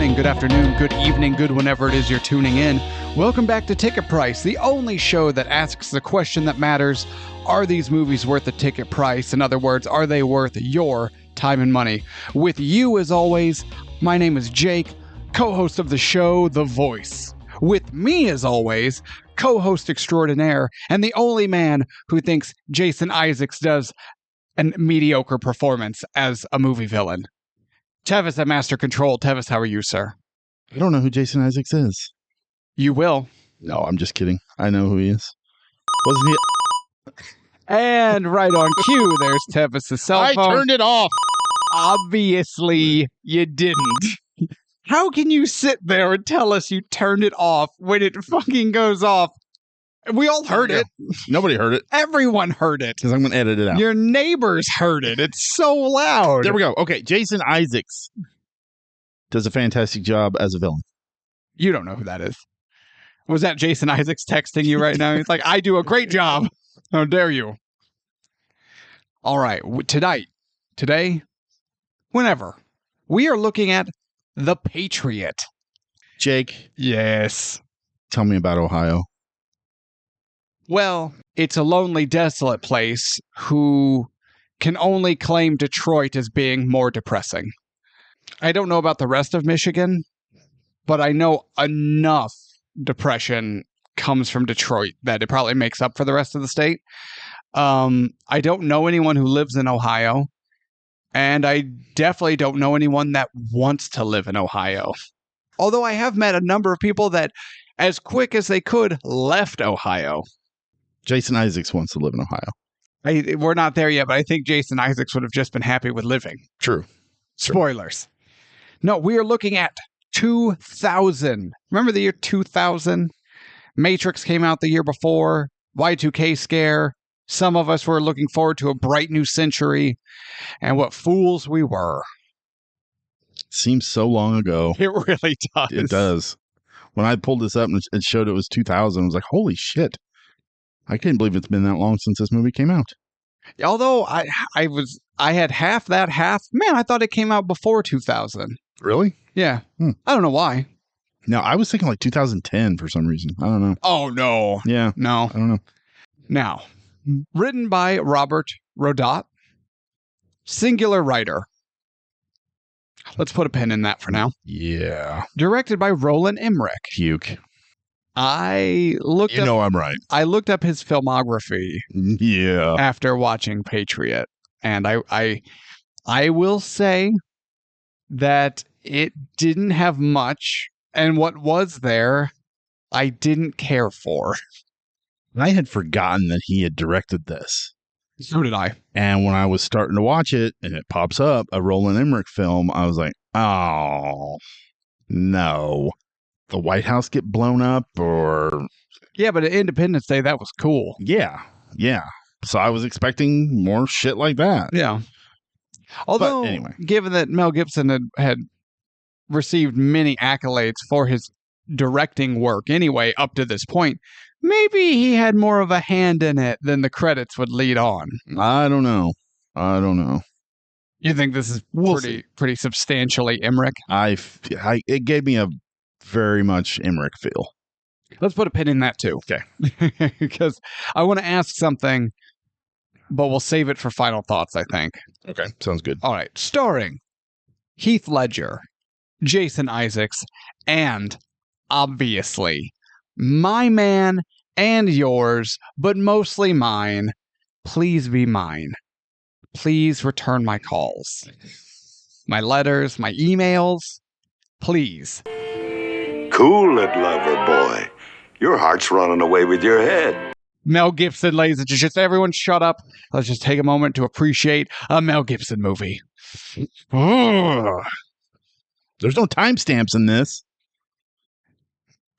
morning, good afternoon, good evening, good whenever it is you're tuning in. Welcome back to Ticket Price, the only show that asks the question that matters: are these movies worth the ticket price? In other words, are they worth your time and money? With you, as always, my name is Jake, co-host of the show, The Voice. With me, as always, co-host extraordinaire, and the only man who thinks Jason Isaacs does a mediocre performance as a movie villain, Tevis at Master Control. Tevis, how are you, sir? I don't know who Jason Isaacs is. You will. No, I'm just kidding. I know who he is. Wasn't he? And right on cue, there's Tevis' cell phone. I turned it off. Obviously, you didn't. How can you sit there and tell us you turned it off when it fucking goes off? We all heard it. Nobody heard it. Everyone heard it. Because I'm going to edit it out. Your neighbors heard it. It's so loud. There we go. Okay, Jason Isaacs does a fantastic job as a villain. You don't know who that is. Was that Jason Isaacs texting you right now? He's like, I do a great job. How dare you? All right. Today, whenever, we are looking at The Patriot. Jake. Yes. Tell me about Ohio. Well, it's a lonely, desolate place who can only claim Detroit as being more depressing. I don't know about the rest of Michigan, but I know enough depression comes from Detroit that it probably makes up for the rest of the state. I don't know anyone who lives in Ohio, and I definitely don't know anyone that wants to live in Ohio. Although I have met a number of people that, as quick as they could, left Ohio. Jason Isaacs wants to live in Ohio. We're not there yet, but I think Jason Isaacs would have just been happy with living. True. Spoilers. No, we are looking at 2000. Remember the year 2000? Matrix came out the year before. Y2K scare. Some of us were looking forward to a bright new century. And what fools we were. Seems so long ago. It really does. It does. When I pulled this up and it showed it was 2000, I was like, holy shit. I can't believe it's been that long since this movie came out. Although I had half that half. Man, I thought it came out before 2000. Really? Yeah. I don't know why. No, I was thinking like 2010 for some reason. I don't know. Oh, no. Yeah. No. I don't know. Now, written by Robert Rodat, singular writer. Let's put a pin in that for now. Yeah. Directed by Roland Emmerich. Puke. I'm right. I looked up his filmography. Yeah. After watching Patriot, and I will say that it didn't have much, and what was there, I didn't care for. I had forgotten that he had directed this. So did I. And when I was starting to watch it, and it pops up, a Roland Emmerich film, I was like, oh, no. The White House get blown up, or... Yeah, but at Independence Day, that was cool. Yeah. So I was expecting more shit like that. Yeah. Although, anyway, given that Mel Gibson had received many accolades for his directing work anyway up to this point, maybe he had more of a hand in it than the credits would lead on. I don't know. You think this is pretty substantially Emmerich? It gave me a very much Emmerich feel. Let's put a pin in that too. Okay. Because I want to ask something, but we'll save it for final thoughts, I think. Okay. Sounds good. All right. Starring Heath Ledger, Jason Isaacs, and obviously my man and yours, but mostly mine. Please be mine. Please return my calls, my letters, my emails. Please. Cool it, lover boy. Your heart's running away with your head. Mel Gibson, ladies and gentlemen. Everyone shut up. Let's just take a moment to appreciate a Mel Gibson movie. There's no timestamps in this.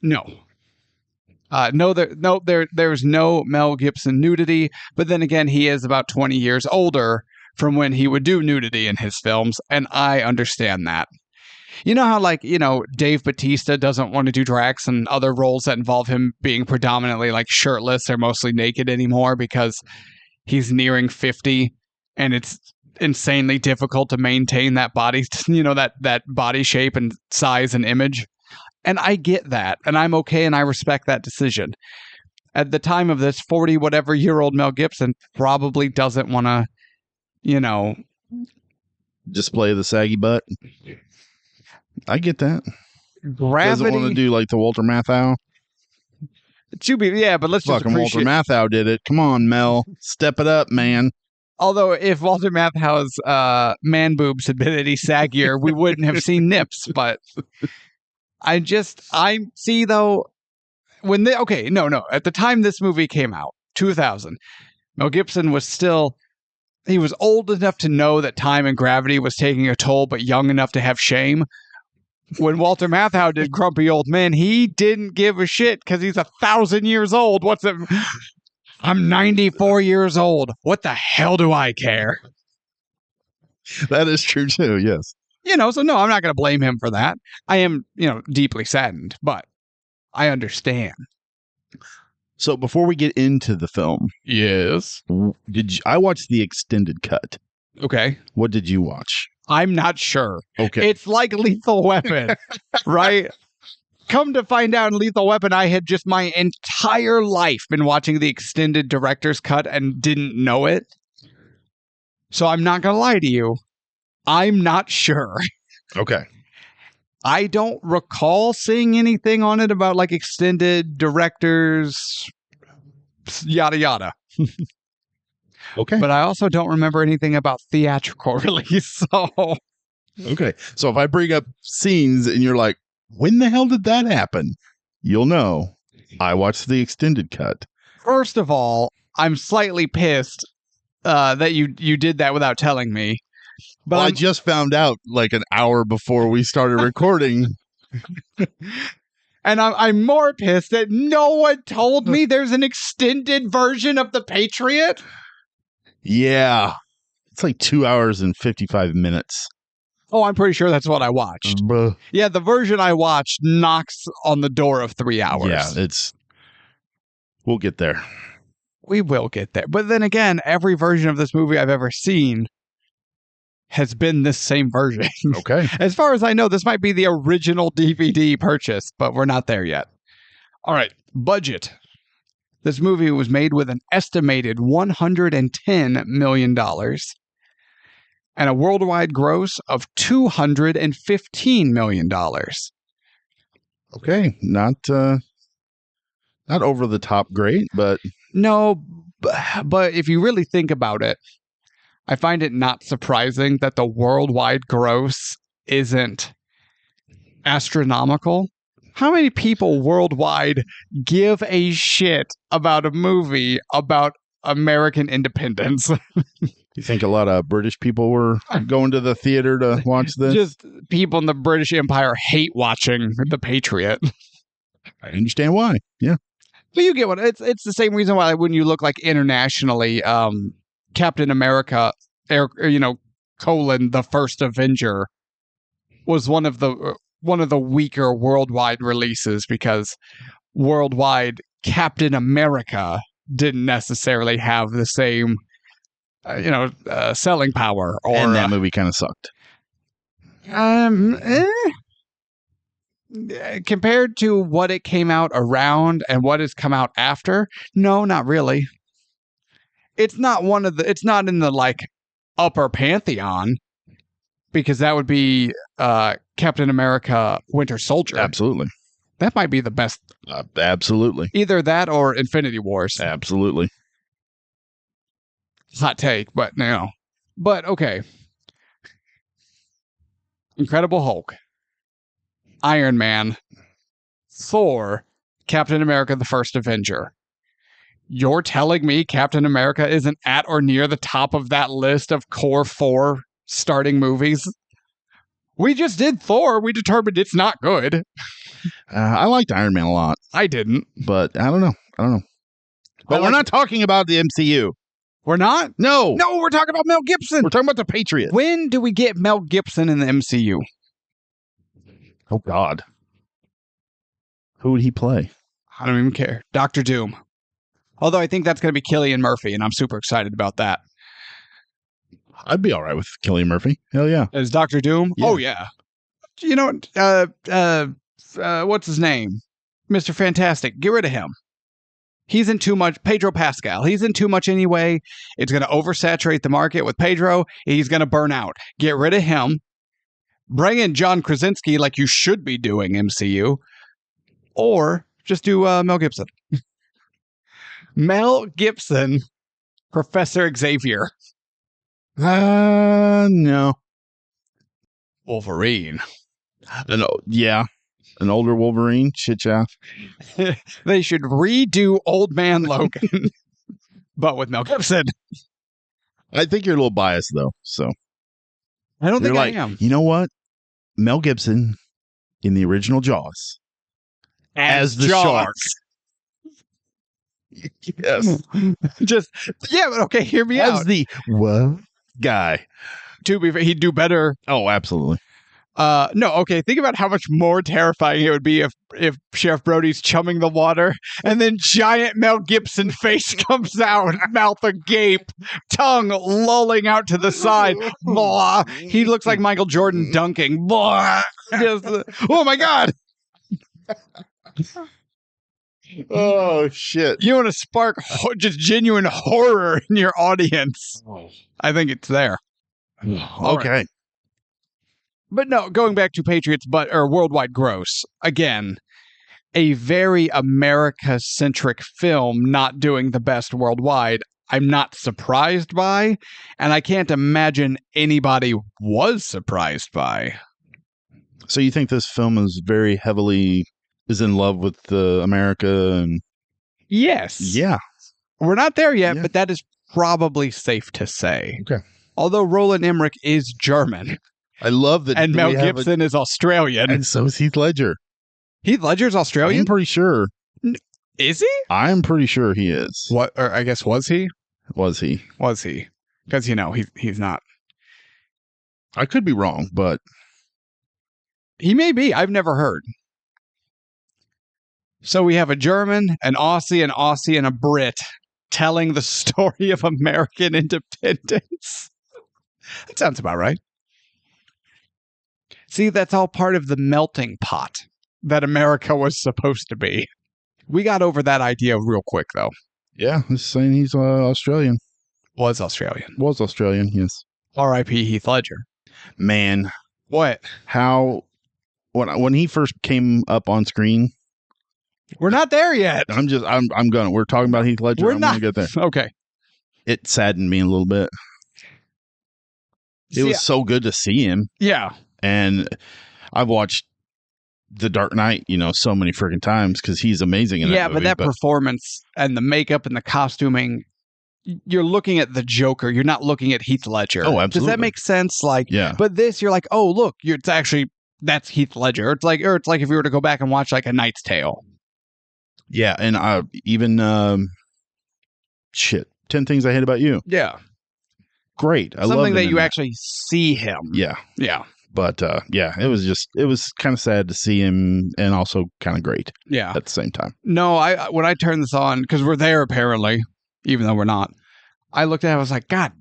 No. There's no Mel Gibson nudity, but then again, he is about 20 years older from when he would do nudity in his films, and I understand that. You know how, Dave Bautista doesn't want to do Drax and other roles that involve him being predominantly, shirtless or mostly naked anymore because he's nearing 50, and it's insanely difficult to maintain that body, that body shape and size and image. And I get that, and I'm okay, and I respect that decision. At the time of this, 40-whatever-year-old Mel Gibson probably doesn't want to, display the saggy butt. I get that. Gravity. Doesn't want to do like the Walter Matthau. But let's Fucking just Walter appreciate. Matthau did it. Come on, Mel. Step it up, man. Although if Walter Matthau's man boobs had been any saggier, we wouldn't have seen nips. But I see though, at the time this movie came out, 2000, Mel Gibson was he was old enough to know that time and gravity was taking a toll, but young enough to have shame. When Walter Matthau did Grumpy Old Man, he didn't give a shit because he's 1,000 years old. I'm 94 years old. What the hell do I care? That is true too, yes. So no, I'm not going to blame him for that. I am, deeply saddened, but I understand. So before we get into the film, Yes. I watched the extended cut. Okay. What did you watch? I'm not sure. Okay. It's like Lethal Weapon, right? Come to find out in Lethal Weapon, I had just my entire life been watching the extended director's cut and didn't know it. So I'm not going to lie to you. I'm not sure. Okay. I don't recall seeing anything on it about like extended directors, yada, yada. Okay. But I also don't remember anything about theatrical release. So okay. So if I bring up scenes and you're like, when the hell did that happen? You'll know I watched the extended cut. First of all, I'm slightly pissed that you did that without telling me. But I just found out like an hour before we started recording. And I'm more pissed that no one told me there's an extended version of the Patriot. Yeah. It's like 2 hours and 55 minutes. Oh, I'm pretty sure that's what I watched. Yeah, the version I watched knocks on the door of 3 hours. Yeah, we'll get there. We will get there. But then again, every version of this movie I've ever seen has been this same version. Okay. As far as I know, this might be the original DVD purchase, but we're not there yet. All right, budget. This movie was made with an estimated $110 million and a worldwide gross of $215 million. Okay. Not over the top great, but... No, but if you really think about it, I find it not surprising that the worldwide gross isn't astronomical. How many people worldwide give a shit about a movie about American independence? You think a lot of British people were going to the theater to watch this? Just people in the British Empire hate watching The Patriot. I understand why. Yeah. But you get what it's the same reason why when you look like internationally, Captain America, the First Avenger, was one of the weaker worldwide releases because worldwide Captain America didn't necessarily have the same, selling power. And that movie kind of sucked. Compared to what it came out around and what has come out after, no, not really. It's not it's not in the like upper pantheon, because that would be Captain America Winter Soldier. Absolutely. That might be the best. Absolutely. Either that or Infinity Wars. Absolutely. Hot take, but But okay. Incredible Hulk, Iron Man, Thor, Captain America the First Avenger. You're telling me Captain America isn't at or near the top of that list of core 4 starting movies? We just did Thor. We determined it's not good. I liked Iron Man a lot. I didn't. But I don't know. But we're not talking about the MCU. We're not? No. No, we're talking about Mel Gibson. We're talking about the Patriot. When do we get Mel Gibson in the MCU? Oh, God. Who would he play? I don't even care. Dr. Doom. Although I think that's going to be Cillian Murphy, and I'm super excited about that. I'd be all right with Cillian Murphy. Hell yeah. As Dr. Doom? Yeah. Oh, yeah. You know, what's his name? Mr. Fantastic. Get rid of him. He's in too much. Pedro Pascal. He's in too much anyway. It's going to oversaturate the market with Pedro. He's going to burn out. Get rid of him. Bring in John Krasinski like you should be doing, MCU. Or just do Mel Gibson. Mel Gibson, Professor Xavier. No. Wolverine. Yeah. An older Wolverine. Shit, yeah. They should redo Old Man Logan, but with Mel Gibson. I think you're a little biased, though. So I don't think like, I am. You know what? Mel Gibson in the original Jaws as the shark. Yes. Just, yeah, but okay, hear me out. As the what guy. To be fair, he'd do better. Oh, absolutely. No, okay, think about how much more terrifying it would be if Sheriff Brody's chumming the water and then giant Mel Gibson face comes out, mouth agape, tongue lolling out to the side. Blah. He looks like Michael Jordan dunking. Blah. Just, oh my God. Oh, shit. You want to spark just genuine horror in your audience. I think it's there. Okay. Right. But no, going back to Patriots, or worldwide gross, again, a very America-centric film not doing the best worldwide, I'm not surprised by, and I can't imagine anybody was surprised by. So you think this film is very heavily is in love with America? And Yes. Yeah. We're not there yet, Yeah. but that is probably safe to say. Okay. Although Roland Emmerich is German. I love that. And Mel Gibson is Australian. And so is Heath Ledger. Heath Ledger's Australian? I'm pretty sure. Is he? I'm pretty sure he is. What? Or I guess was he? Was he? Was he? Because, he's not. I could be wrong, but He may be. I've never heard. So we have a German, an Aussie, and a Brit telling the story of American independence. That sounds about right. See, that's all part of the melting pot that America was supposed to be. We got over that idea real quick, though. yeah, he's saying he's Australian. Was Australian. Was Australian, yes. R.I.P. Heath Ledger. Man, What? how when he first came up on screen, We're not there yet. we're talking about Heath Ledger. We're I'm not. gonna get there. Okay. It saddened me a little bit. It was so good to see him. Yeah. And I've watched The Dark Knight, so many freaking times because he's amazing in that Yeah, movie, but that performance and the makeup and the costuming, you're looking at the Joker. You're not looking at Heath Ledger. Oh, absolutely. Does that make sense? Like, yeah. But this, you're like, oh, look, that's Heath Ledger. It's like if you were to go back and watch like A Knight's Tale. Yeah, and even 10 Things I Hate About You. Yeah. Great. I love something that you actually see him. Yeah. Yeah. But it was kind of sad to see him and also kind of great Yeah. at the same time. No, when I turned this on, because we're there apparently, even though we're not, I looked at it, I was like, God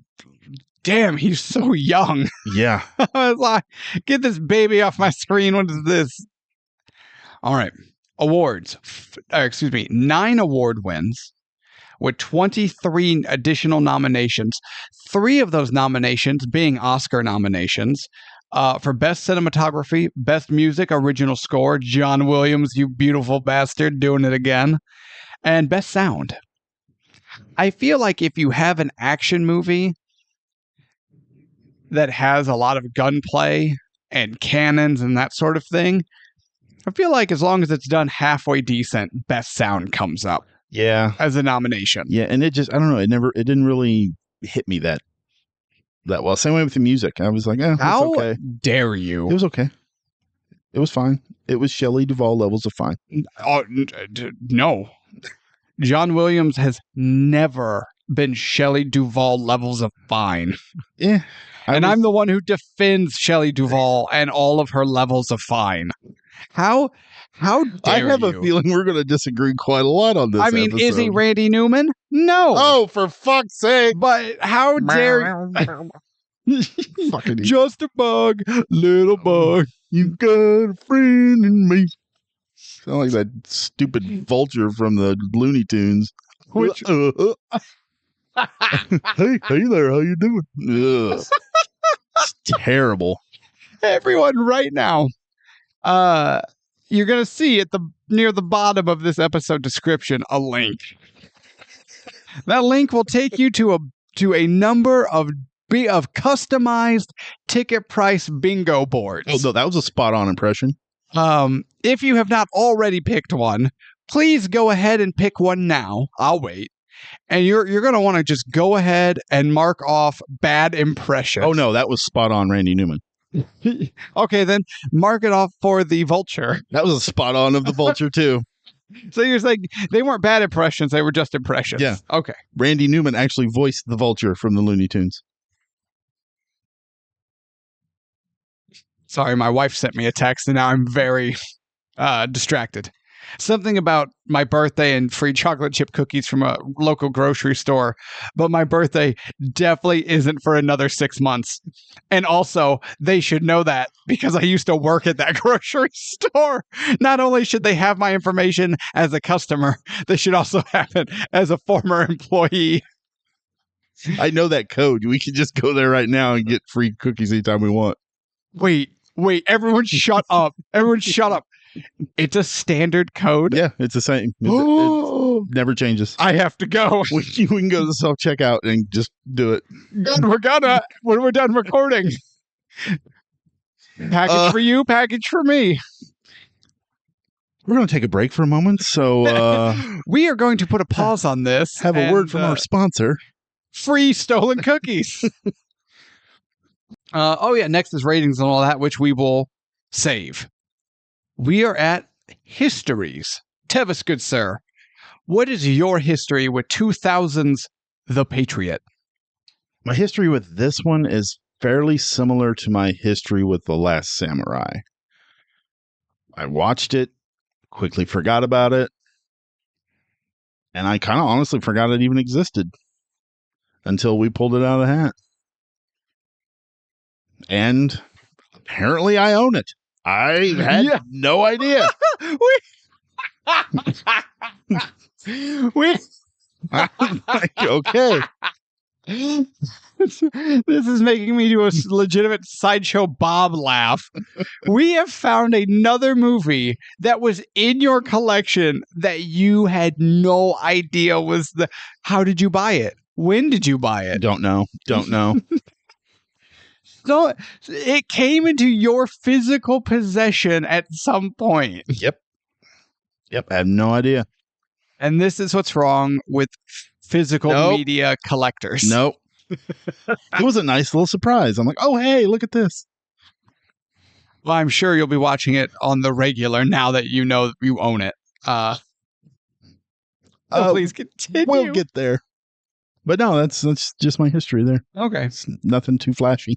damn, he's so young. Yeah. I was like, get this baby off my screen. What is this? All right. Awards. 9 award wins with 23 additional nominations. 3 of those nominations being Oscar nominations for Best Cinematography, Best Music, Original Score, John Williams, you beautiful bastard, doing it again, and Best Sound. I feel like if you have an action movie that has a lot of gunplay and cannons and that sort of thing, I feel like as long as it's done halfway decent, Best Sound comes up. Yeah. As a nomination. Yeah, and it just, I don't know, it didn't really hit me that well. Same way with the music. I was like, how it's okay. Dare you? It was okay. It was fine. It was Shelley Duvall levels of fine. No. John Williams has never been Shelley Duvall levels of fine. Yeah. I'm the one who defends Shelley Duvall and all of her levels of fine. How dare I have you? a feeling we're going to disagree quite a lot on this. I mean, episode. is he Randy Newman? No. Oh, for fuck's sake. But how dare Fucking Just a bug, little bug. you got a friend in me. Sound like that stupid vulture from the Looney Tunes. Which- Hey there, how you doing? Ugh. It's terrible. Everyone right now, you're going to see at the near the bottom of this episode description a link. That link will take you to a number of customized ticket price bingo boards. Oh, no, that was a spot on impression. If you have not already picked one, please go ahead and pick one now. I'll wait. And you're going to want to just go ahead and mark off bad impressions. Oh, no, that was spot on Randy Newman. Okay, then mark it off for the vulture. That was a spot on of the vulture, too. So you're saying they weren't bad impressions, they were just impressions. Yeah. Okay. Randy Newman actually voiced the vulture from the Looney Tunes. Sorry, my wife sent me a text and now I'm very distracted. Something about my birthday and free chocolate chip cookies from a local grocery store, but my birthday definitely isn't for another 6 months. And also, they should know that because I used to work at that grocery store. Not only should they have my information as a customer, they should also have it as a former employee. I know that code. We can just go there right now and get free cookies anytime we want. Wait, everyone shut up. Everyone shut up. It's a standard code? Yeah, it's the same. It never changes. I have to go. We can go to the self-checkout and just do it. Good, we're gonna when we're done recording. Package for you, package for me. We're going to take a break for a moment, so we are going to put a pause on this. have a word from our sponsor. Free stolen cookies. Next is ratings and all that, which we will save. We are at histories. Tevis, good sir, what is your history with 2000's The Patriot? My history with this one is fairly similar to my history with The Last Samurai. I watched it, quickly forgot about it, and I kind of honestly forgot it even existed until we pulled it out of the hat. And apparently I own it. I had no idea. Okay. This is making me do a legitimate Sideshow Bob laugh. We have found another movie that was in your collection that you had no idea was the. How did you buy it? When did you buy it? Don't know. So it came into your physical possession at some point. Yep. I have no idea. And this is what's wrong with physical media collectors. Nope. It was a nice little surprise. I'm like, oh, hey, look at this. Well, I'm sure you'll be watching it on the regular now that you know you own it. Please continue. We'll get there. But no, that's just my history there. Okay. It's nothing too flashy.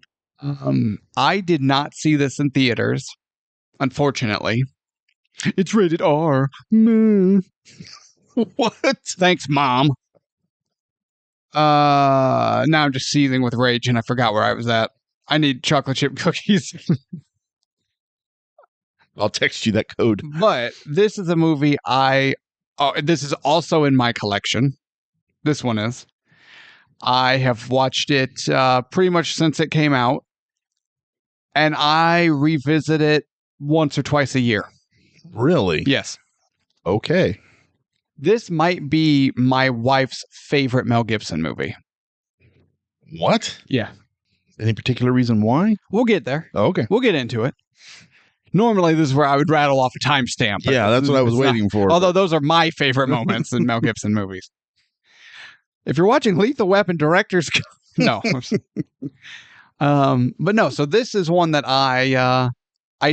I did not see this in theaters, unfortunately. It's rated R. What? Thanks, Mom. Now I'm just seething with rage and I forgot where I was at. I need chocolate chip cookies. I'll text you that code. But this is a movie this is also in my collection. This one is. I have watched it pretty much since it came out. And I revisit it once or twice a year. Really? Yes. Okay. This might be my wife's favorite Mel Gibson movie. What? Yeah. Any particular reason why? We'll get there. Oh, okay. We'll get into it. Normally, this is where I would rattle off a timestamp. Yeah, that's what I was waiting for. Although those are my favorite moments in Mel Gibson movies. If you're watching Lethal Weapon directors, no. But no, so this is one that I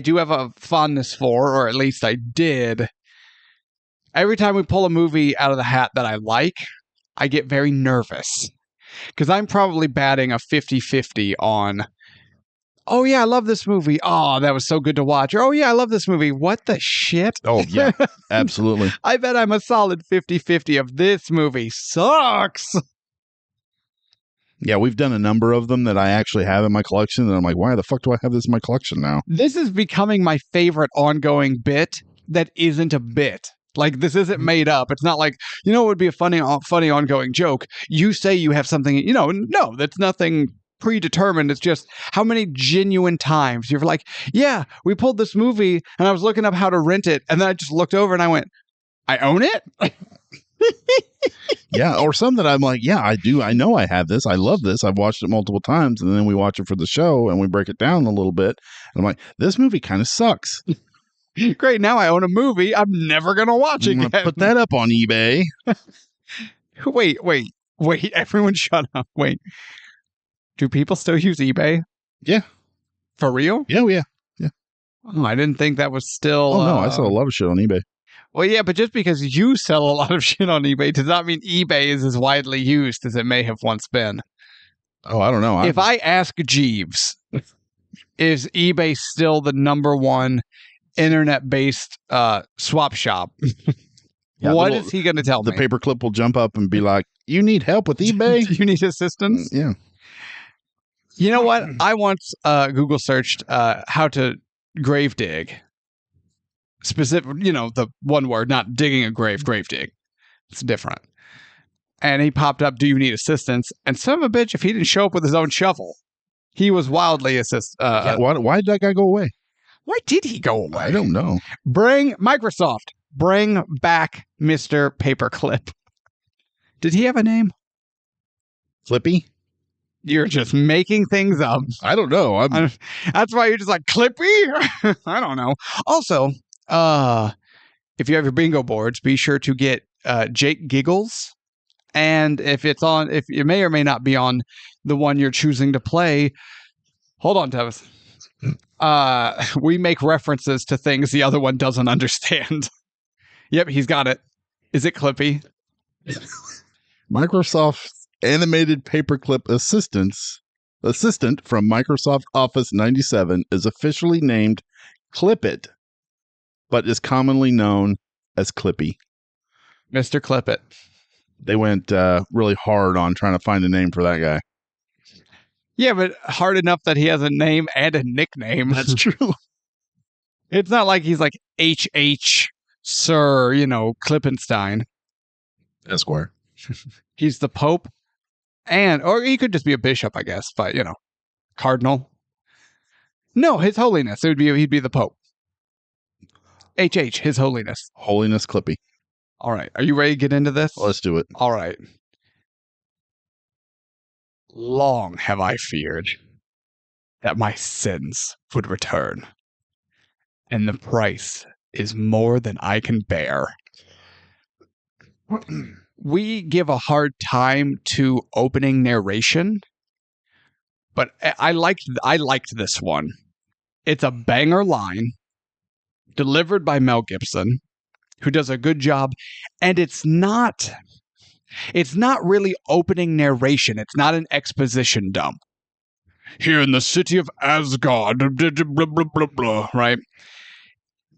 do have a fondness for, or at least I did. Every time we pull a movie out of the hat that I like, I get very nervous. Because I'm probably batting a 50-50 on, oh yeah, I love this movie. Oh, that was so good to watch. Or, oh yeah, I love this movie. What the shit? Oh, yeah, absolutely. I bet I'm a solid 50-50 of this movie sucks. Yeah, we've done a number of them that I actually have in my collection, and I'm like, why the fuck do I have this in my collection now? This is becoming my favorite ongoing bit that isn't a bit. Like, this isn't made up. It's not like, what would be a funny ongoing joke? You say you have something, no, that's nothing predetermined. It's just how many genuine times you're like, yeah, we pulled this movie and I was looking up how to rent it. And then I just looked over and I went, I own it? Yeah, or some that I'm like, yeah, I do. I know I have this. I love this. I've watched it multiple times. And then we watch it for the show and we break it down a little bit. And I'm like, this movie kind of sucks. Great. Now I own a movie I'm never going to watch again. Put that up on eBay. Wait. Everyone shut up. Wait. Do people still use eBay? Yeah. For real? Yeah. Oh, I didn't think that was still... Oh, no. I sell a lot of shit on eBay. Well, yeah, but just because you sell a lot of shit on eBay does not mean eBay is as widely used as it may have once been. Oh, I don't know. If I ask Jeeves, is eBay still the number one internet-based swap shop? Yeah, what is he going to tell me? The paperclip will jump up and be like, you need help with eBay? You need assistance? Yeah. You know what? I once Google searched how to grave dig. Specific, the one word, not digging a grave dig. It's different. And he popped up, do you need assistance? And son of a bitch, if he didn't show up with his own shovel, he was wildly why did that guy go away? Why did he go away? I don't know. Bring back Mr. Paperclip. Did he have a name? Flippy? You're just making things up. I don't know. That's why you're just like, Clippy? I don't know. Also, if you have your bingo boards, be sure to get Jake Giggles. And if you may or may not be on the one you're choosing to play, hold on, Tevis. We make references to things the other one doesn't understand. Yep, he's got it. Is it Clippy? Microsoft's animated paperclip assistant from Microsoft Office 97 is officially named Clip-It, but is commonly known as Clippy. Mr. Clip-It. They went really hard on trying to find a name for that guy. Yeah, but hard enough that he has a name and a nickname. That's true. It's not like he's like H.H. Sir, Klippenstein. Esquire. He's the Pope. Or he could just be a bishop, I guess, but, Cardinal. No, His Holiness. He'd be the Pope. H.H., His Holiness. Holiness Clippy. All right. Are you ready to get into this? Let's do it. All right. Long have I feared that my sins would return, and the price is more than I can bear. We give a hard time to opening narration, but I liked this one. It's a banger line delivered by Mel Gibson, who does a good job, and it's not really opening narration. It's not an exposition dump. Here in the city of Asgard, blah, blah, blah, blah, blah, right?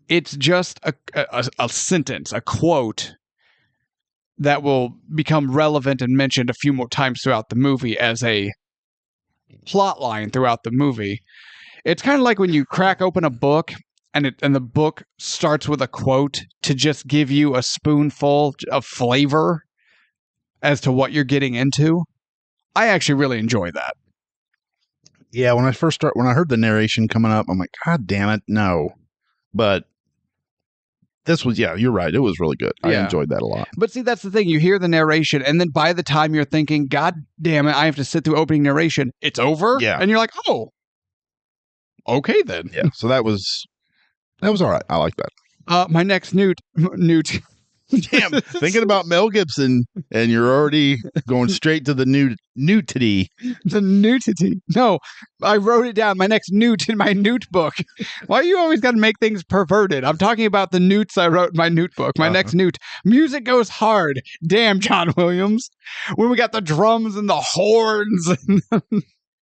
It's just a sentence, a quote that will become relevant and mentioned a few more times throughout the movie as a plot line throughout the movie. It's kind of like when you crack open a book and the book starts with a quote to just give you a spoonful of flavor as to what you're getting into. I actually really enjoy that. Yeah, when I heard the narration coming up, I'm like, God damn it, no. But this was, yeah, you're right. It was really good. Yeah. I enjoyed that a lot. But see, that's the thing. You hear the narration, and then by the time you're thinking, God damn it, I have to sit through opening narration, it's over. Yeah. And you're like, oh, okay then. Yeah. So that was all right. I like that. My next newt. Damn, thinking about Mel Gibson, and you're already going straight to the nudity. The nudity. No, I wrote it down. My next newt in my newt book. Why you always got to make things perverted? I'm talking about the newts I wrote in my newt book. My next newt. Music goes hard. Damn, John Williams. When we got the drums and the horns.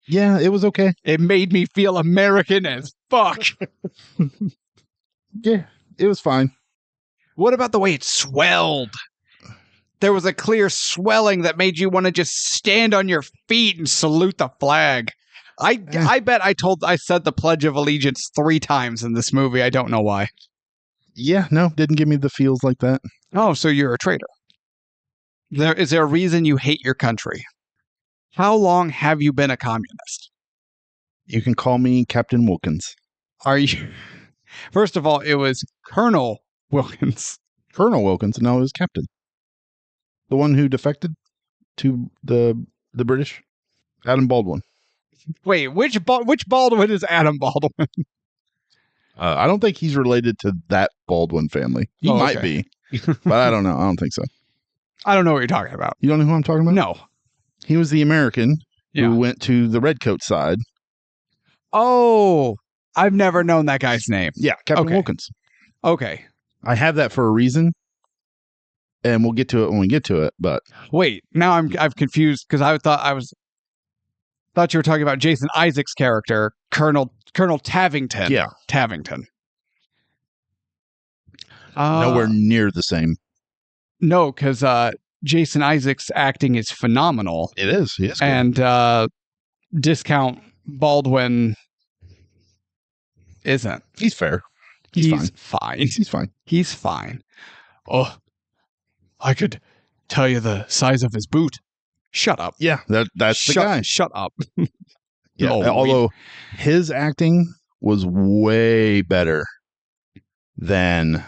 Yeah, it was okay. It made me feel American as fuck. Yeah, it was fine. What about the way it swelled? There was a clear swelling that made you want to just stand on your feet and salute the flag. I bet I said the Pledge of Allegiance 3 times in this movie. I don't know why. Yeah, no, didn't give me the feels like that. Oh, so you're a traitor. Is there a reason you hate your country? How long have you been a communist? You can call me Captain Wilkins. Are you? First of all, it was Colonel Wilkins. Colonel Wilkins. No, it was Captain. The one who defected to the British. Adam Baldwin. Wait, which Baldwin is Adam Baldwin? I don't think he's related to that Baldwin family. He might be, but I don't know. I don't think so. I don't know what you're talking about. You don't know who I'm talking about? No. He was the American who went to the redcoat side. Oh, I've never known that guy's name. Yeah, Captain Wilkins. Okay. I have that for a reason, and we'll get to it when we get to it. But wait, now I'm confused because I thought you were talking about Jason Isaacs' character, Colonel Tavington. Yeah, Tavington. Nowhere near the same. No, because Jason Isaacs' acting is phenomenal. It is. Yes. And discount Baldwin isn't. He's fair. He's fine. He's fine. He's fine. Oh, I could tell you the size of his boot. Shut up. Yeah, that's the guy. Shut up. Yeah, although his acting was way better than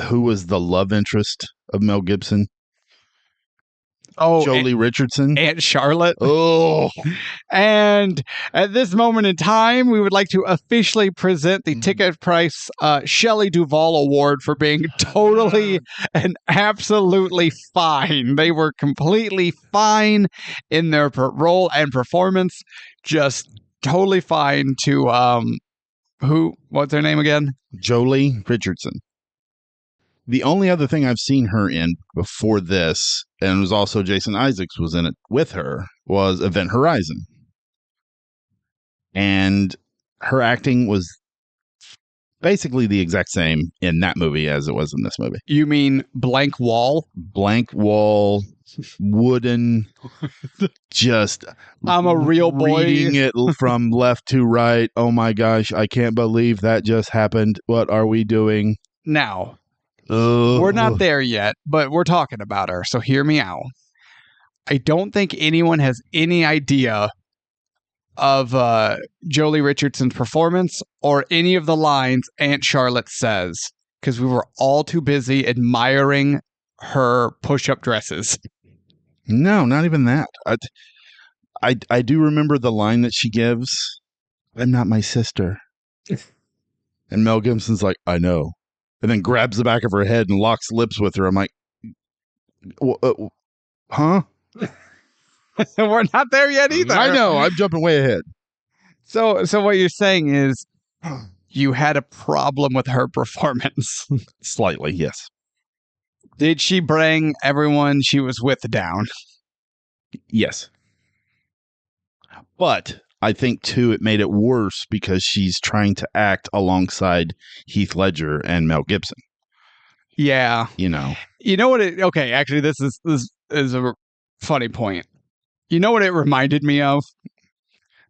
who was the love interest of Mel Gibson? Oh, Jolie Richardson. Aunt Charlotte. Oh. And at this moment in time, we would like to officially present the Ticket Price Shelley Duvall Award for being totally and absolutely fine. They were completely fine in their role and performance. Just totally fine to, what's her name again? Jolie Richardson. The only other thing I've seen her in before this, and it was also Jason Isaacs was in it with her, was Event Horizon. And her acting was basically the exact same in that movie as it was in this movie. You mean blank wall? Blank wall, wooden, just I'm a real boy. Reading it from left to right. Oh my gosh, I can't believe that just happened. What are we doing? Now, we're not there yet, but we're talking about her, so hear me out. I don't think anyone has any idea of Jolie Richardson's performance or any of the lines Aunt Charlotte says, because we were all too busy admiring her push-up dresses. No, not even that. I do remember the line that she gives, "I'm not my sister." And Mel Gibson's like, "I know." And then grabs the back of her head and locks lips with her. I'm like, huh? We're not there yet either. I know. I'm jumping way ahead. So what you're saying is you had a problem with her performance. Slightly, yes. Did she bring everyone she was with down? Yes. But I think, too, it made it worse because she's trying to act alongside Heath Ledger and Mel Gibson. Yeah. You know. You know what okay, actually, this is a funny point. You know what it reminded me of?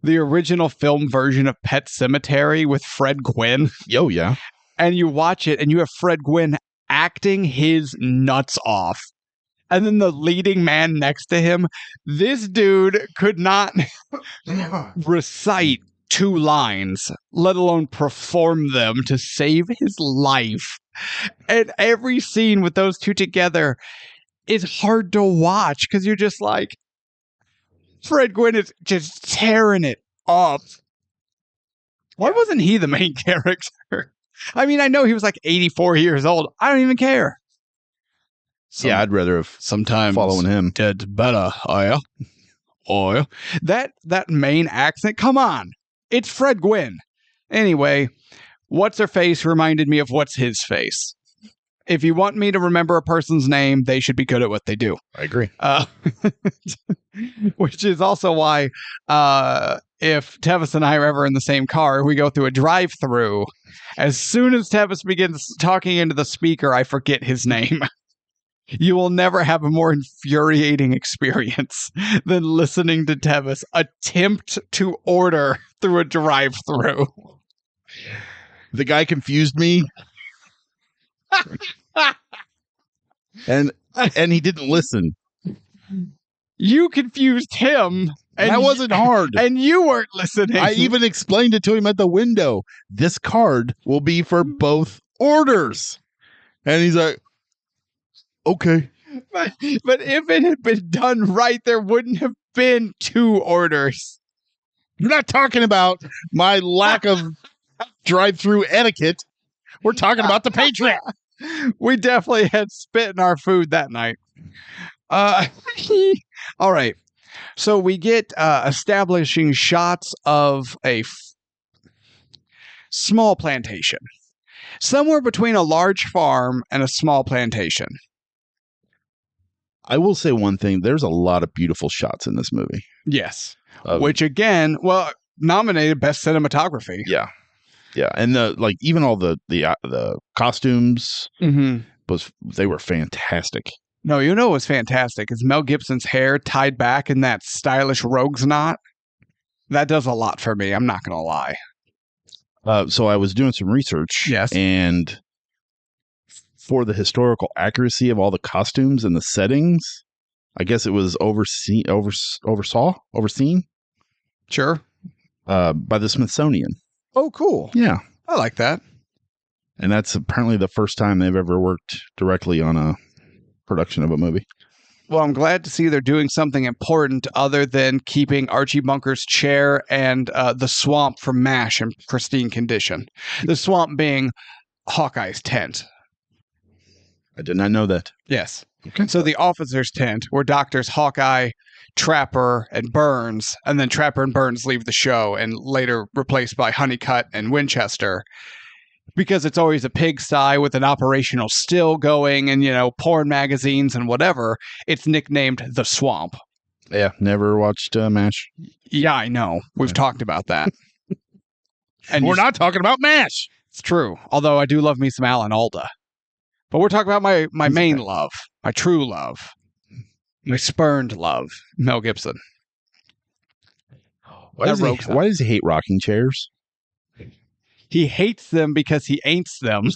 The original film version of Pet Sematary with Fred Gwynn. Oh, yeah. And you watch it, and you have Fred Gwynn acting his nuts off. And then the leading man next to him, this dude could not recite 2 lines, let alone perform them to save his life. And every scene with those two together is hard to watch because you're just like, Fred Gwynn is just tearing it up. Why wasn't he the main character? I mean, I know he was like 84 years old. I don't even care. Yeah, I'd rather have sometimes following him. Dead better, oh yeah. That main accent, come on. It's Fred Gwynn. Anyway, what's her face reminded me of what's his face. If you want me to remember a person's name, they should be good at what they do. I agree. Which is also why if Tevis and I are ever in the same car, we go through a drive-through. As soon as Tevis begins talking into the speaker, I forget his name. You will never have a more infuriating experience than listening to Tevis attempt to order through a drive-thru. The guy confused me. and he didn't listen. You confused him. And that wasn't hard. And you weren't listening. I even explained it to him at the window. This card will be for both orders. And he's like, okay. But if it had been done right, there wouldn't have been 2 orders. You're not talking about my lack of drive-through etiquette. We're talking about the Patriot. We definitely had spit in our food that night. All right. So we get establishing shots of a small plantation. Somewhere between a large farm and a small plantation. I will say one thing. There's a lot of beautiful shots in this movie. Yes. Which again, nominated Best Cinematography. Yeah. Yeah. And even all the costumes they were fantastic. No, you know what was fantastic is Mel Gibson's hair tied back in that stylish rogue's knot. That does a lot for me. I'm not going to lie. So I was doing some research. Yes. And for the historical accuracy of all the costumes and the settings, I guess it was overseen. Sure. By the Smithsonian. Oh, cool. Yeah. I like that. And that's apparently the first time they've ever worked directly on a production of a movie. Well, I'm glad to see they're doing something important other than keeping Archie Bunker's chair and the swamp from MASH in pristine condition. The swamp being Hawkeye's tent. I did not know that. Yes. Okay. So the officer's tent where Doctors Hawkeye, Trapper, and Burns, and then Trapper and Burns leave the show and later replaced by Honeycutt and Winchester. Because it's always a pigsty with an operational still going and, porn magazines and whatever, it's nicknamed The Swamp. Yeah, never watched MASH. Yeah, I know. We've talked about that. And we're not talking about MASH. It's true. Although I do love me some Alan Alda. But we're talking about my main love, my true love, my spurned love, Mel Gibson. Why does he hate rocking chairs? He hates them because he ain'ts them.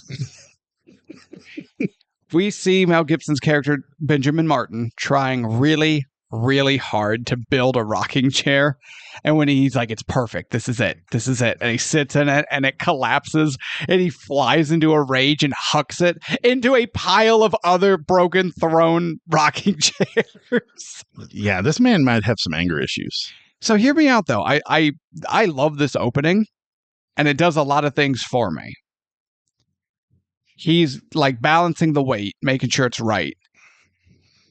We see Mel Gibson's character, Benjamin Martin, trying really, really hard to build a rocking chair. And when he's like, it's perfect. This is it. This is it. And he sits in it and it collapses and he flies into a rage and hucks it into a pile of other broken, thrown rocking chairs. Yeah, this man might have some anger issues. So hear me out, though. I love this opening. And it does a lot of things for me. He's like balancing the weight, making sure it's right.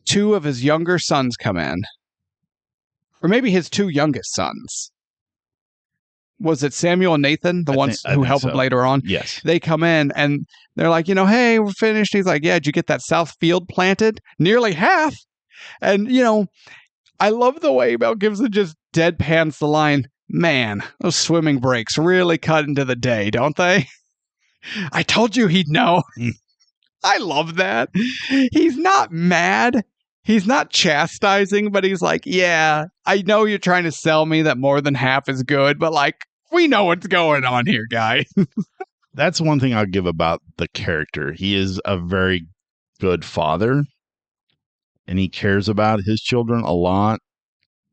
2 of his younger sons come in. Or maybe his 2 youngest sons. Was it Samuel and Nathan, the ones who help him later on? Yes. They come in and they're like, hey, we're finished. He's like, yeah, did you get that south field planted? Nearly half. And, I love the way Mel Gibson just deadpans the line. Man, those swimming breaks really cut into the day, don't they? I told you he'd know. I love that. He's not mad. He's not chastising, but he's like, yeah, I know you're trying to sell me that more than half is good, but we know what's going on here, guy. That's one thing I'll give about the character. He is a very good father, and he cares about his children a lot,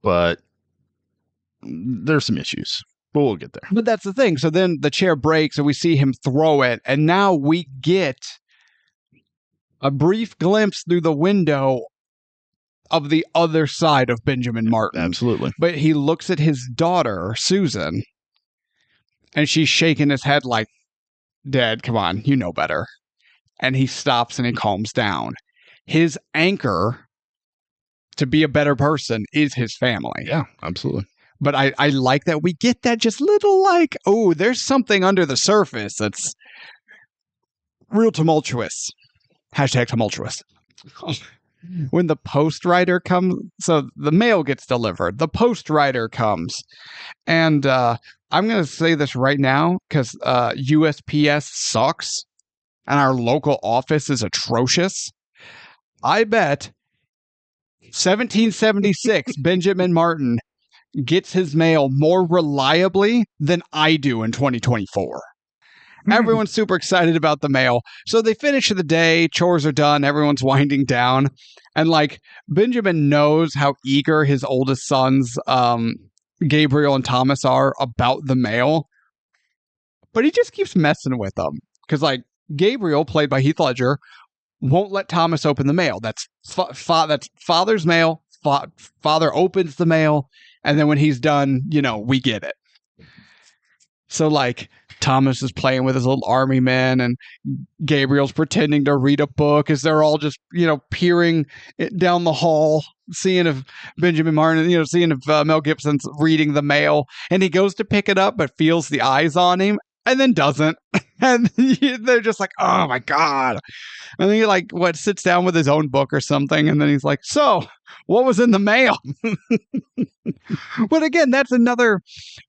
but there's some issues, but we'll get there. But that's the thing. So then the chair breaks and we see him throw it. And now we get a brief glimpse through the window of the other side of Benjamin Martin. Absolutely. But he looks at his daughter, Susan, and she's shaking his head like, Dad, come on, you know better. And he stops and he calms down. His anchor to be a better person is his family. Yeah, absolutely. But I like that we get that just little there's something under the surface that's real tumultuous. Hashtag tumultuous. When the post rider comes, so the mail gets delivered. The post rider comes. And I'm going to say this right now because USPS sucks and our local office is atrocious. I bet 1776 Benjamin Martin gets his mail more reliably than I do in 2024. Everyone's super excited about the mail. So they finish the day, chores are done, everyone's winding down. And like Benjamin knows how eager his oldest sons, Gabriel and Thomas, are about the mail. But he just keeps messing with them. Because like Gabriel, played by Heath Ledger, won't let Thomas open the mail. That's father's mail. Father opens the mail. And then when he's done, we get it. So like Thomas is playing with his little army men and Gabriel's pretending to read a book as they're all just, peering down the hall, seeing if Benjamin Martin, seeing if Mel Gibson's reading the mail, and he goes to pick it up, but feels the eyes on him and then doesn't. And they're just like, oh my God. And then he sits down with his own book or something. And then he's like, so what was in the mail? But again, that's another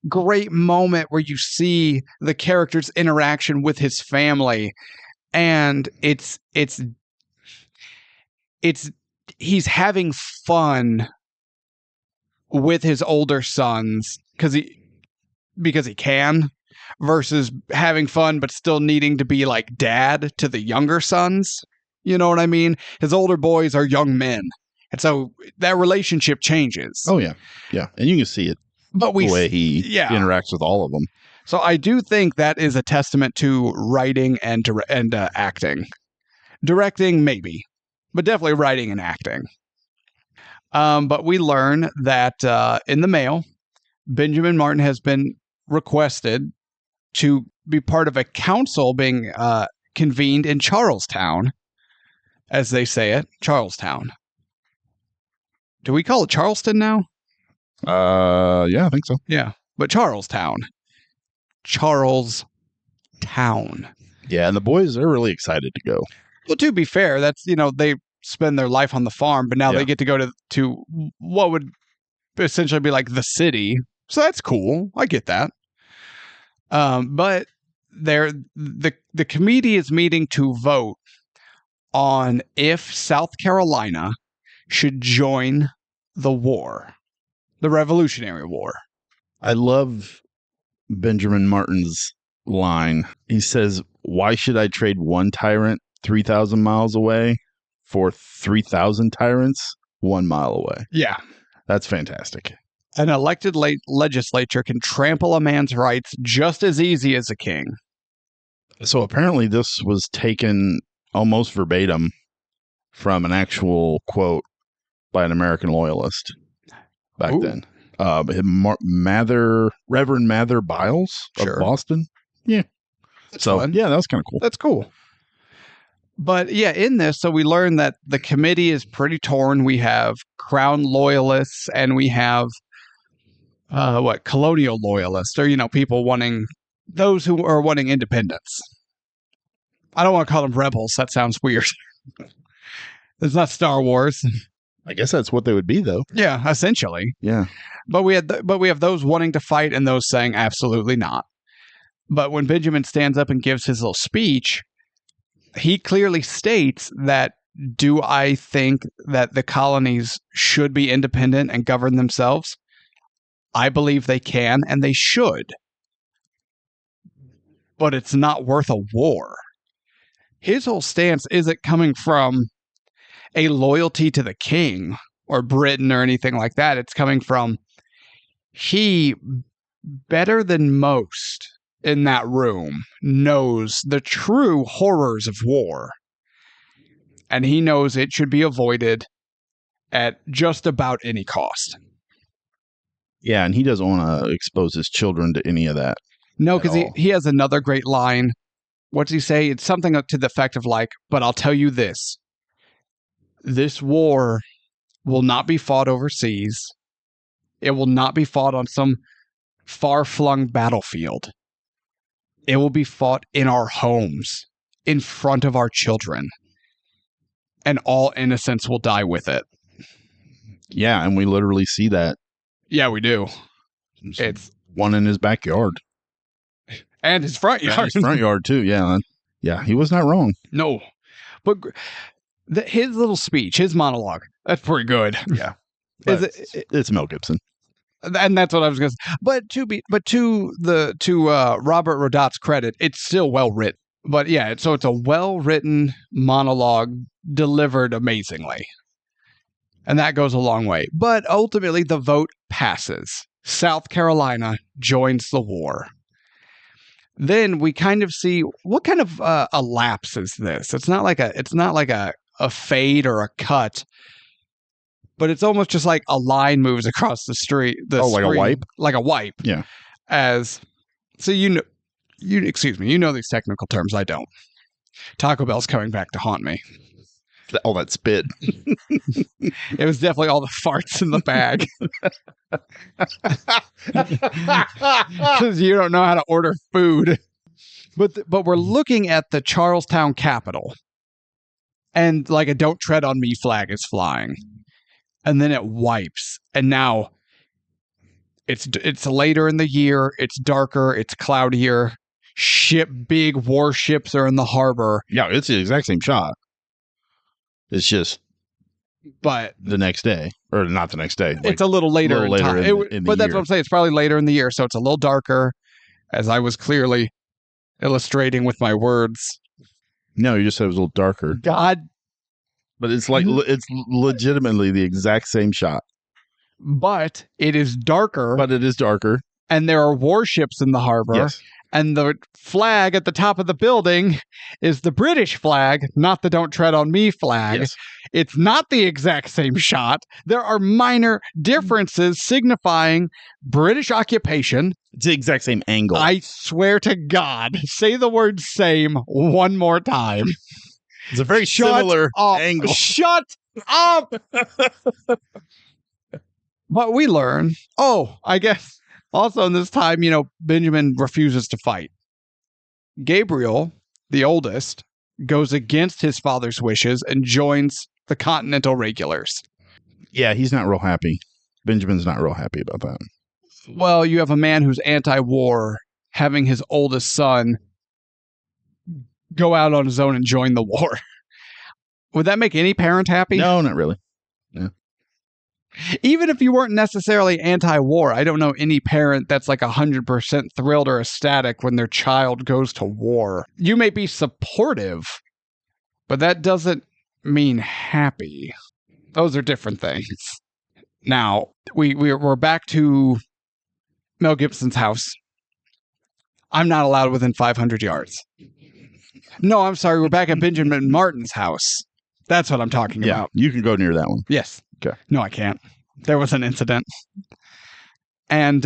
great moment where you see the character's interaction with his family. And it's he's having fun with his older sons because he can, versus having fun but still needing to be like dad to the younger sons. You know what I mean? His older boys are young men. And so that relationship changes. Oh, yeah. Yeah. And you can see it the way he interacts with all of them. So I do think that is a testament to writing and acting. Directing, maybe. But definitely writing and acting. But we learn that in the mail, Benjamin Martin has been requested to be part of a council being convened in Charlestown, as they say it, Charlestown. Do we call it Charleston now? Yeah, I think so. Yeah, but Charlestown. Charlestown. Yeah, and the boys, they're really excited to go. Well, to be fair, that's, they spend their life on the farm, but now they get to go to what would essentially be like the city. So that's cool. I get that. But the committee is meeting to vote on if South Carolina should join the war, the Revolutionary War. I love Benjamin Martin's line. He says, "Why should I trade one tyrant 3,000 miles away for 3,000 tyrants 1 mile away?" Yeah. That's fantastic. An elected legislature can trample a man's rights just as easy as a king. So apparently this was taken almost verbatim from an actual quote by an American loyalist back then. Reverend Mather Biles of Boston. Yeah. That's fun. Yeah, that was kind of cool. That's cool. But yeah, in this, so we learn that the committee is pretty torn. We have crown loyalists and we have colonial loyalists, or people those who are wanting independence. I don't want to call them rebels. That sounds weird. It's not Star Wars. I guess that's what they would be, though. Yeah, essentially. Yeah. But we have those wanting to fight and those saying absolutely not. But when Benjamin stands up and gives his little speech, he clearly states that, do I think that the colonies should be independent and govern themselves? I believe they can and they should. But it's not worth a war. His whole stance isn't coming from a loyalty to the king or Britain or anything like that. It's coming from he, better than most in that room, knows the true horrors of war. And he knows it should be avoided at just about any cost. Yeah, and he doesn't want to expose his children to any of that. No, because he has another great line. What does he say? It's something to the effect of like, but I'll tell you this. This war will not be fought overseas. It will not be fought on some far-flung battlefield. It will be fought in our homes, in front of our children. And all innocents will die with it. Yeah, and we literally see that. Yeah, we do. It's one in his backyard. And his front yard. And his front yard, too, yeah. Yeah, he was not wrong. No. But His little speech, his monologue, that's pretty good. Yeah. It's Mel Gibson. And that's what I was going to say. But to Robert Rodot's credit, it's still well written. But yeah, so it's a well written monologue delivered amazingly. And that goes a long way. But ultimately, the vote passes. South Carolina joins the war. Then we kind of see what kind of a lapse is this? It's not like a fade or a cut. But it's almost just like a line moves across the street. Like a wipe? Like a wipe. Yeah. Excuse me, you know these technical terms, I don't. Taco Bell's coming back to haunt me. All that spit. It was definitely all the farts in the bag. Because you don't know how to order food. But we're looking at the Charlestown Capitol. And like a "Don't Tread on Me" flag is flying. And then it wipes. And now it's later in the year. It's darker. It's cloudier. Big warships are in the harbor. Yeah, it's the exact same shot. It's just but the next day. Or not the next day. It's a little later in time. But that's what I'm saying. It's probably later in the year. So it's a little darker, as I was clearly illustrating with my words. No, you just said it was a little darker. God. But it's like, it's legitimately the exact same shot. But it is darker. But it is darker. And there are warships in the harbor. Yes. And the flag at the top of the building is the British flag, not the "Don't Tread on Me" flag. Yes. It's not the exact same shot. There are minor differences signifying British occupation. It's the exact same angle. I swear to God, say the word "same" one more time. It's a very similar angle. Shut up! But we learn. I guess also in this time, Benjamin refuses to fight. Gabriel, the oldest, goes against his father's wishes and joins the Continental Regulars. Yeah, he's not real happy. Benjamin's not real happy about that. Well, you have a man who's anti-war having his oldest son go out on his own and join the war. Would that make any parent happy? No, not really. Yeah. Even if you weren't necessarily anti-war, I don't know any parent that's like 100% thrilled or ecstatic when their child goes to war. You may be supportive, but that doesn't mean happy. Those are different things. Now, we're back to Mel Gibson's house. I'm not allowed within 500 yards. No, I'm sorry. We're back at Benjamin Martin's house. That's what I'm talking about. You can go near that one. Yes. Okay. No, I can't. There was an incident. And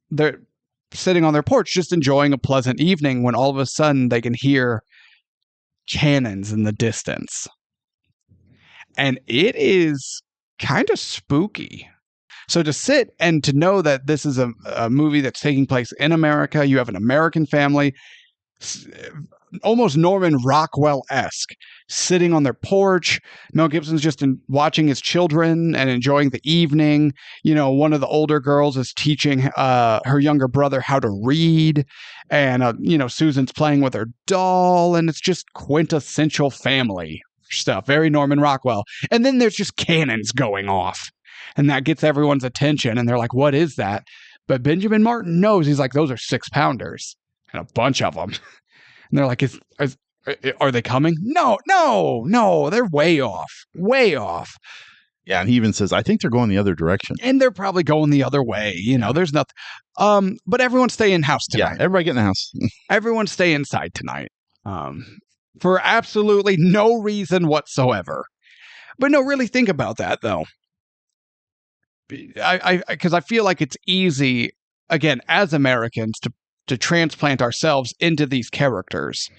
they're sitting on their porch just enjoying a pleasant evening when all of a sudden they can hear cannons in the distance. And it is kind of spooky. So to sit and to know that this is a movie that's taking place in America, you have an American family, almost Norman Rockwell-esque, sitting on their porch. Mel Gibson's just watching his children and enjoying the evening. One of the older girls is teaching her younger brother how to read. And, Susan's playing with her doll. And it's just quintessential family stuff. Very Norman Rockwell. And then there's just cannons going off. And that gets everyone's attention. And they're like, what is that? But Benjamin Martin knows. He's like, those are 6-pounders. And a bunch of them. And they're like, are they coming? No, they're way off. Yeah, and he even says, I think they're going the other direction. And they're probably going the other way. There's nothing. But everyone stay in house tonight. Yeah, everybody get in the house. Everyone stay inside tonight. For absolutely no reason whatsoever. But no, really think about that, though. Because I feel like it's easy, again, as Americans, to transplant ourselves into these characters.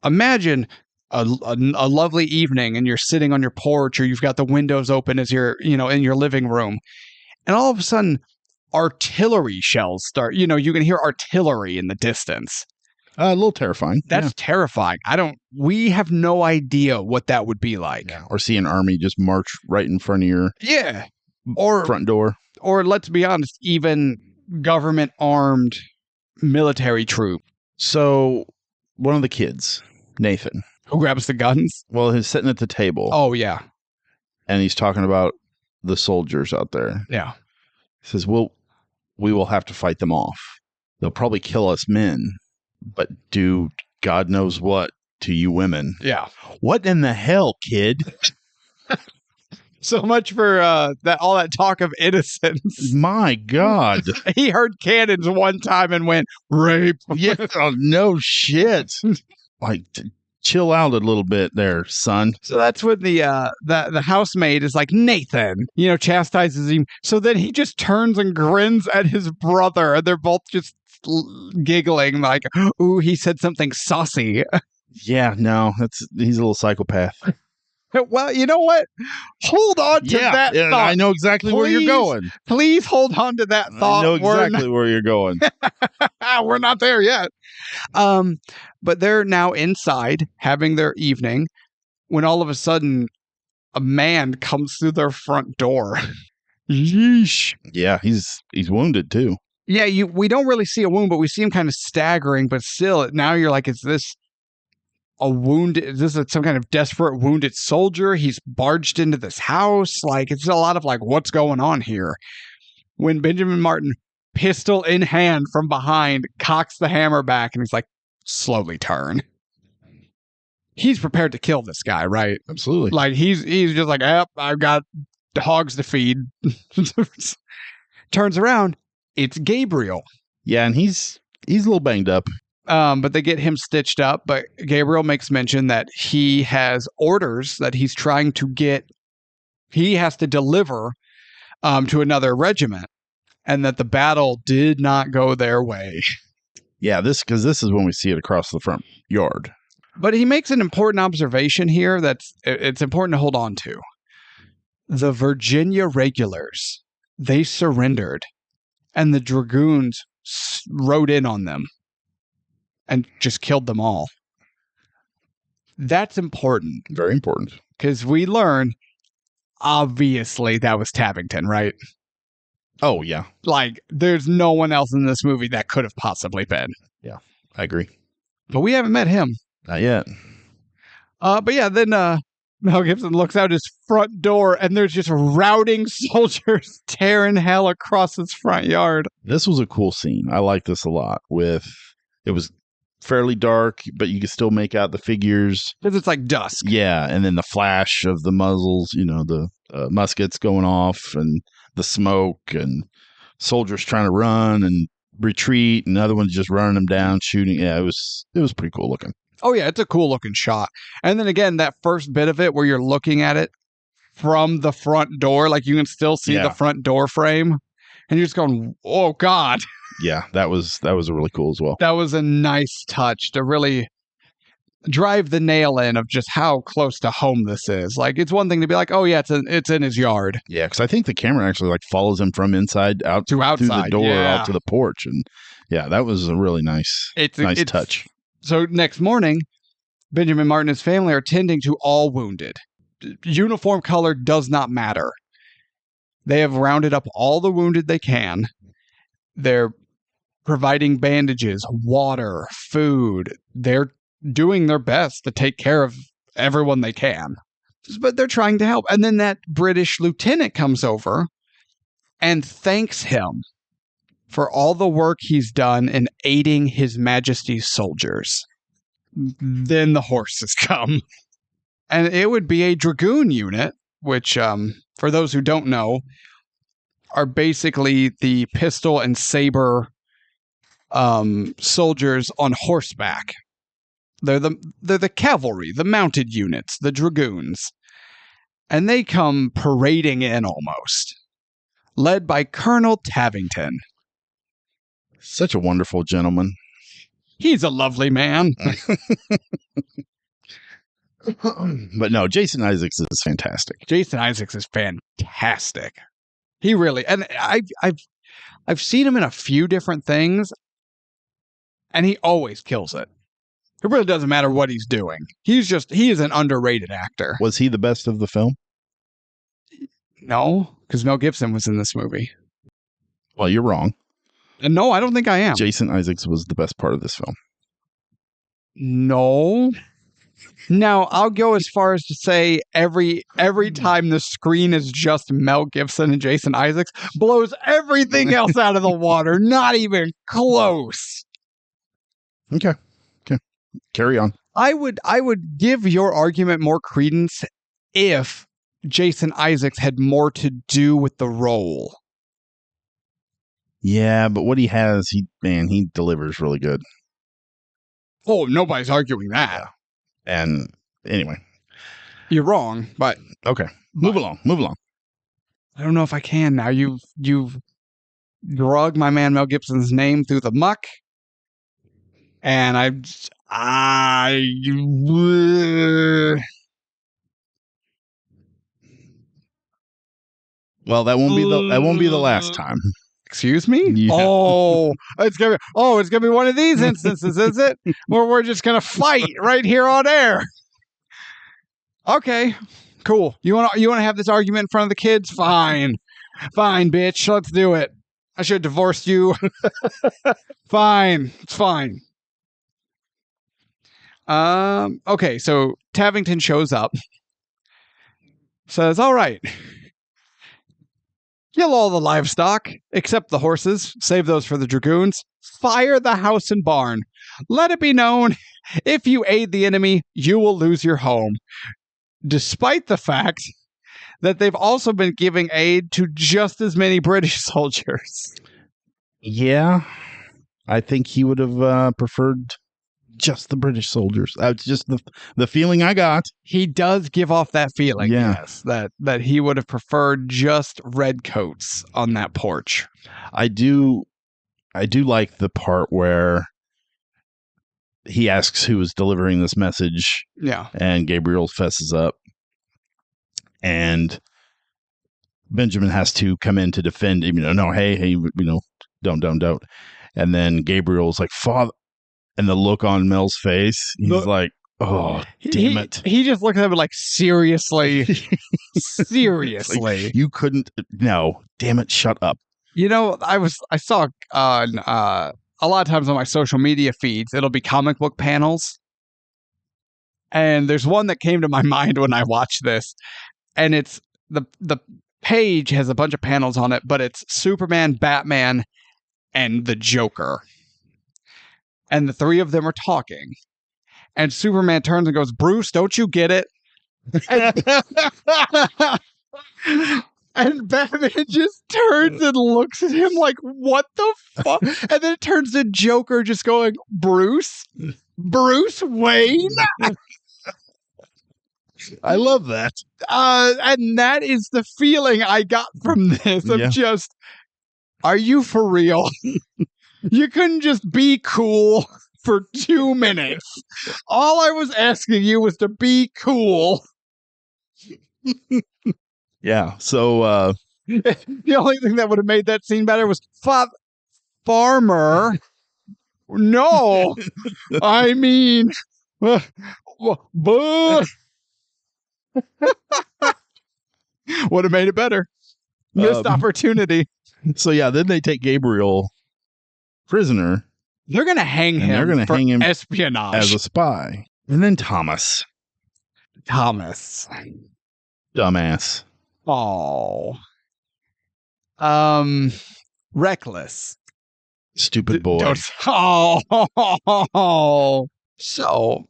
Imagine a lovely evening and you're sitting on your porch or you've got the windows open as you're, in your living room. And all of a sudden, artillery shells start, you can hear artillery in the distance. A little terrifying. That's terrifying. We have no idea what that would be like. Yeah. Or see an army just march right in front of your front door. Or let's be honest, even government armed military troop. So one of the kids, Nathan, Who grabs the guns? Well, he's sitting at the table. Oh, yeah. And he's talking about the soldiers out there. Yeah. He says, well, we will have to fight them off. They'll probably kill us men, but do God knows what to you women. Yeah. What in the hell, kid? So much for all that talk of innocence. My God. He heard cannons one time and went, rape. Yeah, no shit. Like, chill out a little bit there, son. So that's when the housemaid is like, Nathan, chastises him. So then he just turns and grins at his brother, and they're both just giggling like, ooh, he said something saucy. Yeah, no, he's a little psychopath. Well, you know what? Hold on to that thought. I know exactly where you're going. Please hold on to that thought. I know exactly where you're going. We're not there yet. But they're now inside having their evening when all of a sudden a man comes through their front door. Yeesh. Yeah, he's wounded too. Yeah, we don't really see a wound, but we see him kind of staggering, but still now you're like, is this a wound? Is this some kind of desperate wounded soldier? He's barged into this house. Like, it's a lot of like, what's going on here? When Benjamin Martin, pistol in hand from behind, cocks the hammer back and he's like, slowly turn. He's prepared to kill this guy, right? Absolutely. Like, he's just like, yep, I've got hogs to feed. Turns around, it's Gabriel. Yeah, and he's a little banged up. But they get him stitched up. But Gabriel makes mention that he has orders that he's trying to get. He has to deliver to another regiment, and that the battle did not go their way. Yeah, because this is when we see it across the front yard. But he makes an important observation here it's important to hold on to. The Virginia regulars, they surrendered, and the dragoons rode in on them and just killed them all. That's important. Very important. Because we learn, obviously, that was Tabington, right? Oh, yeah. Like, there's no one else in this movie that could have possibly been. Yeah, I agree. But we haven't met him. Not yet. But yeah, then Mel Gibson looks out his front door, and there's just routing soldiers tearing hell across his front yard. This was a cool scene. I like this a lot. It was fairly dark, but you could still make out the figures. Because it's like dusk. Yeah, and then the flash of the muzzles, the muskets going off, and the smoke, and soldiers trying to run and retreat, and other ones just running them down, shooting. Yeah, it was pretty cool looking. Oh yeah, it's a cool looking shot. And then again, that first bit of it where you're looking at it from the front door, like you can still see the front door frame, and you're just going, oh God. Yeah, that was really cool as well. That was a nice touch to really drive the nail in of just how close to home this is. Like, it's one thing to be like, oh yeah, it's in his yard. Yeah, because I think the camera actually like follows him from inside out to outside, through the door out to the porch, and yeah, that was a really nice touch. So next morning, Benjamin Martin and his family are tending to all wounded. Uniform color does not matter. They have rounded up all the wounded they can. They're providing bandages, water, food. They're doing their best to take care of everyone they can. But they're trying to help. And then that British lieutenant comes over and thanks him for all the work he's done in aiding His Majesty's soldiers. Then the horses come. And it would be a dragoon unit, which, for those who don't know, are basically the pistol and saber soldiers on horseback. They're the cavalry, the mounted units, the dragoons. And they come parading in almost, led by Colonel Tabington. Such a wonderful gentleman. He's a lovely man. But no, Jason Isaacs is fantastic. Jason Isaacs is fantastic. He really, and I've seen him in a few different things, and he always kills it. It really doesn't matter what he's doing. He is an underrated actor. Was he the best of the film? No, because Mel Gibson was in this movie. Well, you're wrong. And no, I don't think I am. Jason Isaacs was the best part of this film. No. Now, I'll go as far as to say every time the screen is just Mel Gibson and Jason Isaacs, blows everything else out of the water. Not even close. Okay. Carry on. I would give your argument more credence if Jason Isaacs had more to do with the role. Yeah, but what he has, he delivers really good. Oh, nobody's arguing that. Yeah. And anyway. You're wrong, but okay. Move along. I don't know if I can now. You've drug my man Mel Gibson's name through the muck. And well, that won't be the last time. Excuse me? Yeah. It's gonna be one of these instances, is it? Where we're just gonna fight right here on air. Okay, cool. You wanna have this argument in front of the kids? Fine, bitch. Let's do it. I should have divorced you. Fine, it's fine. Okay, so Tavington shows up. Says, all right. Kill all the livestock, except the horses. Save those for the dragoons. Fire the house and barn. Let it be known, if you aid the enemy, you will lose your home. Despite the fact that they've also been giving aid to just as many British soldiers. Yeah, I think he would have preferred just the British soldiers. That's just the feeling I got. He does give off that feeling, yeah. Yes, that he would have preferred just redcoats on that porch. I do like the part where he asks who is delivering this message. Yeah. And Gabriel fesses up. And Benjamin has to come in to defend him. No, hey, don't. And then Gabriel's like, Father. And the look on Mel's face, he's like, oh, damn it. He just looks at him like, seriously? Seriously? Like, you couldn't, no, damn it, shut up. I saw a lot of times on my social media feeds, it'll be comic book panels. And there's one that came to my mind when I watched this. And it's, the page has a bunch of panels on it, but it's Superman, Batman, and the Joker. And the three of them are talking. And Superman turns and goes, Bruce, don't you get it? And Batman just turns and looks at him like, what the fuck? And then it turns to Joker just going, Bruce Wayne? I love that. And that is the feeling I got from this of just, are you for real? You couldn't just be cool for 2 minutes. All I was asking you was to be cool. Yeah, so... the only thing that would have made that scene better was farmer. No, I mean... would have made it better. Missed opportunity. So yeah, then they take Gabriel prisoner. They're going to hang him. They're going to hang him espionage as a spy. And then Thomas. Dumbass. Oh. Reckless. Stupid boy. So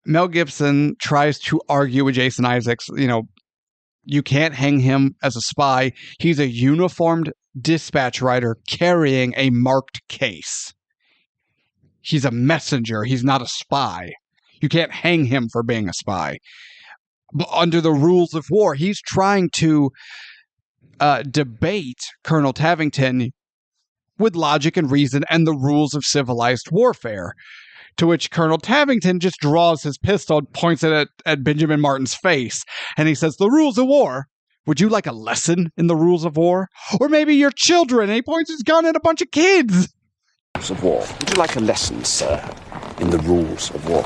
Mel Gibson tries to argue with Jason Isaacs, you can't hang him as a spy. He's a uniformed dispatch rider carrying a marked case. He's a messenger. He's not a spy. You can't hang him for being a spy. But under the rules of war, he's trying to debate Colonel Tavington with logic and reason and the rules of civilized warfare. To which Colonel Tavington just draws his pistol and points it at Benjamin Martin's face. And he says, the rules of war. Would you like a lesson in the rules of war? Or maybe your children. And he points his gun at a bunch of kids. Rules of war. Would you like a lesson, sir, in the rules of war?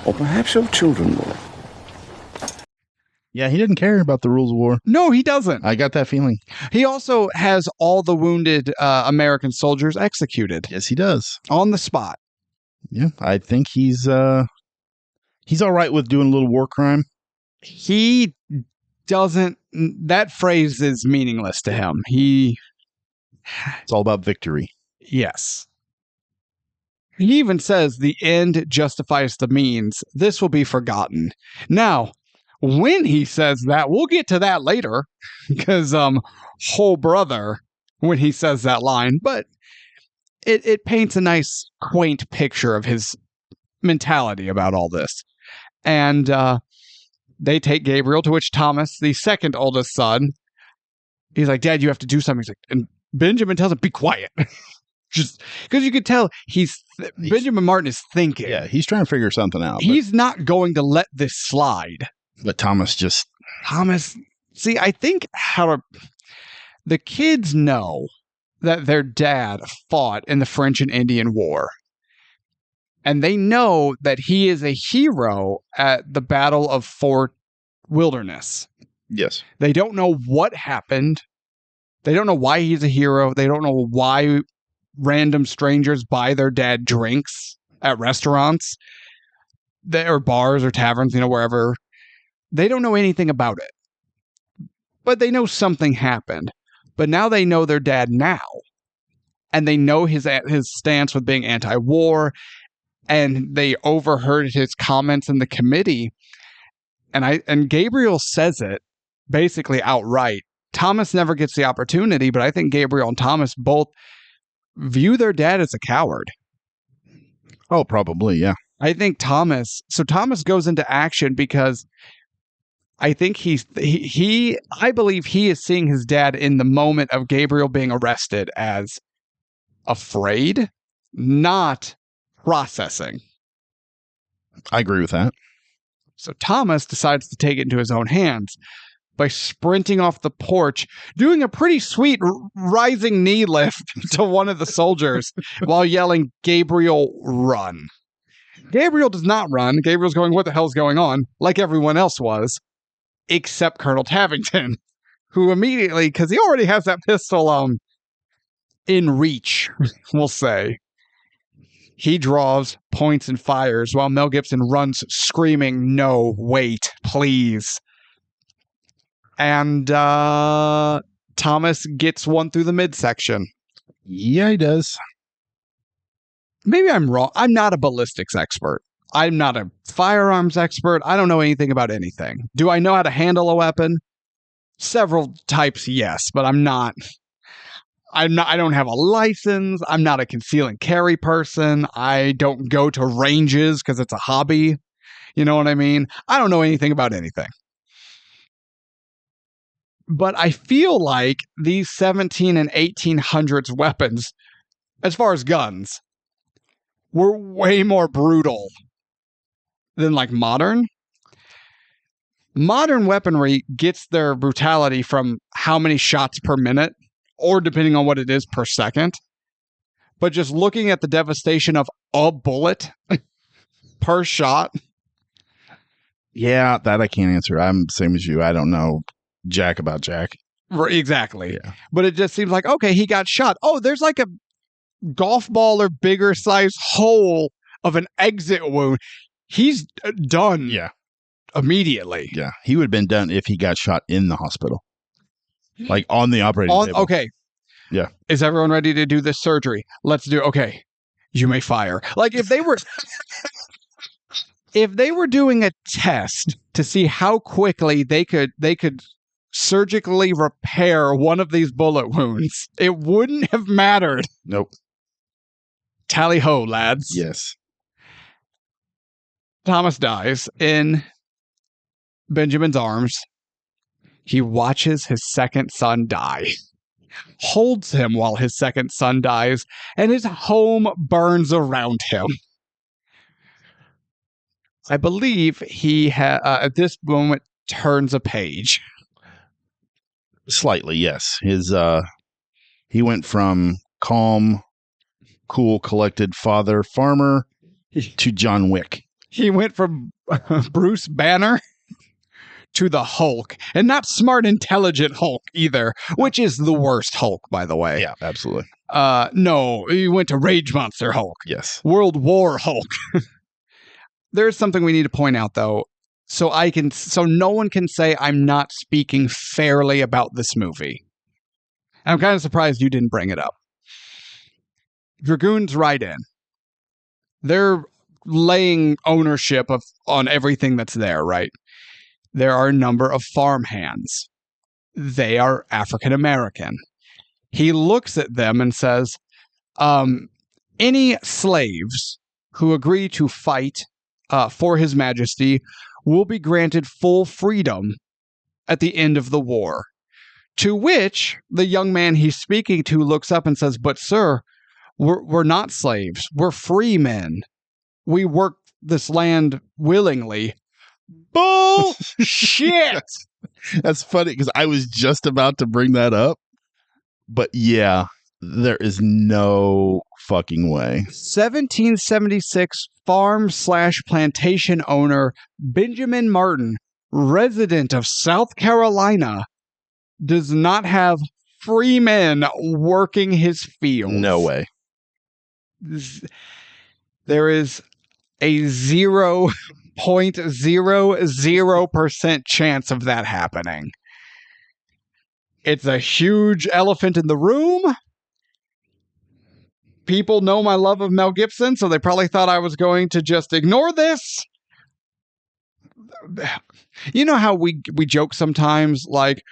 Or perhaps your children will. Yeah, he didn't care about the rules of war. No, he doesn't. I got that feeling. He also has all the wounded American soldiers executed. Yes, he does. On the spot. Yeah, I think he's all right with doing a little war crime. He doesn't. That phrase is meaningless to him. It's all about victory. Yes. He even says the end justifies the means. This will be forgotten. Now, when he says that, we'll get to that later, because whole brother when he says that line, but it paints a nice, quaint picture of his mentality about all this. And they take Gabriel, to which Thomas, the second oldest son, he's like, Dad, you have to do something. He's like, and Benjamin tells him, be quiet. Just because you could tell Benjamin Martin is thinking. Yeah, he's trying to figure something out. He's not going to let this slide. But Thomas, see, I think the kids know that their dad fought in the French and Indian War. And they know that he is a hero at the Battle of Fort Wilderness. Yes. They don't know what happened. They don't know why he's a hero. They don't know why random strangers buy their dad drinks at restaurants or bars or taverns, wherever. They don't know anything about it. But they know something happened. But now they know their dad now. And they know his stance with being anti-war. And they overheard his comments in the committee. And Gabriel says it basically outright. Thomas never gets the opportunity, but I think Gabriel and Thomas both view their dad as a coward. Oh, probably, yeah. I think Thomas goes into action because I think I believe he is seeing his dad in the moment of Gabriel being arrested as afraid, not processing. I agree with that. So Thomas decides to take it into his own hands by sprinting off the porch, doing a pretty sweet rising knee lift to one of the soldiers while yelling, Gabriel, run. Gabriel does not run. Gabriel's going, what the hell's going on? Like everyone else was, except Colonel Tavington, who immediately, because he already has that pistol in reach, we'll say, he draws, points, and fires while Mel Gibson runs screaming, no, wait, please. And Thomas gets one through the midsection. Yeah, he does. Maybe I'm wrong. I'm not a ballistics expert. I'm not a firearms expert. I don't know anything about anything. Do I know how to handle a weapon? Several types, yes, but I don't have a license. I'm not a conceal and carry person. I don't go to ranges because it's a hobby. You know what I mean? I don't know anything about anything. But I feel like these 17 and 1800s weapons, as far as guns, were way more brutal than like modern. Modern weaponry gets their brutality from how many shots per minute, or depending on what it is per second. But just looking at the devastation of a bullet per shot. Yeah, that I can't answer. I'm the same as you. I don't know jack about jack. Exactly. Yeah. But it just seems like, okay, he got shot. Oh, there's like a golf ball or bigger size hole of an exit wound. He's done. Yeah. Immediately. Yeah. He would have been done if he got shot in the hospital. Like on the operating table. Okay. Yeah. Is everyone ready to do this surgery? Let's do. Okay. You may fire. Like if they were doing a test to see how quickly they could surgically repair one of these bullet wounds, it wouldn't have mattered. Nope. Tally ho, lads. Yes. Thomas dies in Benjamin's arms. He watches his second son die, holds him while his second son dies, and his home burns around him. I believe he at this moment turns a page. Slightly, yes. He went from calm, cool, collected father farmer to John Wick. He went from Bruce Banner to the Hulk, and not smart, intelligent Hulk either, which is the worst Hulk, by the way. Yeah, absolutely. No, he went to Rage Monster Hulk. Yes. World War Hulk. There's something we need to point out, though, so no one can say I'm not speaking fairly about this movie. I'm kind of surprised you didn't bring it up. Dragoons ride in. They're laying ownership on everything that's there, right? There are a number of farmhands. They are African American. He looks at them and says, any slaves who agree to fight for His Majesty will be granted full freedom at the end of the war. To which the young man he's speaking to looks up and says, but sir, we're not slaves. We're free men. We work this land willingly. Bullshit! That's funny because I was just about to bring that up. But yeah, there is no fucking way. 1776 farm/plantation owner Benjamin Martin, resident of South Carolina, does not have free men working his fields. No way. There is a 0.00% chance of that happening. It's a huge elephant in the room. People know my love of Mel Gibson, so they probably thought I was going to just ignore this. You know how we joke sometimes, like,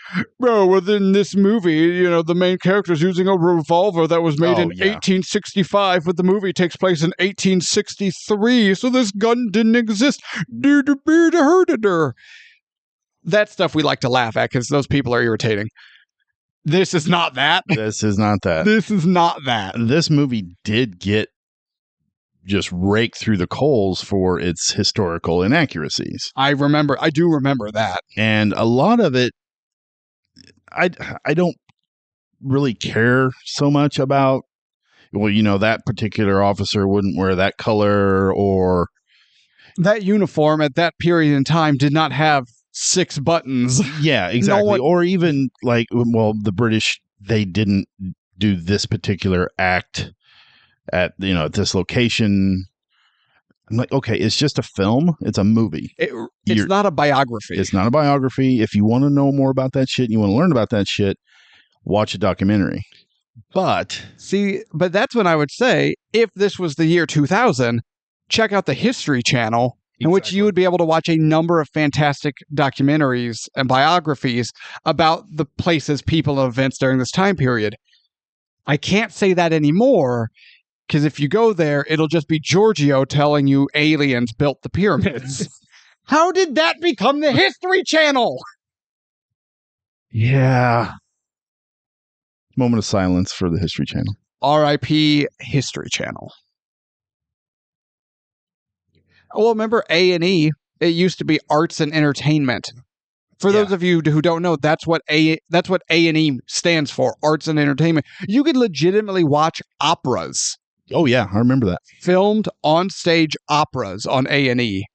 oh, within this movie, the main character is using a revolver that was made in 1865, but the movie takes place in 1863, so this gun didn't exist. That stuff we like to laugh at because those people are irritating. This is not that. This is not that. This is not that. This movie did get just raked through the coals for its historical inaccuracies. I do remember that. And a lot of it, I don't really care so much about, that particular officer wouldn't wear that color, or that uniform at that period in time did not have 6 buttons. Yeah, exactly. Or even the British, they didn't do this particular act at this location. I'm like, okay, it's just a film. It's a movie. It's not a biography. It's not a biography. If you want to know more about that shit and you want to learn about that shit, watch a documentary. But that's when I would say, if this was the year 2000, check out the History Channel, in which you would be able to watch a number of fantastic documentaries and biographies about the places, people, and events during this time period. I can't say that anymore, because if you go there, it'll just be Giorgio telling you aliens built the pyramids. How did that become the History Channel? Yeah. Moment of silence for the History Channel. R.I.P. History Channel. Well, remember A&E? It used to be Arts and Entertainment. For those of you who don't know, that's what A&E stands for, Arts and Entertainment. You could legitimately watch operas. Oh yeah, I remember that. Filmed on stage operas on A&E.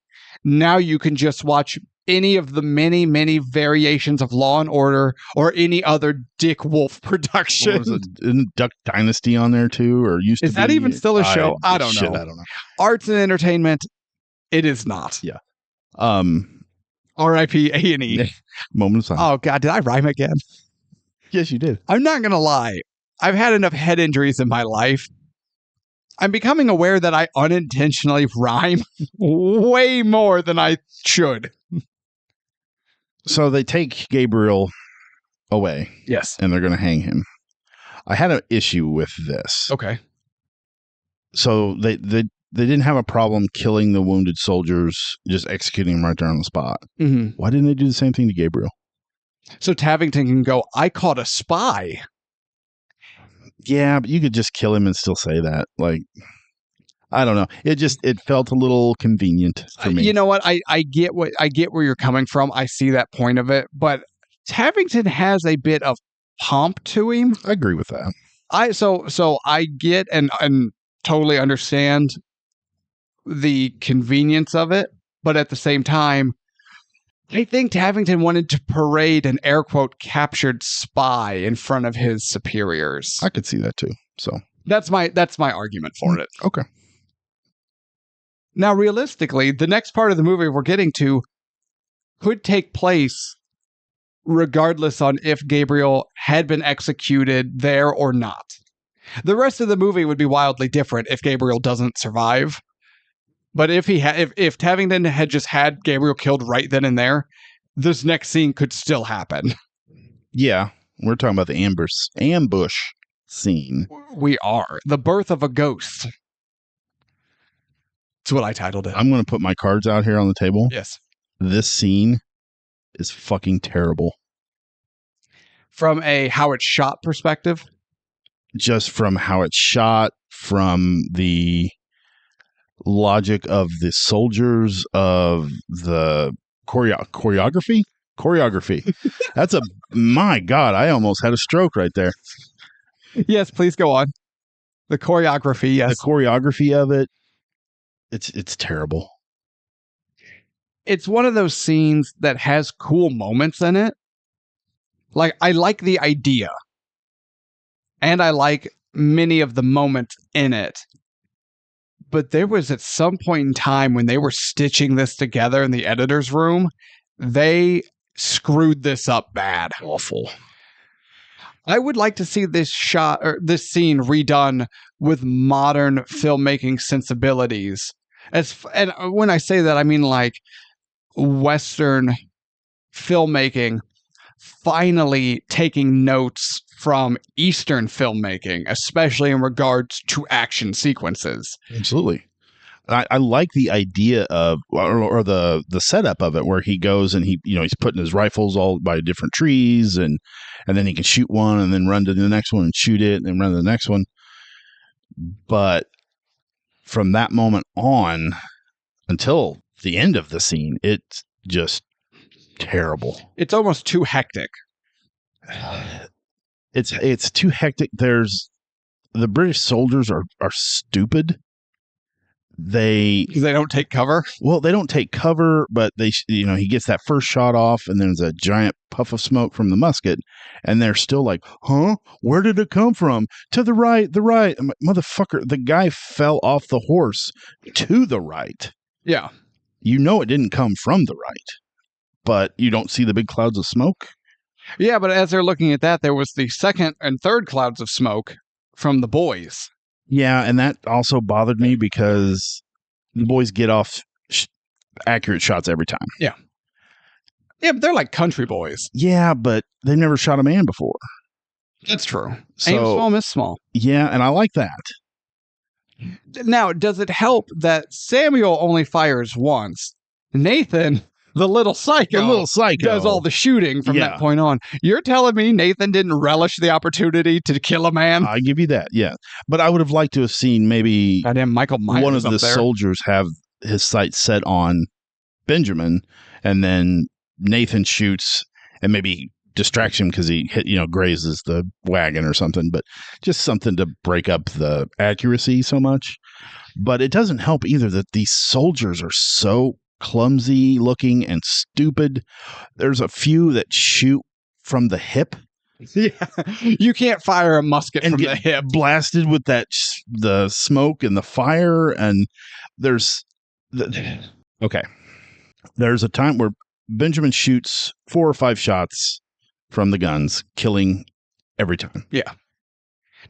Now you can just watch any of the many, many variations of Law and Order or any other Dick Wolf production. Isn't Duck Dynasty on there too, or used to be? Is that even still a show? I don't know. I don't know. Arts and Entertainment, it is not. Yeah. R.I.P. A&E. Moment of silence. Oh God, did I rhyme again? Yes, you did. I'm not gonna lie. I've had enough head injuries in my life. I'm becoming aware that I unintentionally rhyme way more than I should. So they take Gabriel away. Yes. And they're going to hang him. I had an issue with this. Okay. So they didn't have a problem killing the wounded soldiers, just executing them right there on the spot. Mm-hmm. Why didn't they do the same thing to Gabriel? So Tavington can go, I caught a spy. Yeah, but you could just kill him and still say that. Like, I don't know. It felt a little convenient for me. You know what? I get where you're coming from. I see that point of it, but Tavington has a bit of pomp to him. I agree with that. So I get and totally understand the convenience of it, but at the same time, I think Tavington wanted to parade an air quote captured spy in front of his superiors. I could see that too. So That's my argument for it. okay. Now, realistically, the next part of the movie we're getting to could take place regardless on if Gabriel had been executed there or not. The rest of the movie would be wildly different if Gabriel doesn't survive. But if if Tavington had just had Gabriel killed right then and there, this next scene could still happen. Yeah, we're talking about the ambush scene. We are. The birth of a ghost. That's what I titled it. I'm going to put my cards out here on the table. Yes. This scene is fucking terrible. From a how it's shot perspective? Just from how it's shot, from the logic of the soldiers, of the choreography. That's my God, I almost had a stroke right there. Yes, please go on. The choreography, yes. The choreography of it, it's terrible. It's one of those scenes that has cool moments in it. Like, I like the idea. And I like many of the moments in it. But there was at some point in time when they were stitching this together in the editor's room, they screwed this up bad. Awful. I would like to see this shot or this scene redone with modern filmmaking sensibilities. And when I say that, I mean like Western filmmaking finally taking notes from Eastern filmmaking, especially in regards to action sequences. Absolutely. I like the idea of, or the setup of it, where he goes and he's putting his rifles all by different trees, and then he can shoot one and then run to the next one and shoot it and then run to the next one. But from that moment on until the end of the scene, it's just terrible. It's almost too hectic. It's too hectic. The British soldiers are stupid. They don't take cover. Well, they don't take cover, but he gets that first shot off, and there's a giant puff of smoke from the musket, and they're still like, "Huh? Where did it come from? To the right, the right." I'm like, motherfucker, the guy fell off the horse to the right. Yeah, it didn't come from the right, but you don't see the big clouds of smoke. Yeah, but as they're looking at that, there was the second and third clouds of smoke from the boys. Yeah, and that also bothered me because the boys get off accurate shots every time. Yeah. Yeah, but they're like country boys. Yeah, but they've never shot a man before. That's true. So, aim small, miss small. Yeah, and I like that. Now, does it help that Samuel only fires once? Nathan, the little psycho, does all the shooting from that point on. You're telling me Nathan didn't relish the opportunity to kill a man? I give you that, yeah. But I would have liked to have seen maybe Michael Myers one of the soldiers have his sights set on Benjamin, and then Nathan shoots and maybe distracts him because he grazes the wagon or something, but just something to break up the accuracy so much. But it doesn't help either that these soldiers are so clumsy looking and stupid. There's a few that shoot from the hip. Yeah, you can't fire a musket and from get the hip. Blasted with the smoke and the fire. And there's a time where Benjamin shoots 4 or 5 shots from the guns, killing every time. Yeah.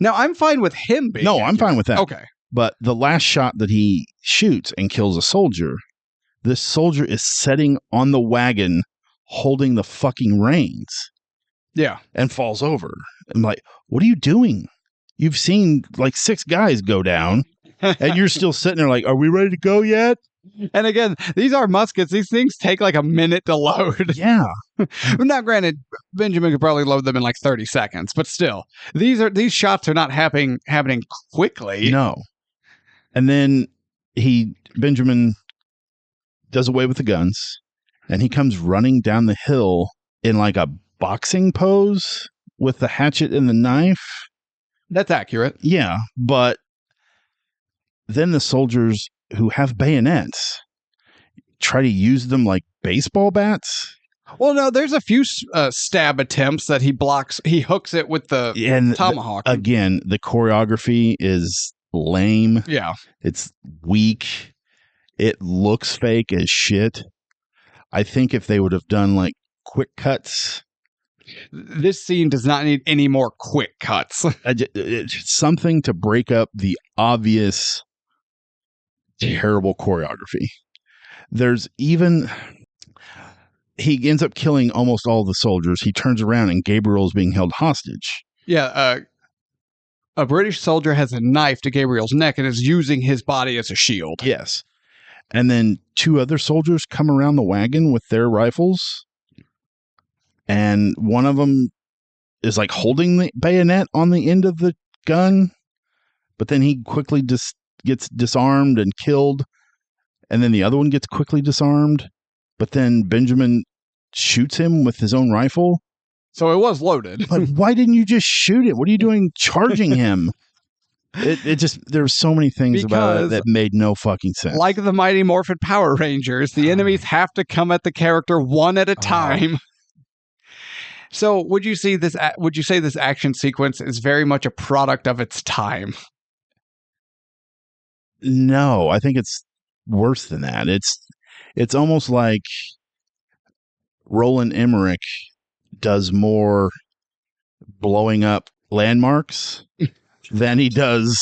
Now I'm fine with him being. No, I'm fine with that. Okay. But the last shot that he shoots and kills a soldier, this soldier is sitting on the wagon holding the fucking reins. Yeah. And falls over. I'm like, what are you doing? You've seen like 6 guys go down and you're still sitting there like, are we ready to go yet? And again, these are muskets. These things take like a minute to load. Yeah. Now, granted, Benjamin could probably load them in like 30 seconds, but still, these shots are not happening quickly. No. And then Benjamin does away with the guns, and he comes running down the hill in like a boxing pose with the hatchet and the knife. That's accurate. Yeah, but then the soldiers who have bayonets try to use them like baseball bats. Well, no, there's a few stab attempts that he blocks. He hooks it with the tomahawk. Again, the choreography is lame. Yeah. It's weak. It looks fake as shit. I think if they would have done like quick cuts. This scene does not need any more quick cuts. It's something to break up the obvious terrible choreography. There's even... He ends up killing almost all the soldiers. He turns around and Gabriel's being held hostage. Yeah, a British soldier has a knife to Gabriel's neck and is using his body as a shield. Yes. And then 2 other soldiers come around the wagon with their rifles. And one of them is like holding the bayonet on the end of the gun. But then he quickly gets disarmed and killed. And then the other one gets quickly disarmed. But then Benjamin shoots him with his own rifle. So it was loaded. But why didn't you just shoot it? What are you doing charging him? It just, there were so many things about it that made no fucking sense. Like the Mighty Morphin Power Rangers, the enemies have to come at the character one at a time. So would you say this action sequence is very much a product of its time? No, I think it's worse than that. It's almost like Roland Emmerich does more blowing up landmarks than he does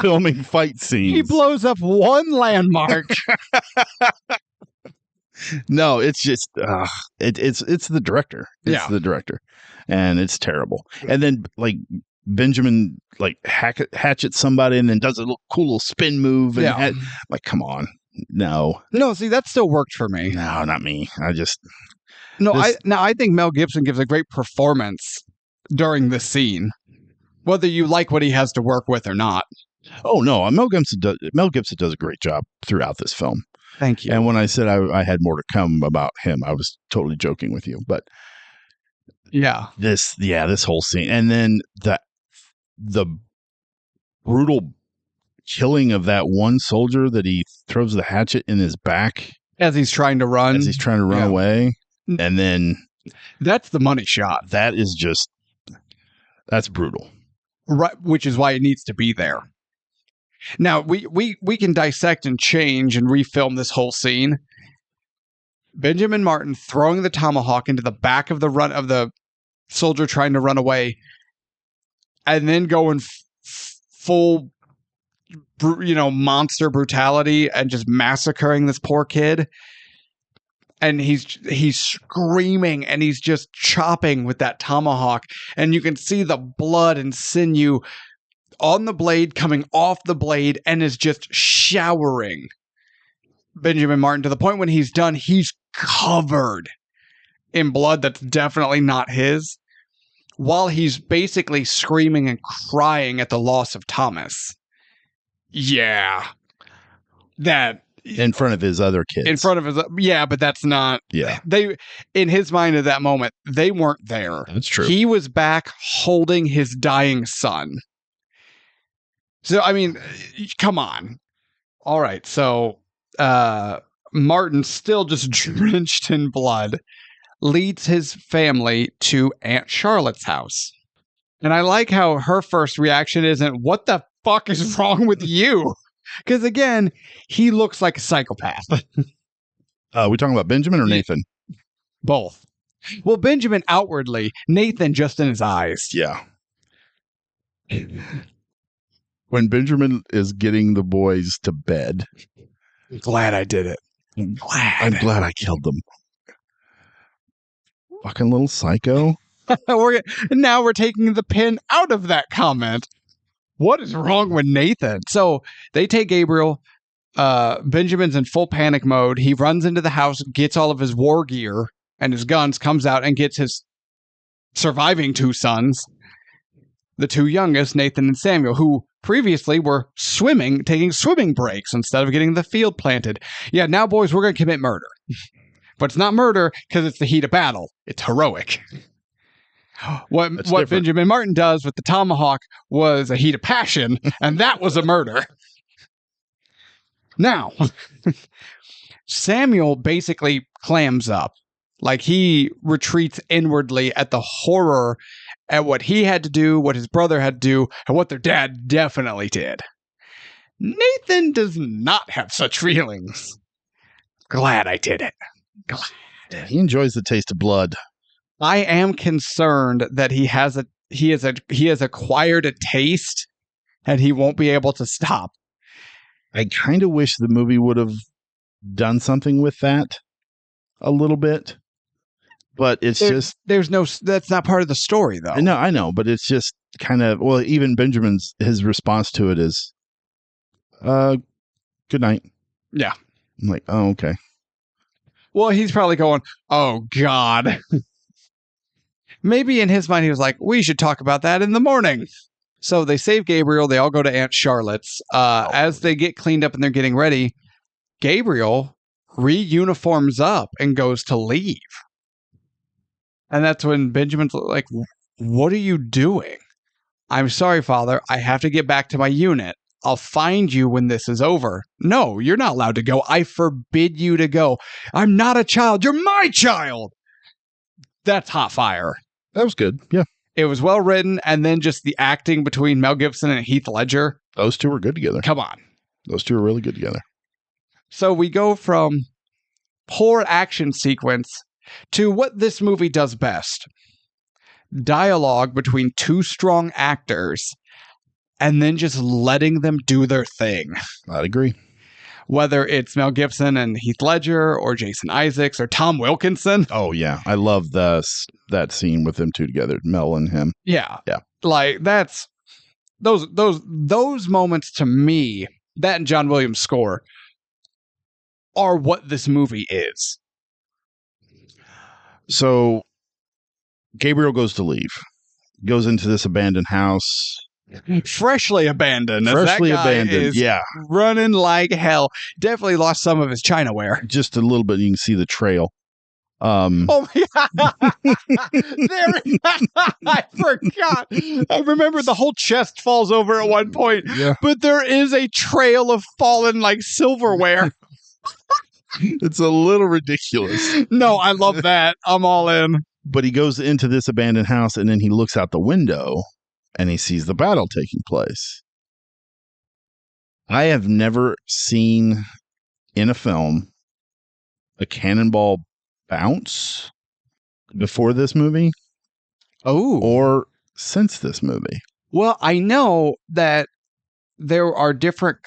filming fight scenes. He blows up one landmark. No, it's just it's the director. It's the director, and it's terrible. And then like Benjamin like hatchets somebody and then does a cool little spin move. And like, come on. No, see, that still worked for me. No, not me. I think Mel Gibson gives a great performance during this scene, whether you like what he has to work with or not. Oh no, Mel Gibson does a great job throughout this film. Thank you. And when I said I had more to come about him, I was totally joking with you. But this whole scene, and then the brutal killing of that one soldier that he throws the hatchet in his back as he's trying to run away, and then that's the money shot. That's brutal, right? Which is why it needs to be there. Now we can dissect and change and refilm this whole scene. Benjamin Martin throwing the tomahawk into the back of the soldier trying to run away, and then going full monster brutality and just massacring this poor kid. And he's screaming and he's just chopping with that tomahawk. And you can see the blood and sinew on the blade coming off the blade and is just showering Benjamin Martin to the point when he's done, he's covered in blood that's definitely not his, while he's basically screaming and crying at the loss of Thomas. Yeah. That in front of his other kids. In front of his but that's not they in his mind at that moment, they weren't there. That's true. He was back holding his dying son. So I mean, come on. All right. So Martin, still just drenched in blood, leads his family to Aunt Charlotte's house. And I like how her first reaction isn't, what the fuck is wrong with you? Because again, he looks like a psychopath. We talking about Benjamin or Nathan? Both. Well, Benjamin outwardly, Nathan just in his eyes. Yeah. When Benjamin is getting the boys to bed. I'm glad I did it. I'm glad I killed them. Fucking little psycho. Now we're taking the pin out of that comment. What is wrong with Nathan? So they take Gabriel. Benjamin's in full panic mode. He runs into the house, gets all of his war gear and his guns, comes out and gets his surviving two sons, the two youngest, Nathan and Samuel, who previously were taking swimming breaks instead of getting the field planted. Yeah, now, boys, we're going to commit murder. But it's not murder because it's the heat of battle. It's heroic. What Benjamin Martin does with the tomahawk was a heat of passion, and that was a murder. Now, Samuel basically clams up. Like, he retreats inwardly at the horror at what he had to do, what his brother had to do, and what their dad definitely did. Nathan does not have such feelings. Glad I did it. Glad. He enjoys the taste of blood. I am concerned that he has acquired a taste and he won't be able to stop. I kind of wish the movie would have done something with that a little bit. But it's that's not part of the story, though. I know, but it's just kind of, well, even his response to it is, good night. Yeah. I'm like, oh, okay. Well, he's probably going, oh, God. Maybe in his mind, he was like, we should talk about that in the morning. So they save Gabriel. They all go to Aunt Charlotte's. As they get cleaned up and they're getting ready, Gabriel re-uniforms up and goes to leave. And that's when Benjamin's like, what are you doing? I'm sorry, Father. I have to get back to my unit. I'll find you when this is over. No, you're not allowed to go. I forbid you to go. I'm not a child. You're my child. That's hot fire. That was good. Yeah. It was well written. And then just the acting between Mel Gibson and Heath Ledger. Those two were good together. Come on. Those two are really good together. So we go from poor action sequence to what this movie does best. Dialogue between two strong actors and then just letting them do their thing. I'd agree. Whether it's Mel Gibson and Heath Ledger or Jason Isaacs or Tom Wilkinson. Oh, yeah. I love that scene with them two together, Mel and him. Yeah. Yeah. Like, that's those moments to me, that and John Williams' score, are what this movie is. So Gabriel goes to leave, goes into this abandoned house. Freshly abandoned. Freshly abandoned, yeah. Running like hell. Definitely lost some of his Chinaware. Just a little bit, you can see the trail. Oh my God. I forgot. I remember the whole chest falls over at one point. Yeah. But there is a trail of fallen like silverware. It's a little ridiculous. No, I love that. I'm all in. But he goes into this abandoned house and then he looks out the window and he sees the battle taking place. I have never seen in a film a cannonball bounce before this movie. Oh. Or since this movie. Well, I know that there are different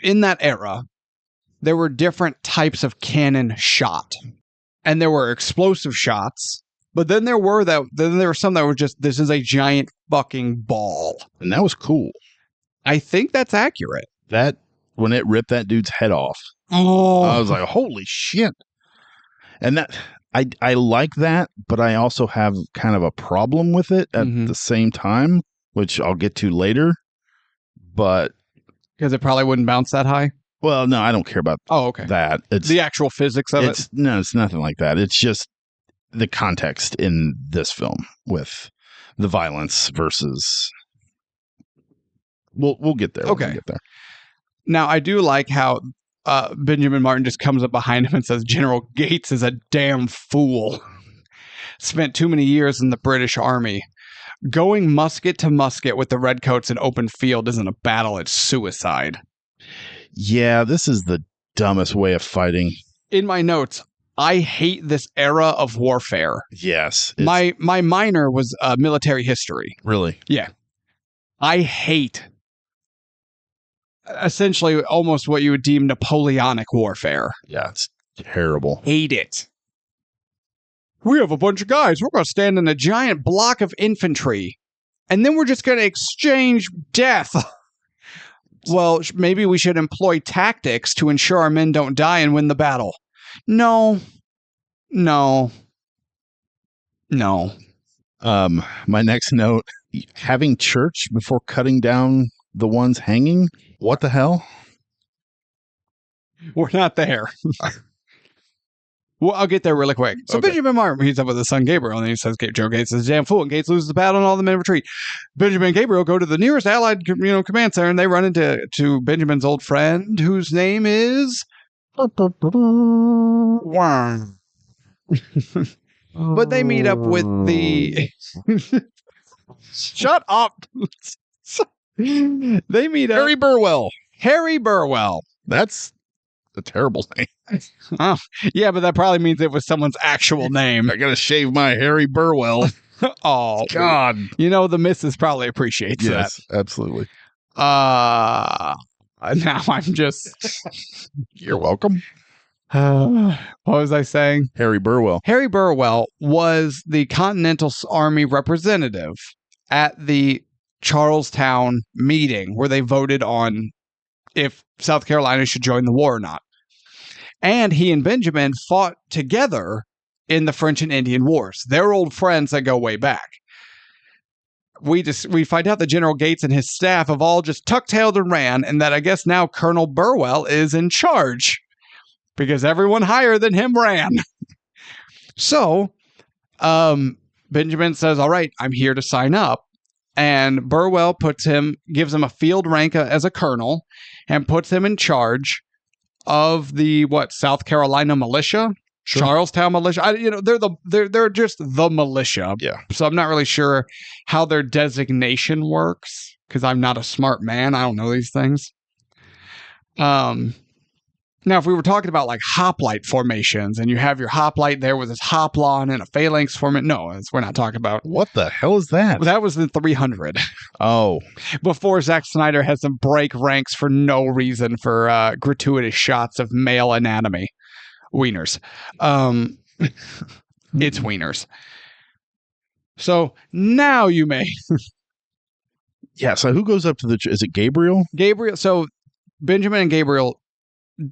in that era. There were different types of cannon shot. And there were explosive shots. But then there were some that were just, this is a giant fucking ball. And that was cool. I think that's accurate. That, when it ripped that dude's head off, oh, I was like, holy shit. And that, I like that, but I also have kind of a problem with it at the same time, which I'll get to later. But because it probably wouldn't bounce that high? Well, no, I don't care about that. It's the actual physics of it? No, it's nothing like that. It's just the context in this film with the violence versus... We'll get there. Okay. We'll get there. Now, I do like how Benjamin Martin just comes up behind him and says, General Gates is a damn fool. Spent too many years in the British Army. Going musket to musket with the Redcoats in open field isn't a battle, it's suicide. Yeah, this is the dumbest way of fighting. In my notes, I hate this era of warfare. Yes. My minor was military history. Really? Yeah. I hate essentially almost what you would deem Napoleonic warfare. Yeah, it's terrible. Hate it. We have a bunch of guys. We're going to stand in a giant block of infantry. And then we're just going to exchange death. Well, maybe we should employ tactics to ensure our men don't die and win the battle. No. My next note, having church before cutting down the ones hanging? What the hell? We're not there. Well, I'll get there really quick. So okay. Benjamin Martin meets up with his son Gabriel, and he says, Joe Gates is a damn fool, and Gates loses the battle, and all the men retreat. Benjamin and Gabriel go to the nearest Allied command center, and they run into Benjamin's old friend, whose name is But they meet up with the... Shut up! They meet up... Harry Burwell. Harry Burwell. That's a terrible name. Oh, yeah, but that probably means it was someone's actual name. I gotta shave my Harry Burwell. Oh, God. You know, the missus probably appreciates Yes, absolutely. that. Now I'm just... You're welcome. What was I saying? Harry Burwell. Harry Burwell was the Continental Army representative at the Charlestown meeting where they voted on if South Carolina should join the war or not. And he and Benjamin fought together in the French and Indian Wars. They're old friends that go way back. We find out that General Gates and his staff have all just tuck-tailed and ran, and that I guess now Colonel Burwell is in charge because everyone higher than him ran. So, Benjamin says, all right, I'm here to sign up. And Burwell gives him a field rank as a colonel and puts him in charge of the, South Carolina militia? Sure. Charlestown militia. They're just the militia. Yeah. So I'm not really sure how their designation works because I'm not a smart man. I don't know these things. Now, if we were talking about like hoplite formations and you have your hoplite there with its hoplon and a phalanx formation, no, we're not talking about. What the hell is that? That was the 300. Oh. Before Zack Snyder has them break ranks for no reason for gratuitous shots of male anatomy. Wieners. It's wieners. So now you may. Yeah, so who goes up to is it Gabriel? Gabriel. So Benjamin and Gabriel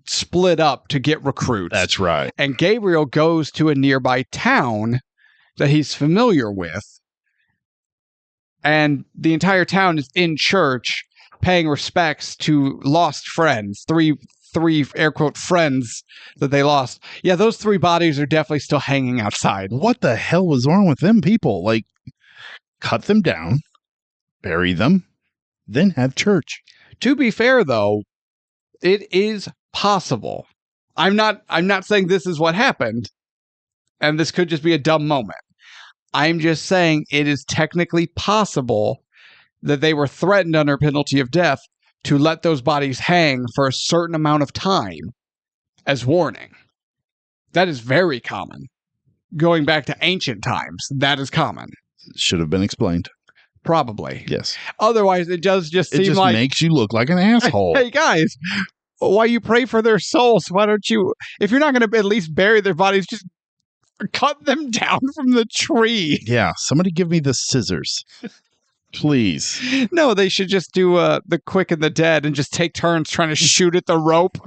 split up to get recruits. That's right. And Gabriel goes to a nearby town that he's familiar with. And the entire town is in church paying respects to lost friends. Three air quote friends that they lost. Yeah, those 3 bodies are definitely still hanging outside. What the hell was wrong with them people? Like, cut them down, bury them, then have church. To be fair, though, it is possible. I'm not saying this is what happened, and this could just be a dumb moment. I'm just saying it is technically possible that they were threatened under penalty of death to let those bodies hang for a certain amount of time as warning. That is very common. Going back to ancient times, that is common. Should have been explained. Probably. Yes. Otherwise, it does just seem like... It just makes you look like an asshole. Hey, guys, why you pray for their souls? Why don't you... If you're not going to at least bury their bodies, just cut them down from the tree. Yeah, somebody give me the scissors. Please. No, they should just do the quick and the dead and just take turns trying to shoot at the rope.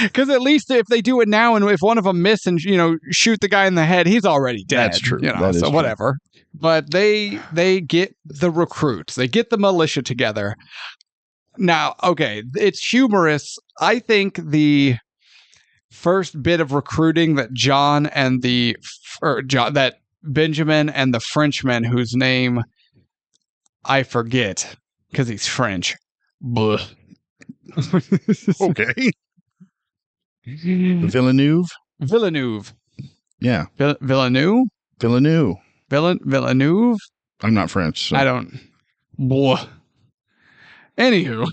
Because at least if they do it now and if one of them miss and, shoot the guy in the head, he's already dead. That's true. That is whatever. But they get the recruits. They get the militia together. Now, okay, it's humorous. I think the first bit of recruiting that that Benjamin and the Frenchman, whose name I forget because he's French. Okay. Villeneuve. Yeah. Villeneuve. I'm not French. So. I don't. Blah. Anywho,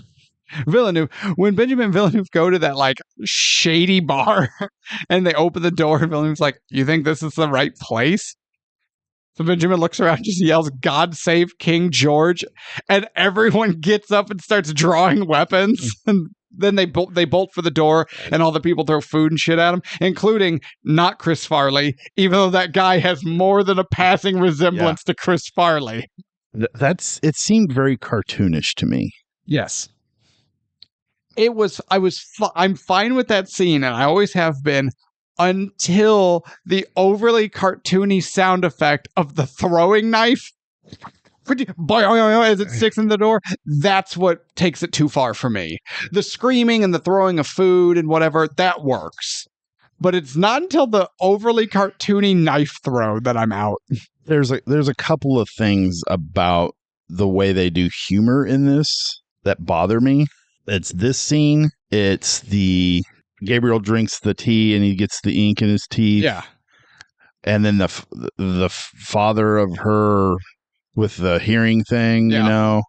Villeneuve. When Benjamin and Villeneuve go to that like shady bar and they open the door, Villeneuve's like, "You think this is the right place?" So Benjamin looks around, just yells, "God save King George," and everyone gets up and starts drawing weapons. And then they bolt for the door, and all the people throw food and shit at him, including not Chris Farley, even though that guy has more than a passing resemblance to Chris Farley. It seemed very cartoonish to me. Yes. I'm fine with that scene, and I always have been, until the overly cartoony sound effect of the throwing knife as it sticks in the door. That's what takes it too far for me. The screaming and the throwing of food and whatever, that works. But it's not until the overly cartoony knife throw that I'm out. There's a couple of things about the way they do humor in this that bother me. It's this scene. It's the Gabriel drinks the tea and he gets the ink in his teeth. Yeah. And then the father of her with the hearing thing, Yeah. you know,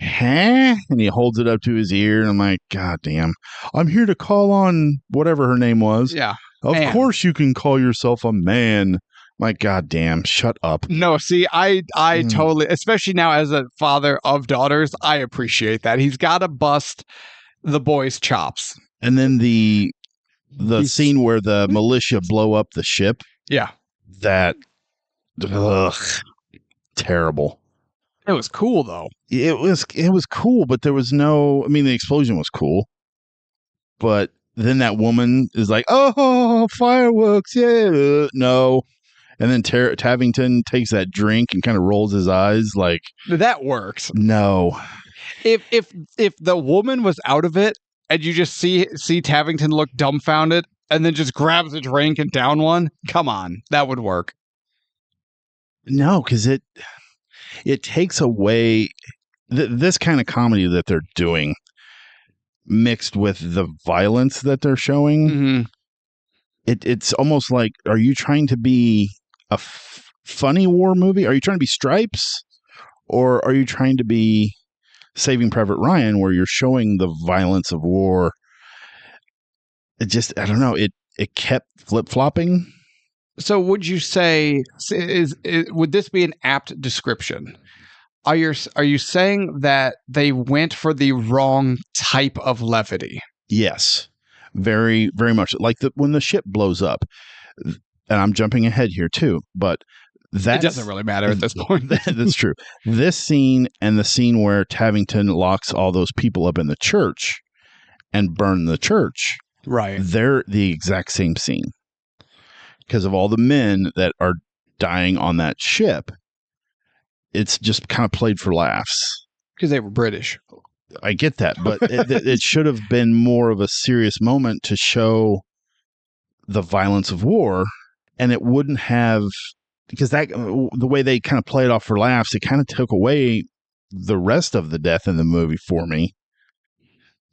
and he holds it up to his ear, and I'm like, God damn, I'm here to call on whatever her name was. Yeah. Of Man. course you can call yourself a man. My God damn, shut up. No, see, I totally, especially now as a father of daughters, I appreciate that. He's got to bust the boy's chops. And then the scene where the militia blow up the ship. Yeah. That, terrible. It was cool, though. It was cool, but there was no, I mean, the explosion was cool. But then that woman is like, oh, fireworks, yeah. No. And then Tavington takes that drink and kind of rolls his eyes like, that works. No. If the woman was out of it and you just see Tavington look dumbfounded and then just grabs a drink and down one, come on, that would work. No, because it takes away this kind of comedy that they're doing mixed with the violence that they're showing. Mm-hmm. It's almost like, are you trying to be a funny war movie? Are you trying to be Stripes? Or are you trying to be Saving Private Ryan, where you're showing the violence of war? It just, I don't know, it kept flip-flopping. So would you say, would this be an apt description? Are you saying that they went for the wrong type of levity? Yes, very, very much. Like when the ship blows up, and I'm jumping ahead here too, but it doesn't really matter at this point. That's true. This scene and the scene where Tavington locks all those people up in the church and burn the church, right? They're the exact same scene because of all the men that are dying on that ship. It's just kind of played for laughs because they were British. I get that, but it should have been more of a serious moment to show the violence of war, and it wouldn't have, because that the way they kind of play it off for laughs, it kind of took away the rest of the death in the movie for me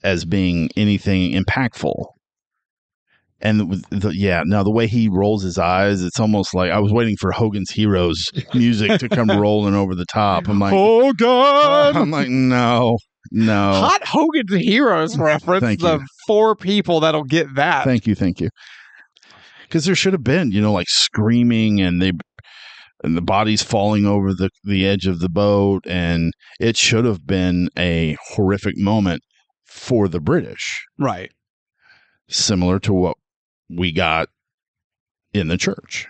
as being anything impactful. And the way he rolls his eyes, it's almost like I was waiting for Hogan's Heroes music to come rolling over the top. I'm like, Hogan! I'm like, no. Hot Hogan's Heroes reference. Thank the you. 4 people that'll get that. Thank you. Because there should have been, like screaming and the bodies falling over the edge of the boat, and it should have been a horrific moment for the British. Right. Similar to what we got in the church.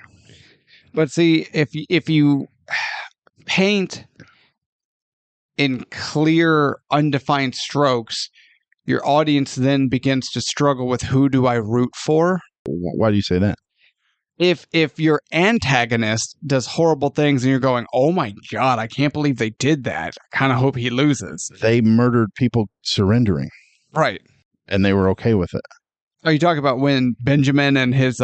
But see, if you paint in clear, undefined strokes, your audience then begins to struggle with who do I root for? Why do you say that? If your antagonist does horrible things and you're going, oh my God, I can't believe they did that. I kind of hope he loses. They murdered people surrendering. Right. And they were okay with it. Are you talking about when Benjamin and his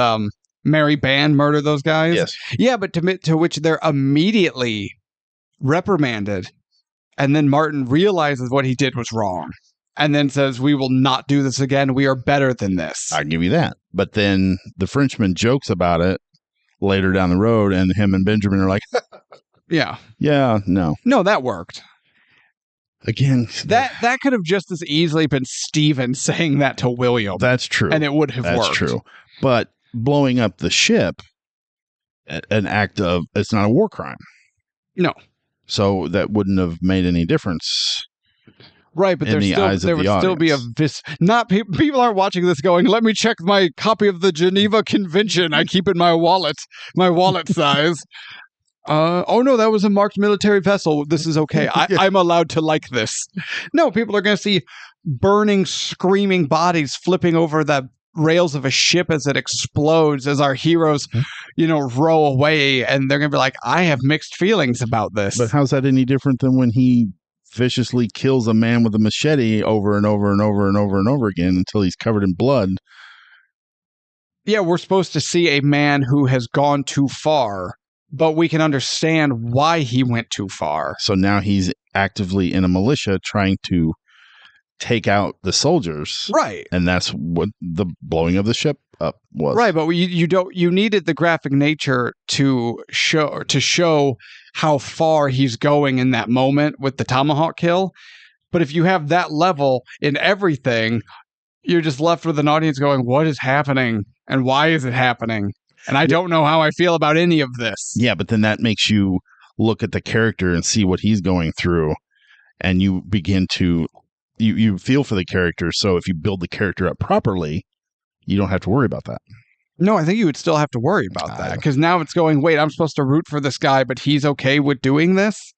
merry band murder those guys? Yes. Yeah, but to which they're immediately reprimanded. And then Martin realizes what he did was wrong. And then says, we will not do this again. We are better than this. I'll give you that. But then the Frenchman jokes about it later down the road, and him and Benjamin are like, yeah, no. No, that worked. Again, that could have just as easily been Stephen saying that to William. That's true. And it would have worked. That's true. But blowing up the ship, an act of, it's not a war crime. No. So that wouldn't have made any difference. Right, but there would still be people aren't watching this going, let me check my copy of the Geneva Convention I keep in my wallet size. Oh no, that was a marked military vessel. This is okay. I'm allowed to like this. No, people are going to see burning, screaming bodies flipping over the rails of a ship as it explodes, as our heroes, row away, and they're going to be like, I have mixed feelings about this. But how's that any different than when he viciously kills a man with a machete over and over and over and over and over again until he's covered in blood? Yeah, we're supposed to see a man who has gone too far, but we can understand why he went too far. So now he's actively in a militia trying to take out the soldiers. Right. And that's what the blowing of the ship up was. Right, but you needed the graphic nature to show how far he's going in that moment with the tomahawk kill. But if you have that level in everything, you're just left with an audience going, what is happening and why is it happening? And I don't know how I feel about any of this. Yeah, but then that makes you look at the character and see what he's going through, and you begin to you feel for the character. So if you build the character up properly, you don't have to worry about that. No, I think you would still have to worry about that, because now it's going, wait, I'm supposed to root for this guy, but he's okay with doing this?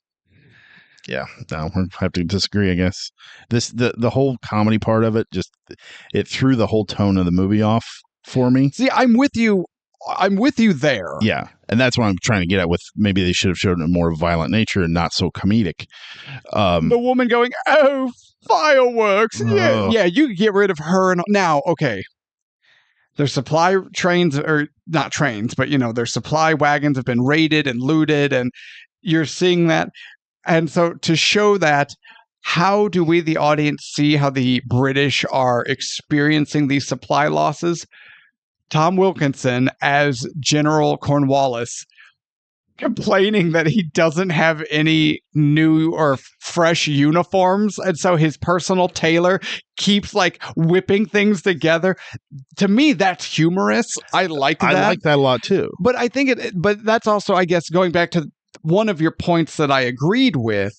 Yeah, no, we have to disagree, I guess. The whole comedy part of it, it threw the whole tone of the movie off for me. See, I'm with you there. Yeah, and that's what I'm trying to get at with, maybe they should have shown a more violent nature and not so comedic. The woman going, oh, fireworks. Yeah, you could get rid of her. And now, okay, their supply trains, or not trains, but, their supply wagons have been raided and looted, and you're seeing that. And so to show that, how do we, the audience, see how the British are experiencing these supply losses? Tom Wilkinson as General Cornwallis complaining that he doesn't have any new or fresh uniforms, and so his personal tailor keeps whipping things together. To me, that's humorous. I like that. I like that a lot too. But I think but that's also, I guess, going back to one of your points that I agreed with,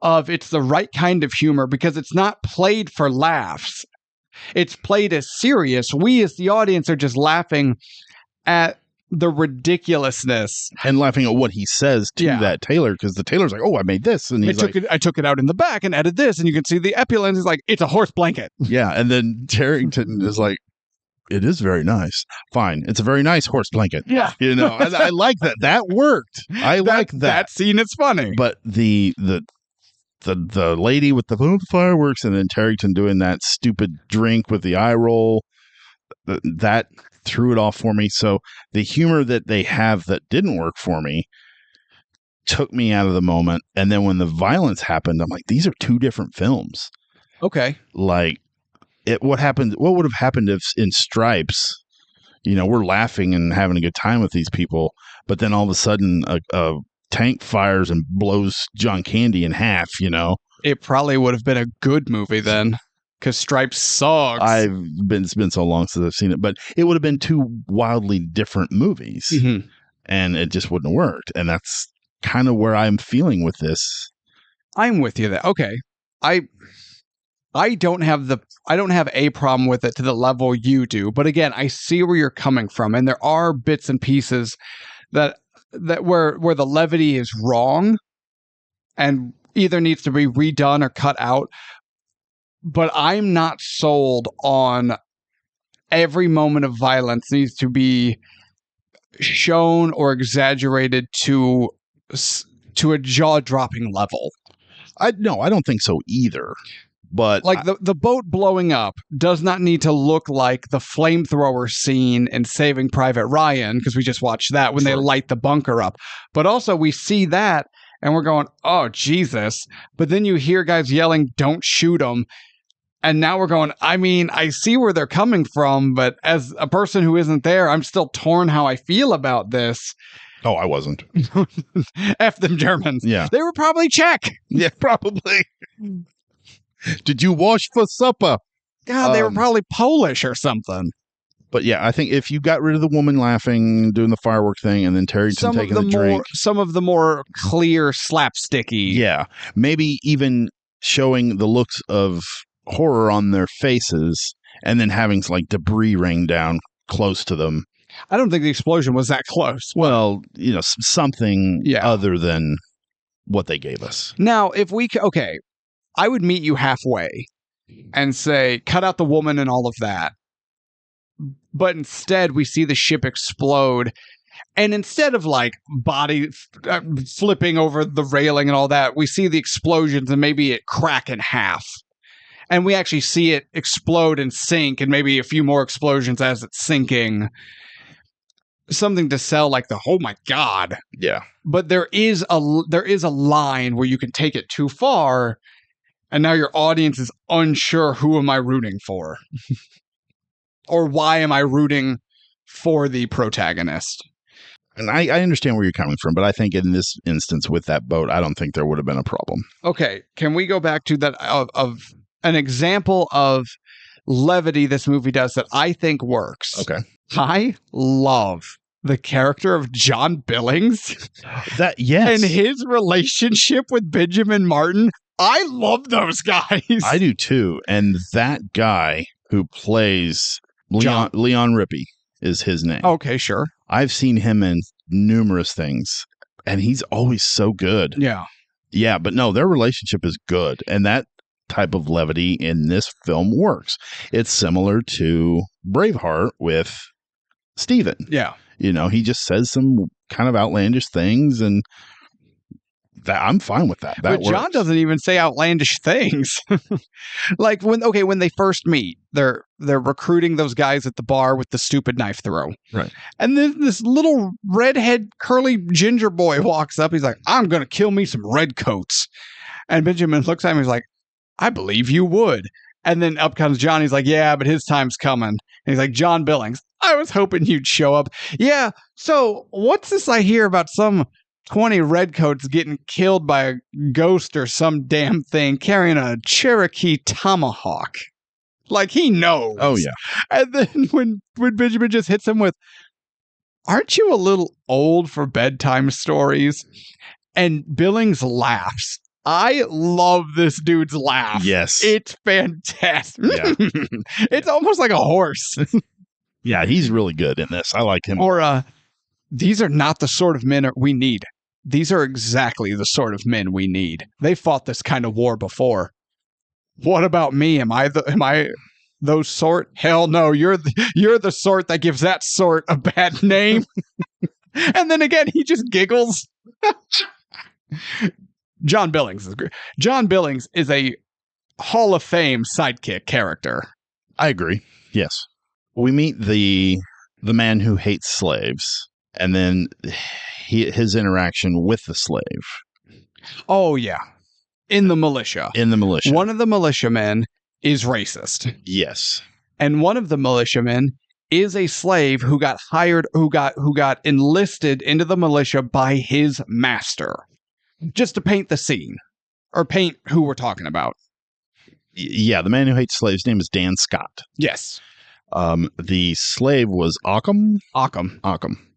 of it's the right kind of humor because it's not played for laughs. It's played as serious. We as the audience are just laughing at the ridiculousness. And laughing at what he says to that tailor, because the tailor's like, oh, I made this. And he's I took it out in the back and added this. And you can see the epaulettes. He's like, it's a horse blanket. Yeah. And then Tarrington is like, it is very nice. Fine. It's a very nice horse blanket. Yeah. I like that. That worked. I like that. That scene is funny. But the lady with the fireworks, and then Tarrington doing that stupid drink with the eye roll, that threw it off for me. So the humor that they have that didn't work for me took me out of the moment. And then when the violence happened, I'm like, these are two different films. Okay. What would have happened if in Stripes, we're laughing and having a good time with these people, but then all of a sudden a tank fires and blows John Candy in half, It probably would have been a good movie then, because Stripes sucks. It's been so long since I've seen it, but it would have been two wildly different movies, and it just wouldn't have worked. And that's kind of where I'm feeling with this. I'm with you there. Okay. I don't have a problem with it to the level you do, but again, I see where you're coming from, and there are bits and pieces that where the levity is wrong and either needs to be redone or cut out. But I'm not sold on every moment of violence needs to be shown or exaggerated to a jaw-dropping level. I don't think so either. But the boat blowing up does not need to look like the flamethrower scene in Saving Private Ryan, because we just watched that when they light the bunker up. But also we see that and we're going, oh, Jesus. But then you hear guys yelling, don't shoot them. And now we're going, I see where they're coming from, but as a person who isn't there, I'm still torn how I feel about this. Oh, I wasn't. F them Germans. Yeah. They were probably Czech. Yeah, probably. Did you wash for supper? God, they were probably Polish or something. But yeah, I think if you got rid of the woman laughing, doing the firework thing, and then Tarrington taking the drink. Some of the more clear slapsticky. Yeah. Maybe even showing the looks of horror on their faces and then having debris rain down close to them. I don't think the explosion was that close. Well, something other than what they gave us. Now, if we... Okay. I would meet you halfway and say, cut out the woman and all of that. But instead, we see the ship explode. And instead of body flipping over the railing and all that, we see the explosions and maybe it crack in half. And we actually see it explode and sink, and maybe a few more explosions as it's sinking. Something to sell oh my God. Yeah. But there is a line where you can take it too far. And now your audience is unsure, who am I rooting for? Or why am I rooting for the protagonist? And I understand where you're coming from, but I think in this instance with that boat, I don't think there would have been a problem. Okay, can we go back to that of an example of levity this movie does that I think works? Okay. I love the character of John Billings That, yes. and his relationship with Benjamin Martin. I love those guys. I do too. And that guy who plays Leon Rippey is his name. Okay, sure. I've seen him in numerous things, and he's always so good. Yeah. Yeah, but no, their relationship is good. And that type of levity in this film works. It's similar to Braveheart with Steven. Yeah. You know, he just says some kind of outlandish things, and that I'm fine with that. That But John works. doesn't even say outlandish things. Like when they first meet, they're recruiting those guys at the bar with the stupid knife throw. Right. And then this little redhead curly ginger boy walks up. He's like, I'm gonna kill me some redcoats. And Benjamin looks at him, he's like, I believe you would. And then up comes John. He's like, yeah, but his time's coming. And he's like, John Billings, I was hoping you'd show up. Yeah, so what's this I hear about some 20 redcoats getting killed by a ghost or some damn thing carrying a Cherokee tomahawk? Like, he knows. Oh, yeah. And then when Benjamin just hits him with, aren't you a little old for bedtime stories? And Billings laughs. I love this dude's laugh. Yes. It's fantastic. Yeah. It's almost like a horse. Yeah, he's really good in this. I like him. Or, these are not the sort of men we need. These are exactly the sort of men we need. They fought this kind of war before. What about me? Am I those sort? Hell no, you're the sort that gives that sort a bad name. And then again, he just giggles. John Billings is great. John Billings is a Hall of Fame sidekick character. I agree. Yes. We meet the man who hates slaves, and then his interaction with the slave. Oh, yeah. In the militia. In the militia. One of the militiamen is racist. Yes. And one of the militiamen is a slave who got hired, who got enlisted into the militia by his master. Just to paint the scene. Or paint who we're talking about. Yeah, the man who hates slaves' name is Dan Scott. Yes. The slave was Occam. Occam.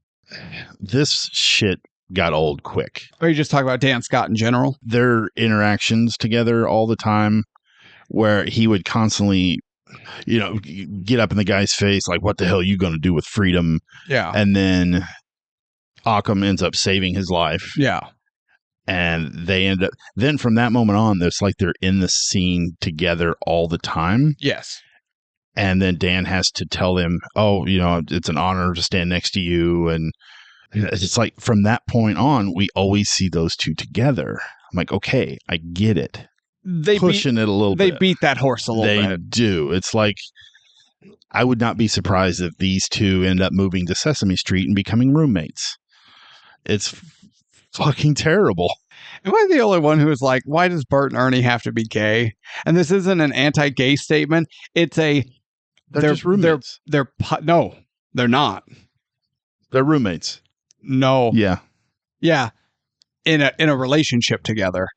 This shit got old quick. Or you just talk about Dan Scott in general? Their interactions together all the time, where he would constantly, get up in the guy's face, like, what the hell are you going to do with freedom? Yeah. And then Occam ends up saving his life. Yeah. And they end up, then from that moment on, it's like they're in the scene together all the time. Yes. And then Dan has to tell him, oh, it's an honor to stand next to you. And it's like from that point on, we always see those two together. I'm like, okay, I get it. They pushing it a little bit. They beat that horse a little bit. They do. It's like, I would not be surprised if these two end up moving to Sesame Street and becoming roommates. It's fucking terrible. Am I the only one who is like, why does Bert and Ernie have to be gay? And this isn't an anti-gay statement. It's a they're just roommates. No, they're not. They're roommates. No. Yeah. Yeah. In a relationship together.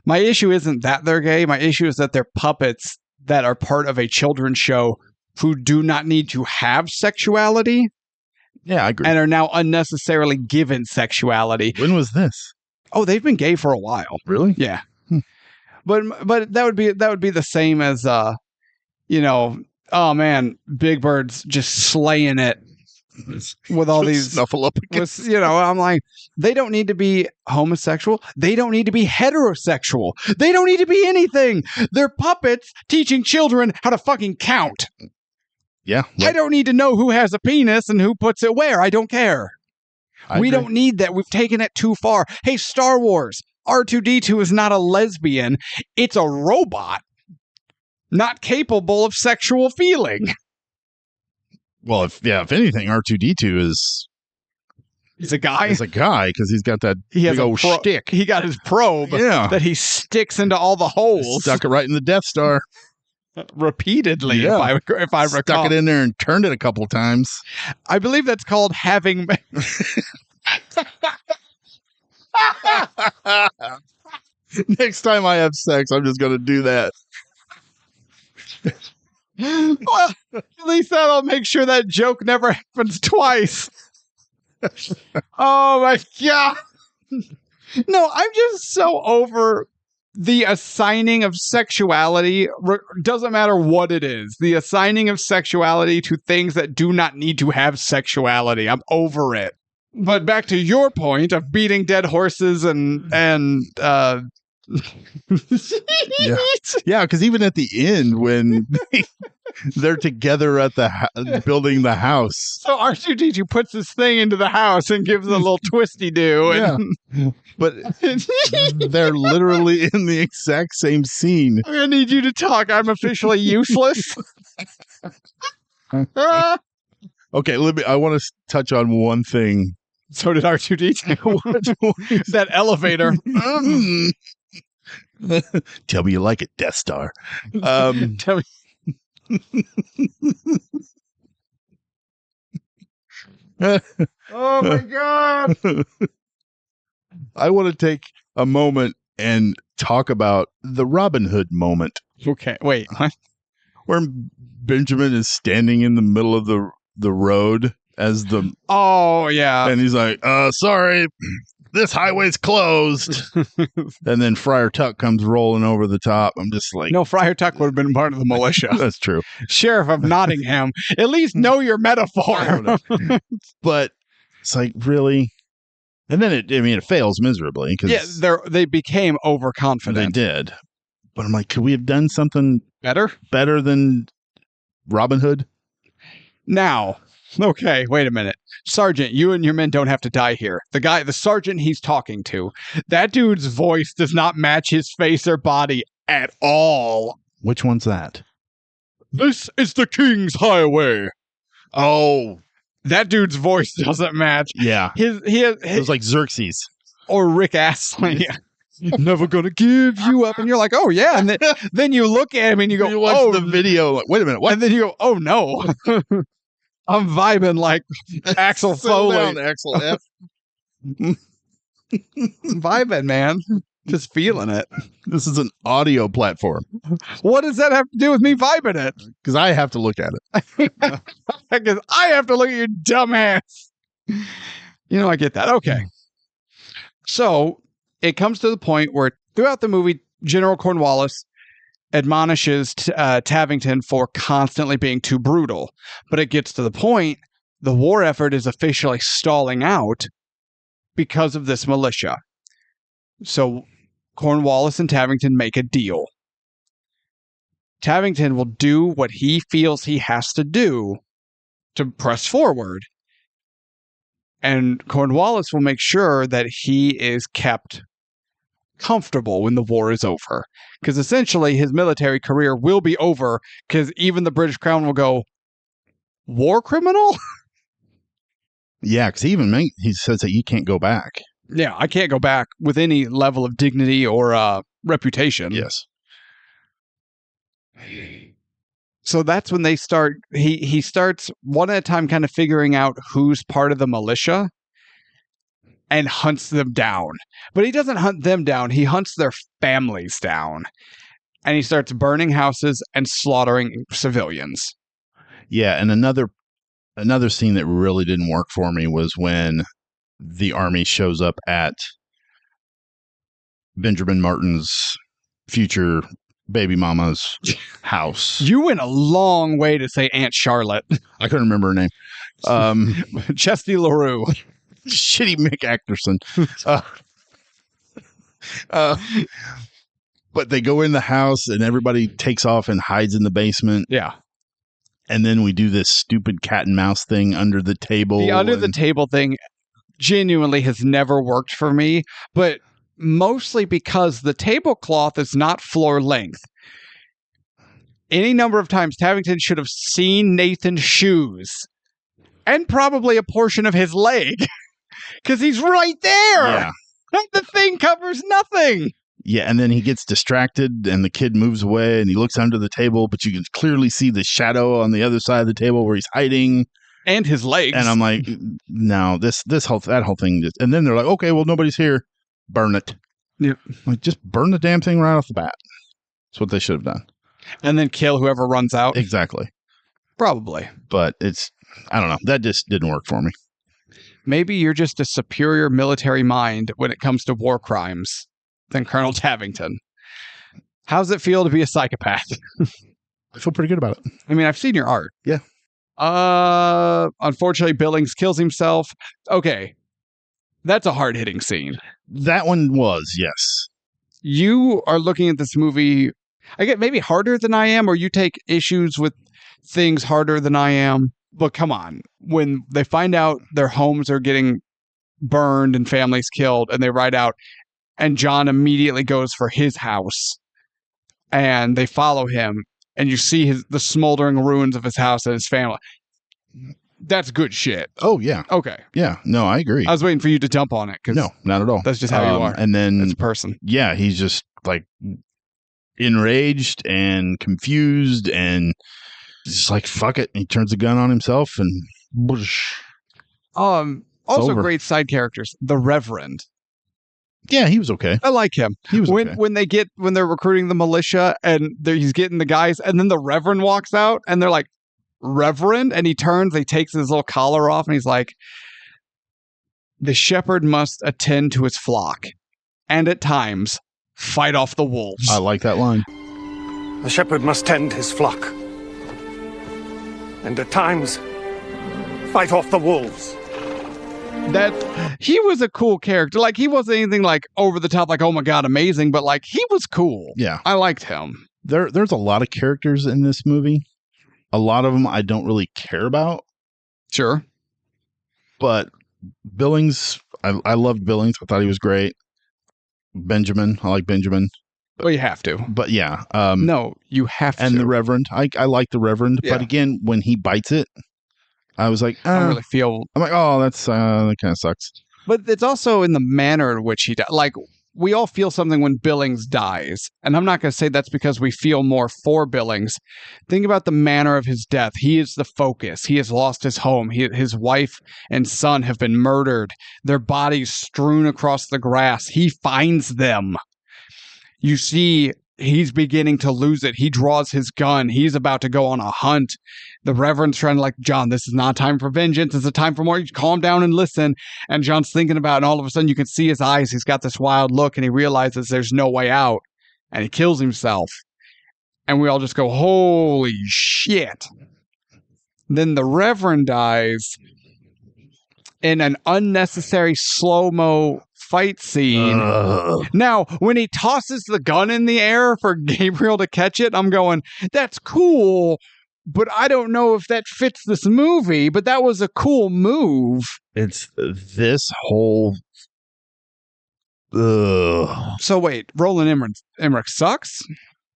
My issue isn't that they're gay. My issue is that they're puppets that are part of a children's show who do not need to have sexuality. Yeah, I agree. And are now unnecessarily given sexuality. When was this? Oh, they've been gay for a while. Really? Yeah. But that would be the same as oh man, Big Bird's just slaying it with all these snuffleupagus. I'm like, they don't need to be homosexual. They don't need to be heterosexual. They don't need to be anything. They're puppets teaching children how to fucking count. Yeah. I don't need to know who has a penis and who puts it where. I don't care. We don't need that. We've taken it too far. Hey, Star Wars, R2-D2 is not a lesbian. It's a robot. Not capable of sexual feeling. Well, if anything, R2-D2 is He's a guy. He's a guy because he's got that He has big old shtick. He got his probe that he sticks into all the holes. Stuck it right in the Death Star. Repeatedly, if I recall. Stuck it in there and turned it a couple times. I believe that's called having... Next time I have sex, I'm just going to do that. Well, at least that'll make sure that joke never happens twice. Oh my God. No, I'm just so over the assigning of sexuality. Doesn't matter what it is. The assigning of sexuality to things that do not need to have sexuality. I'm over it. But back to your point of beating dead horses and yeah, because even at the end when they're together at the building the house. So R2-D2 puts this thing into the house and gives it a little twisty do. Yeah, but they're literally in the exact same scene. I'm gonna need you to talk. I'm officially useless. Okay, I want to touch on one thing. So did R2-D2. That elevator. Tell me you like it, Death Star. Tell me. Oh my God. I want to take a moment and talk about the Robin Hood moment. Okay, wait. What? Where Benjamin is standing in the middle of the road as the... Oh, yeah. And he's like, sorry, this highway's closed. And then Friar Tuck comes rolling over the top. I'm just like... No, Friar Tuck would have been part of the militia. That's true. Sheriff of Nottingham. At least know your metaphor. But it's like, really? And then it fails miserably. Yeah, they became overconfident. They did. But I'm like, could we have done something better than Robin Hood? Now, okay, wait a minute. Sergeant, you and your men don't have to die here. The sergeant he's talking to, that dude's voice does not match his face or body at all. Which one's that? This is the King's Highway. Oh, that dude's voice doesn't match. Yeah. It was like Xerxes. Or Rick Astley. Never gonna give you up. And you're like, oh, yeah. And then you look at him and you go, you watch the video, like, wait a minute, what? And then you go, oh, no. I'm vibing like Axel Foley. Down, Axel F. Vibing, man. Just feeling it. This is an audio platform. What does that have to do with me vibing it? Because I have to look at it. Because I have to look at your dumb ass. You know, I get that. Okay. So it comes to the point where throughout the movie, General Cornwallis admonishes Tavington for constantly being too brutal. But it gets to the point, the war effort is officially stalling out because of this militia. So Cornwallis and Tavington make a deal. Tavington will do what he feels he has to do to press forward. And Cornwallis will make sure that he is kept comfortable when the war is over. Because essentially his military career will be over because even the British Crown will go, war criminal? Yeah, because he says that you can't go back. Yeah, I can't go back with any level of dignity or reputation. Yes. So that's when they start, he starts one at a time kind of figuring out who's part of the militia and hunts them down. But he doesn't hunt them down, he hunts their families down. And he starts burning houses and slaughtering civilians. Yeah, and another scene that really didn't work for me was when the army shows up at Benjamin Martin's future baby mama's house. You went a long way to say Aunt Charlotte. I couldn't remember her name. Chesty LaRue. Shitty Mick Ackerson. But they go in the house and everybody takes off and hides in the basement. Yeah. And then we do this stupid cat and mouse thing under the table. The under the table thing genuinely has never worked for me, but mostly because the tablecloth is not floor length. Any number of times Tavington should have seen Nathan's shoes and probably a portion of his leg Because he's right there. Yeah. The thing covers nothing. Yeah, and then he gets distracted and the kid moves away and he looks under the table, but you can clearly see the shadow on the other side of the table where he's hiding. And his legs. And I'm like, no, that whole thing just, and then they're like, okay, well, nobody's here. Burn it. Yep. Like, just burn the damn thing right off the bat. That's what they should have done. And then kill whoever runs out. Exactly. Probably. But I don't know. That just didn't work for me. Maybe you're just a superior military mind when it comes to war crimes than Colonel Tavington. How's it feel to be a psychopath? I feel pretty good about it. I mean, I've seen your art. Yeah. Unfortunately, Billings kills himself. Okay. That's a hard-hitting scene. That one was, yes. You are looking at this movie, I get maybe harder than I am, or you take issues with things harder than I am. But come on. When they find out their homes are getting burned and families killed, and they ride out, and John immediately goes for his house, and they follow him, and you see the smoldering ruins of his house and his family. That's good shit. Oh, yeah. Okay. Yeah. No, I agree. I was waiting for you to jump on it. No, not at all. That's just how you are. And then, as a person. Yeah, he's just like enraged and confused and just like, fuck it. He turns the gun on himself and whoosh. Also over. great side characters. The Reverend. Yeah, he was okay. I like him. He was okay. When they're recruiting the militia and he's getting the guys, and then the Reverend walks out and they're like, Reverend? And he turns, he takes his little collar off and he's like, the shepherd must attend to his flock and at times fight off the wolves. I like that line. The shepherd must tend his flock and at times fight off the wolves. That he was a cool character. Like, he wasn't anything like over the top, like, oh my God, amazing, but like, he was cool. Yeah. I liked him. There's a lot of characters in this movie. A lot of them I don't really care about. Sure. But Billings, I loved Billings. I thought he was great. Benjamin, I like Benjamin. Well, you have to. But yeah. No, you have to. And the Reverend. I like the Reverend. Yeah. But again, when he bites it, I was like, I don't really feel. I'm like, oh, that kind of sucks. But it's also in the manner in which he died. Like, we all feel something when Billings dies. And I'm not going to say that's because we feel more for Billings. Think about the manner of his death. He is the focus. He has lost his home. His wife and son have been murdered. Their bodies strewn across the grass. He finds them. You see, he's beginning to lose it. He draws his gun. He's about to go on a hunt. The Reverend's trying to like, John, this is not time for vengeance. It's a time for more. You calm down and listen. And John's thinking about it, and all of a sudden you can see his eyes. He's got this wild look, and he realizes there's no way out. And he kills himself. And we all just go, holy shit. Then the Reverend dies in an unnecessary slow-mo fight scene. Now, when he tosses the gun in the air for Gabriel to catch it, I'm going, that's cool, but I don't know if that fits this movie, but that was a cool move. It's this whole... So wait, Roland Emmerich sucks?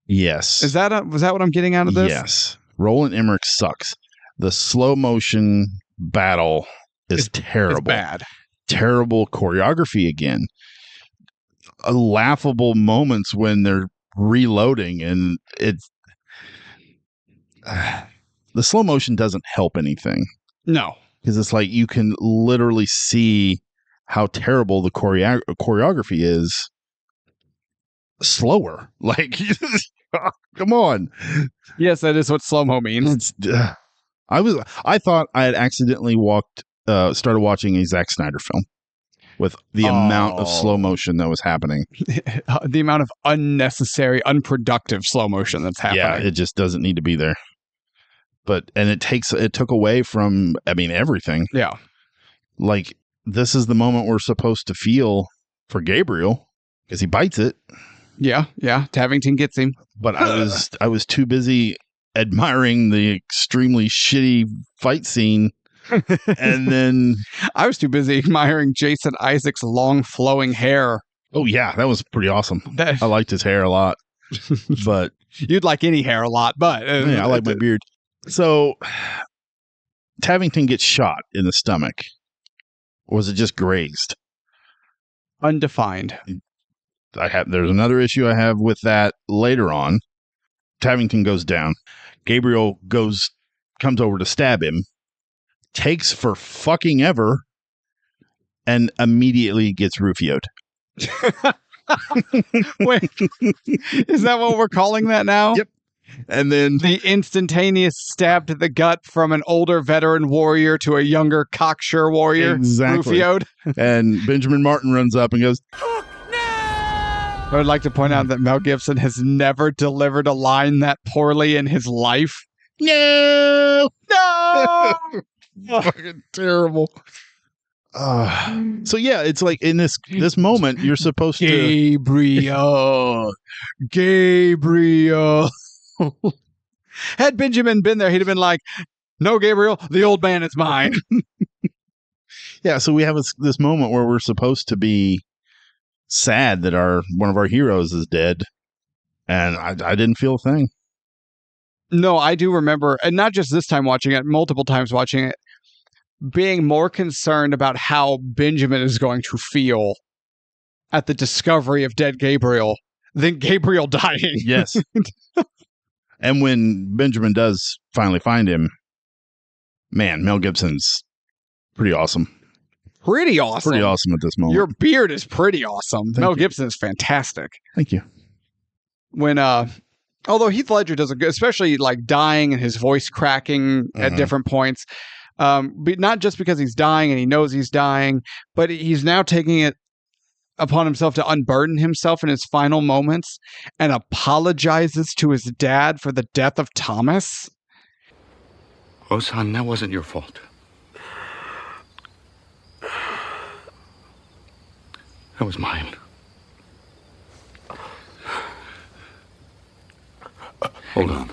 Yes. Was that what I'm getting out of this? Yes. Roland Emmerich sucks. The slow motion battle is terrible. It's bad. Terrible choreography again. Laughable moments when they're reloading, and it's the slow motion doesn't help anything. No, because it's like you can literally see how terrible the choreography is. Slower, like come on. Yes, that is what slow mo means. I thought I had accidentally started watching a Zack Snyder film with the amount of slow motion that was happening. The amount of unnecessary, unproductive slow motion that's happening. Yeah, it just doesn't need to be there. And it took away from, everything. Yeah. Like, this is the moment we're supposed to feel for Gabriel because he bites it. Yeah. Tavington gets him. But I was too busy admiring the extremely shitty fight scene. And then I was too busy admiring Jason Isaacs' long flowing hair. Oh yeah, that was pretty awesome. I liked his hair a lot. But you'd like any hair a lot, but yeah, I like my beard. So Tavington gets shot in the stomach. Or was it just grazed? Undefined. There's another issue I have with that later on. Tavington goes down. Gabriel comes over to stab him, takes for fucking ever, and immediately gets rufioed. Wait, is that what we're calling that now? Yep. And then the instantaneous stab to the gut from an older veteran warrior to a younger cocksure warrior. Exactly. Rufioed. And Benjamin Martin runs up and goes, I would like to point out that Mel Gibson has never delivered a line that poorly in his life. no! No! Fucking terrible. So yeah, it's like in this moment, you're supposed to... Gabriel. Had Benjamin been there, he'd have been like, no, Gabriel, the old man is mine. Yeah, so we have this moment where we're supposed to be sad that one of our heroes is dead, and I didn't feel a thing. No, I do remember, and not just this time watching it, multiple times watching it, being more concerned about how Benjamin is going to feel at the discovery of dead Gabriel than Gabriel dying. Yes. And when Benjamin does finally find him, man, Mel Gibson's pretty awesome. Pretty awesome. Pretty awesome at this moment. Your beard is pretty awesome. Mel Gibson is fantastic. Thank you. When although Heath Ledger does a good, especially like dying and his voice cracking at different points, but not just because he's dying and he knows he's dying, but he's now taking it upon himself to unburden himself in his final moments and apologizes to his dad for the death of Thomas. Oh, son, that wasn't your fault. That was mine. Hold on.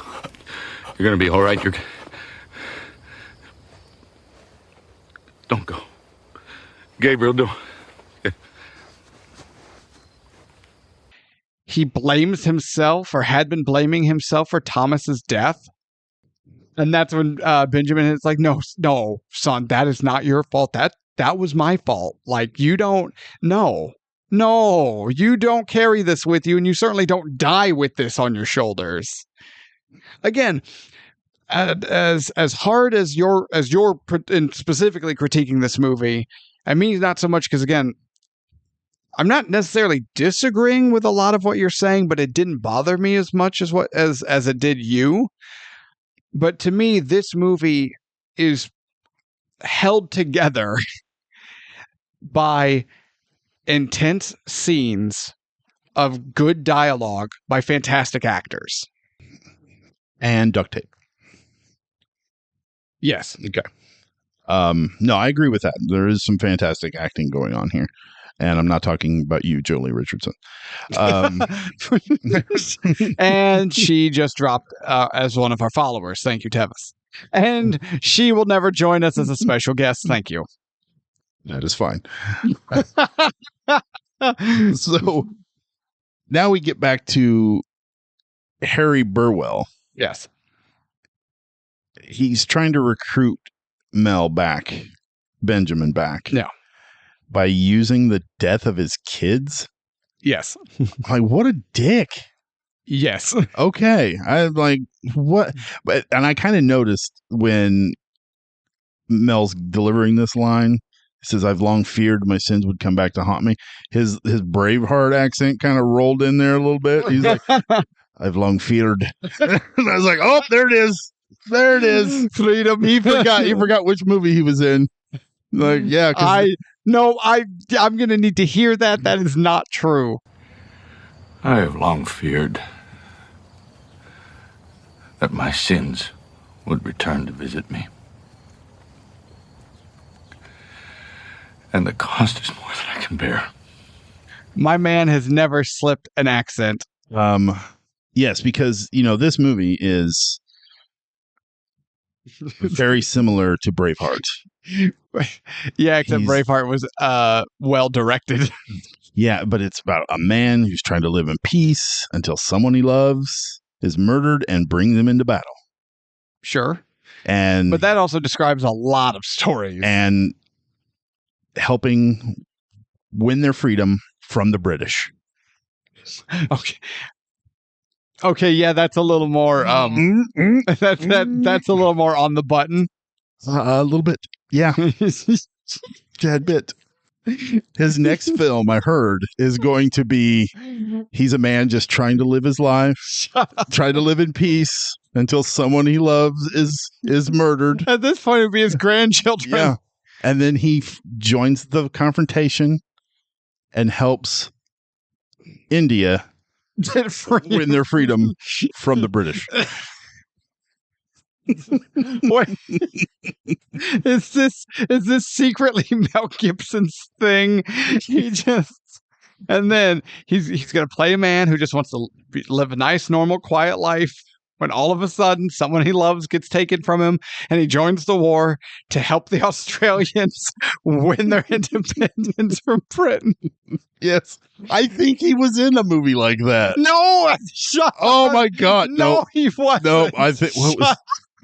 You're gonna be all right. Don't go. Gabriel, don't. He blames himself, or had been blaming himself, for Thomas's death. And that's when Benjamin is like, no, son, that is not your fault. That was my fault. Like, you don't carry this with you, and you certainly don't die with this on your shoulders. Again, as hard as you're and specifically critiquing this movie, I mean, not so much because, again, I'm not necessarily disagreeing with a lot of what you're saying, but it didn't bother me as much as it did you. But to me, this movie is held together by intense scenes of good dialogue by fantastic actors. And duct tape. Yes. Okay. No, I agree with that. There is some fantastic acting going on here. And I'm not talking about you, Jolie Richardson. And she just dropped as one of our followers. Thank you, Tevis. And she will never join us as a special guest. Thank you. That is fine. So now we get back to Harry Burwell. Yes. He's trying to recruit Benjamin back. Yeah. By using the death of his kids? Yes. Like, what a dick. Yes. Okay. I'm like, what? And I kind of noticed when Mel's delivering this line, he says, I've long feared my sins would come back to haunt me. His Braveheart accent kind of rolled in there a little bit. He's like, I've long feared. And I was like, oh, there it is. There it is. Freedom. He forgot which movie he was in. Like, yeah. I'm going to need to hear that. That is not true. I have long feared that my sins would return to visit me. And the cost is more than I can bear. My man has never slipped an accent. Yes, because, this movie is very similar to Braveheart. Yeah, except Braveheart was well directed. Yeah, but it's about a man who's trying to live in peace until someone he loves is murdered and brings him into battle. Sure. But that also describes a lot of stories. And helping win their freedom from the British. Okay, yeah, that's a little more that's a little more on the button. A little bit. Yeah. Tad bit. His next film, I heard, is going to be he's a man just trying to live his life, trying to live in peace until someone he loves is murdered. At this point, it'd be his grandchildren. Yeah. And then he joins the confrontation and helps India win their freedom from the British. Wait, is this secretly Mel Gibson's thing? And then he's gonna play a man who just wants to live a nice, normal, quiet life. When all of a sudden someone he loves gets taken from him, and he joins the war to help the Australians win their independence from Britain. Yes, I think he was in a movie like that. No, shut Oh up. my God! No, he wasn't. No, I think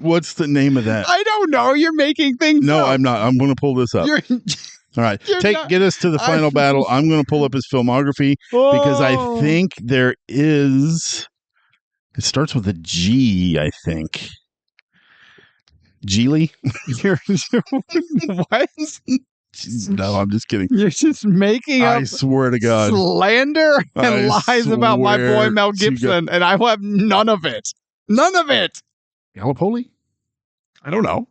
what's the name of that? I don't know. You're making things No, up. I'm not. I'm going to pull this up. All right, get us to the final battle. I'm going to pull up his filmography because I think there is. It starts with a G, I think. Geely? What? No, I'm just kidding. You're just making up I swear to God. slander and I lies about my boy swear Mel to Gibson, and I will have none of it. None of it. Gallipoli? I don't know.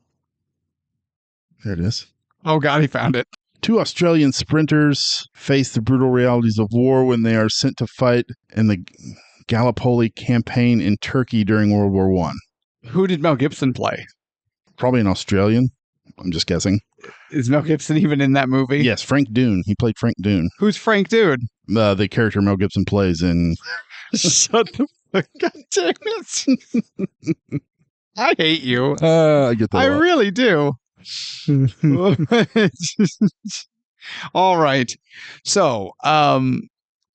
There it is. Oh, God, he found it. 2 Australian sprinters face the brutal realities of war when they are sent to fight in the Gallipoli campaign in Turkey during World War I. Who did Mel Gibson play? Probably an Australian. I'm just guessing. Is Mel Gibson even in that movie? Yes, Frank Dune. He played Frank Dune. Who's Frank Dude? The character Mel Gibson plays in... Shut the fuck up. God damn it. I hate you. I get that I a lot. really do. All right. So,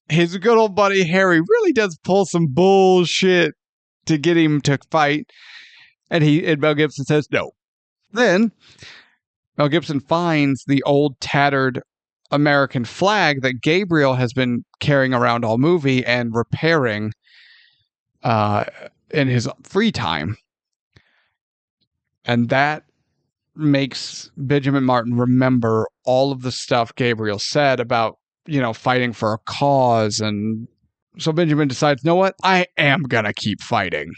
his good old buddy Harry really does pull some bullshit to get him to fight. And Mel Gibson says no. Then Mel Gibson finds the old tattered American flag that Gabriel has been carrying around all movie and repairing in his free time. And that makes Benjamin Martin remember all of the stuff Gabriel said about, fighting for a cause. And so Benjamin decides, you know what? I am going to keep fighting.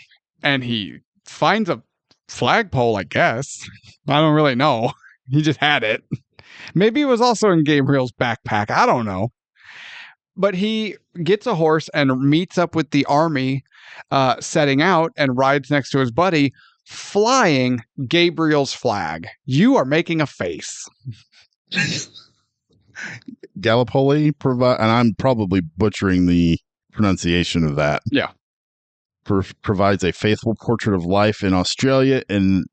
And he finds a flagpole, I guess. I don't really know. He just had it. Maybe it was also in Gabriel's backpack. I don't know. But he gets a horse and meets up with the army setting out and rides next to his buddy, flying Gabriel's flag. You are making a face. Gallipoli and I'm probably butchering the pronunciation of that. Yeah. Provides a faithful portrait of life in Australia in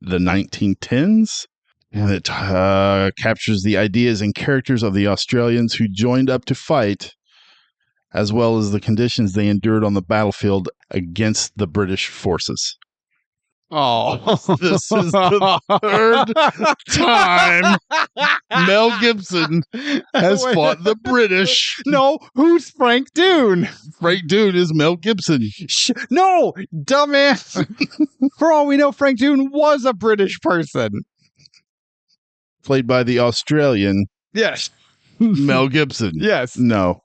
the 1910s. And it captures the ideas and characters of the Australians who joined up to fight, as well as the conditions they endured on the battlefield against the British forces. Oh, This is the third time Mel Gibson has fought the British. No, who's Frank Dune? Frank Dune is Mel Gibson. No, dumbass. For all we know, Frank Dune was a British person. Played by the Australian Yes. Mel Gibson. Yes. No.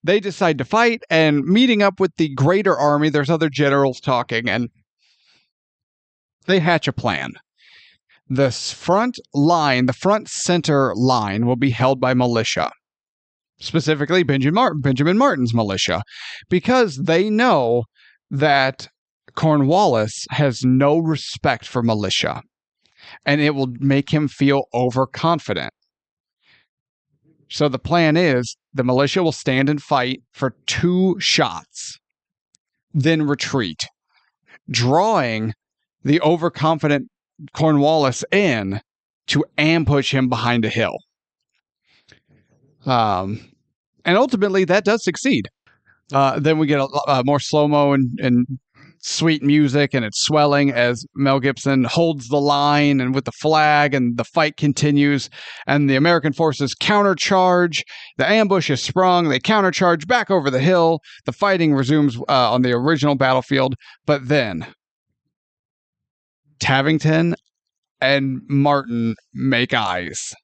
They decide to fight, and meeting up with the greater army, there's other generals talking, and they hatch a plan. The front center line will be held by militia, specifically Benjamin Martin's militia, because they know that Cornwallis has no respect for militia, and it will make him feel overconfident. So the plan is the militia will stand and fight for 2 shots, then retreat, drawing the overconfident Cornwallis in to ambush him behind a hill. And ultimately, that does succeed. Then we get a more slow-mo and sweet music, and it's swelling as Mel Gibson holds the line and with the flag, and the fight continues, and the American forces countercharge. The ambush is sprung. They countercharge back over the hill. The fighting resumes on the original battlefield, but then Tavington and Martin make eyes.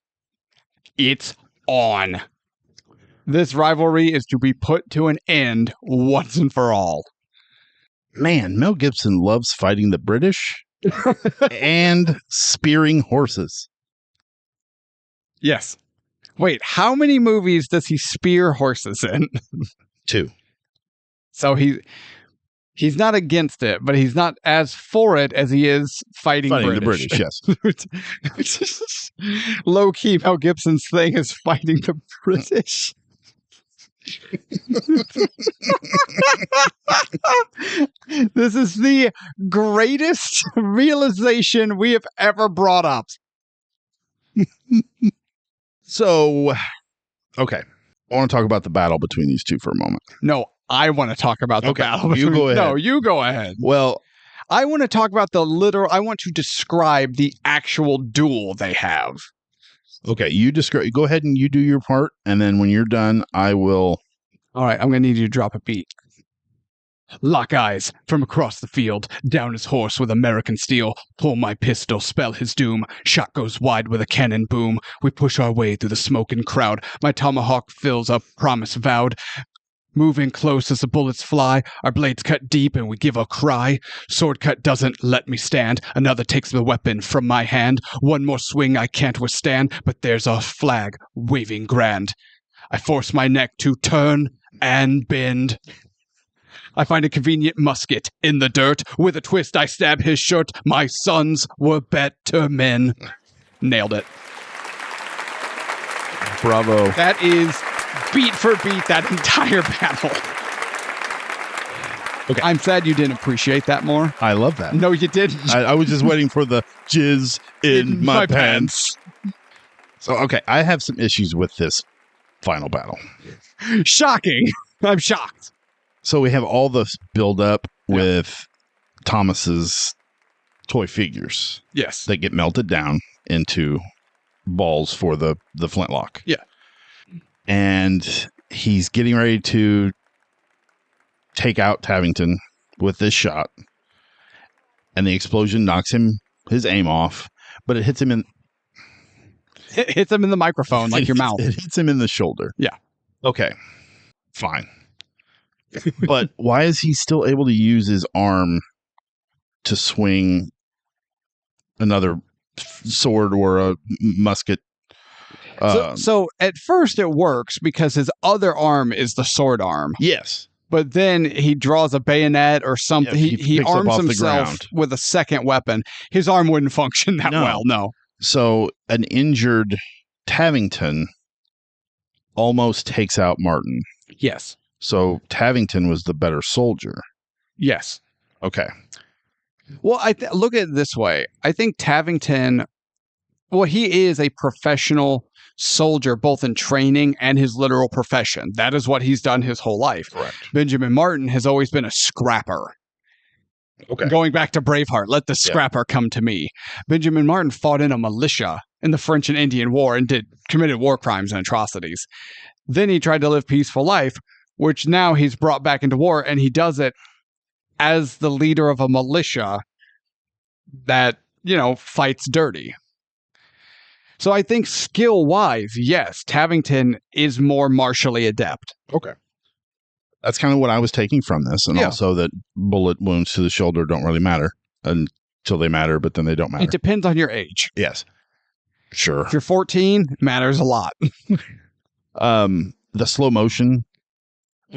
It's on. This rivalry is to be put to an end once and for all. Man, Mel Gibson loves fighting the British and spearing horses. Yes. Wait, how many movies does he spear horses in? 2. So he's not against it, but he's not as for it as he is fighting the British. Yes. Low key, Mel Gibson's thing is fighting the British. This is the greatest realization we have ever brought up. So, okay. I want to talk about the battle between these two for a moment. No, I want to talk about the battle. You go ahead. No, you go ahead. Well, I want to talk about I want to describe the actual duel they have. okay, go ahead and you do your part, and then when you're done, I will. All right, I'm going to need you to drop a beat. Lock eyes from across the field, down his horse with American steel. Pull my pistol, spell his doom. Shot goes wide with a cannon boom. We push our way through the smoking crowd. My tomahawk fills up, promise vowed. Moving close as the bullets fly, our blades cut deep and we give a cry. Sword cut doesn't let me stand. Another takes the weapon from my hand. One more swing I can't withstand, but there's a flag waving grand. I force my neck to turn and bend. I find a convenient musket in the dirt. With a twist, I stab his shirt. My sons were better men. Nailed it. Bravo. That is beat for beat that entire battle. Okay. I'm sad you didn't appreciate that more. I love that. No, you didn't. I was just waiting for the jizz in my pants. So, okay, I have some issues with this final battle. Shocking. I'm shocked. So we have all this build up with Thomas's toy figures. Yes. That get melted down into balls for the flintlock. Yeah. And he's getting ready to take out Tavington with this shot. And the explosion knocks his aim off, but it hits him in the microphone like your mouth. It hits him in the shoulder. Yeah. Okay. Fine. But why is he still able to use his arm to swing another sword or a musket? So at first it works because his other arm is the sword arm. Yes. But then he draws a bayonet or something. Yeah, he arms himself with a second weapon. His arm wouldn't function that well, no. So an injured Tavington almost takes out Martin. Yes. So Tavington was the better soldier. Yes. Okay. Well, look at it this way. I think Tavington, he is a professional soldier, both in training and his literal profession. That is what he's done his whole life. Correct. Benjamin Martin has always been a scrapper. Okay. Going back to Braveheart, let the scrapper come to me. Benjamin Martin fought in a militia in the French and Indian War and committed war crimes and atrocities. Then he tried to live peaceful life, which now he's brought back into war, and he does it as the leader of a militia that, fights dirty. So I think skill-wise, yes, Tavington is more martially adept. Okay. That's kind of what I was taking from this, and also that bullet wounds to the shoulder don't really matter until they matter, but then they don't matter. It depends on your age. Yes. Sure. If you're 14, it matters a lot. The slow motion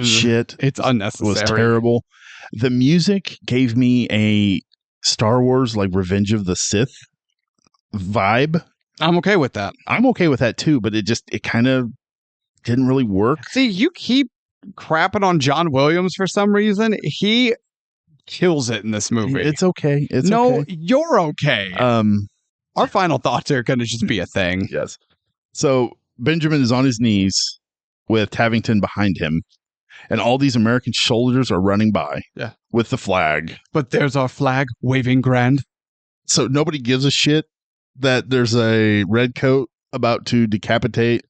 shit. It's unnecessary. Was terrible. The music gave me a Star Wars, like Revenge of the Sith vibe. I'm okay with that. I'm okay with that too, but it kind of didn't really work. See, you keep crapping on John Williams for some reason. He kills it in this movie. It's okay. You're okay. Our final thoughts are going to just be a thing. Yes. So Benjamin is on his knees with Tavington behind him, and all these American soldiers are running by Yeah. with the flag. But there's our flag waving grand. So nobody gives a shit that there's a red coat about to decapitate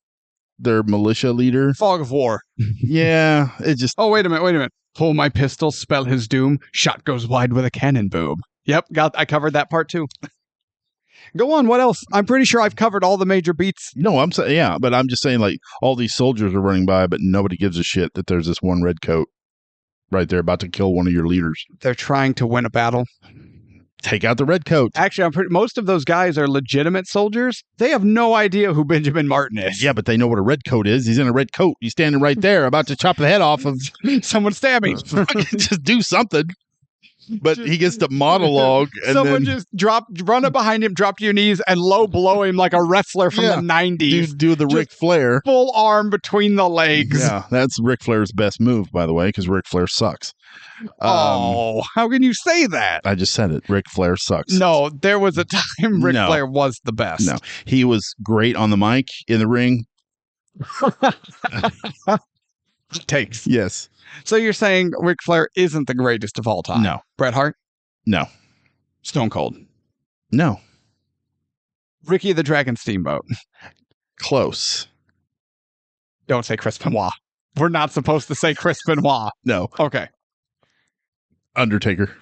their militia leader. Fog of war. Yeah, it just Oh, wait a minute. Pull my pistol, spell his doom. Shot goes wide with a cannon boom. Yep, I covered that part too. Go on, what else? I'm pretty sure I've covered all the major beats. no. I'm saying but I'm just saying like all these soldiers are running by, but nobody gives a shit that there's this one red coat right there about to kill one of your leaders. They're trying to win a battle. Take out the red coat. Actually, most of those guys are legitimate soldiers. They have no idea who Benjamin Martin is. Yeah, but they know what a red coat is. He's in a red coat. He's standing right there, about to chop the head off of. Someone stab me. Just do something. But he gets to monologue, and Someone then just run up behind him, drop to your knees, and low blow him like a wrestler from the 90s. do the Ric Flair. Full arm between the legs. Yeah, that's Ric Flair's best move, by the way, because Ric Flair sucks. How can you say that? I just said it. Ric Flair sucks. No, there was a time Ric No. Flair was the best. No, he was great on the mic in the ring. Takes. Yes. So you're saying Ric Flair isn't the greatest of all time? No. Bret Hart? No. Stone Cold? No. Ricky the Dragon Steamboat? Close. Don't say Chris Benoit. We're not supposed to say Chris Benoit. No. Okay. Undertaker.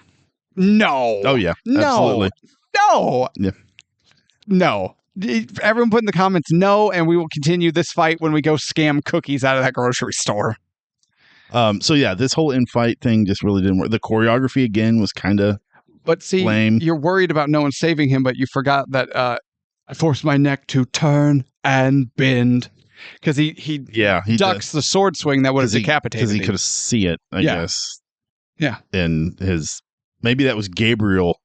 No. Oh, yeah. No. Absolutely. No. Yeah. No. Everyone put in the comments no, and we will continue this fight when we go scam cookies out of that grocery store. So yeah, this whole infight thing just really didn't work. The choreography again was kind of But see, lame. You're worried about no one saving him, but you forgot that I forced my neck to turn and bend because he ducks the sword swing that would have decapitated because he him. could see it. I guess. Yeah. And maybe that was Gabriel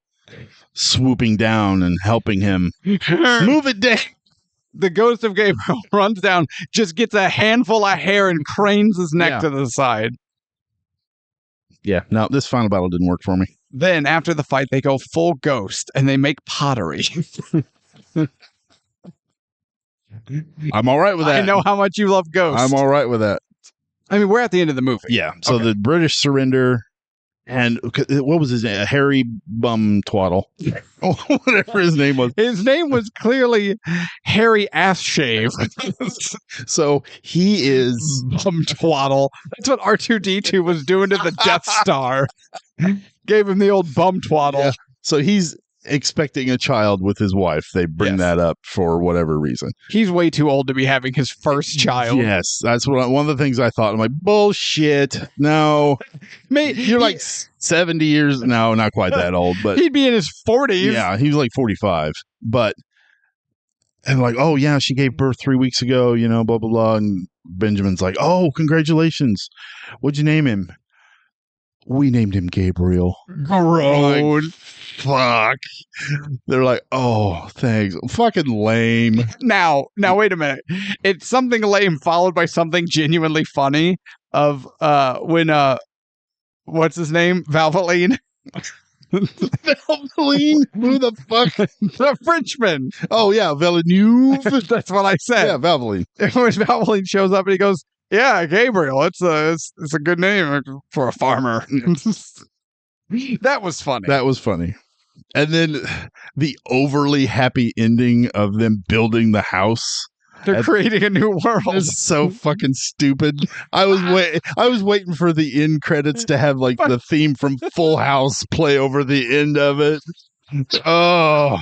swooping down and helping him move it down. The ghost of Gabriel runs down, just gets a handful of hair and cranes his neck to the side. Yeah, no, this final battle didn't work for me. Then, after the fight, they go full ghost and they make pottery. I'm all right with that. I know how much you love ghosts. I'm all right with that. I mean, we're at the end of the movie. Yeah, so the British surrender, and what was his name? Harry Bum Twaddle. Whatever his name was. His name was clearly Harry Ass Shave. So he is Bum Twaddle. That's what R2-D2 was doing to the Death Star. Gave him the old bum twaddle. Yeah. So he's expecting a child with his wife. They bring that up for whatever reason. He's way too old to be having his first child. Yes, that's one of the things I thought. I'm like, bullshit. No, Mate, you're like 70 years. No, not quite that old, but he'd be in his 40s. Yeah, he was like 45. And like, oh yeah, she gave birth 3 weeks ago. Blah blah blah. And Benjamin's like, oh, congratulations. What'd you name him? We named him Gabriel. Grown. Like, fuck. They're like, oh, thanks. Fucking lame. Now, wait a minute. It's something lame followed by something genuinely funny of when what's his name? Valvoline? Valvoline? Who the fuck? The Frenchman. Oh, yeah, Villeneuve. That's what I said. Yeah, Valvoline. When Valvoline shows up and he goes, yeah, Gabriel. It's a good name for a farmer. That was funny. That was funny. And then the overly happy ending of them building the house. They're creating a new world. It's so fucking stupid. I was waiting for the end credits to have like the theme from Full House play over the end of it. Oh.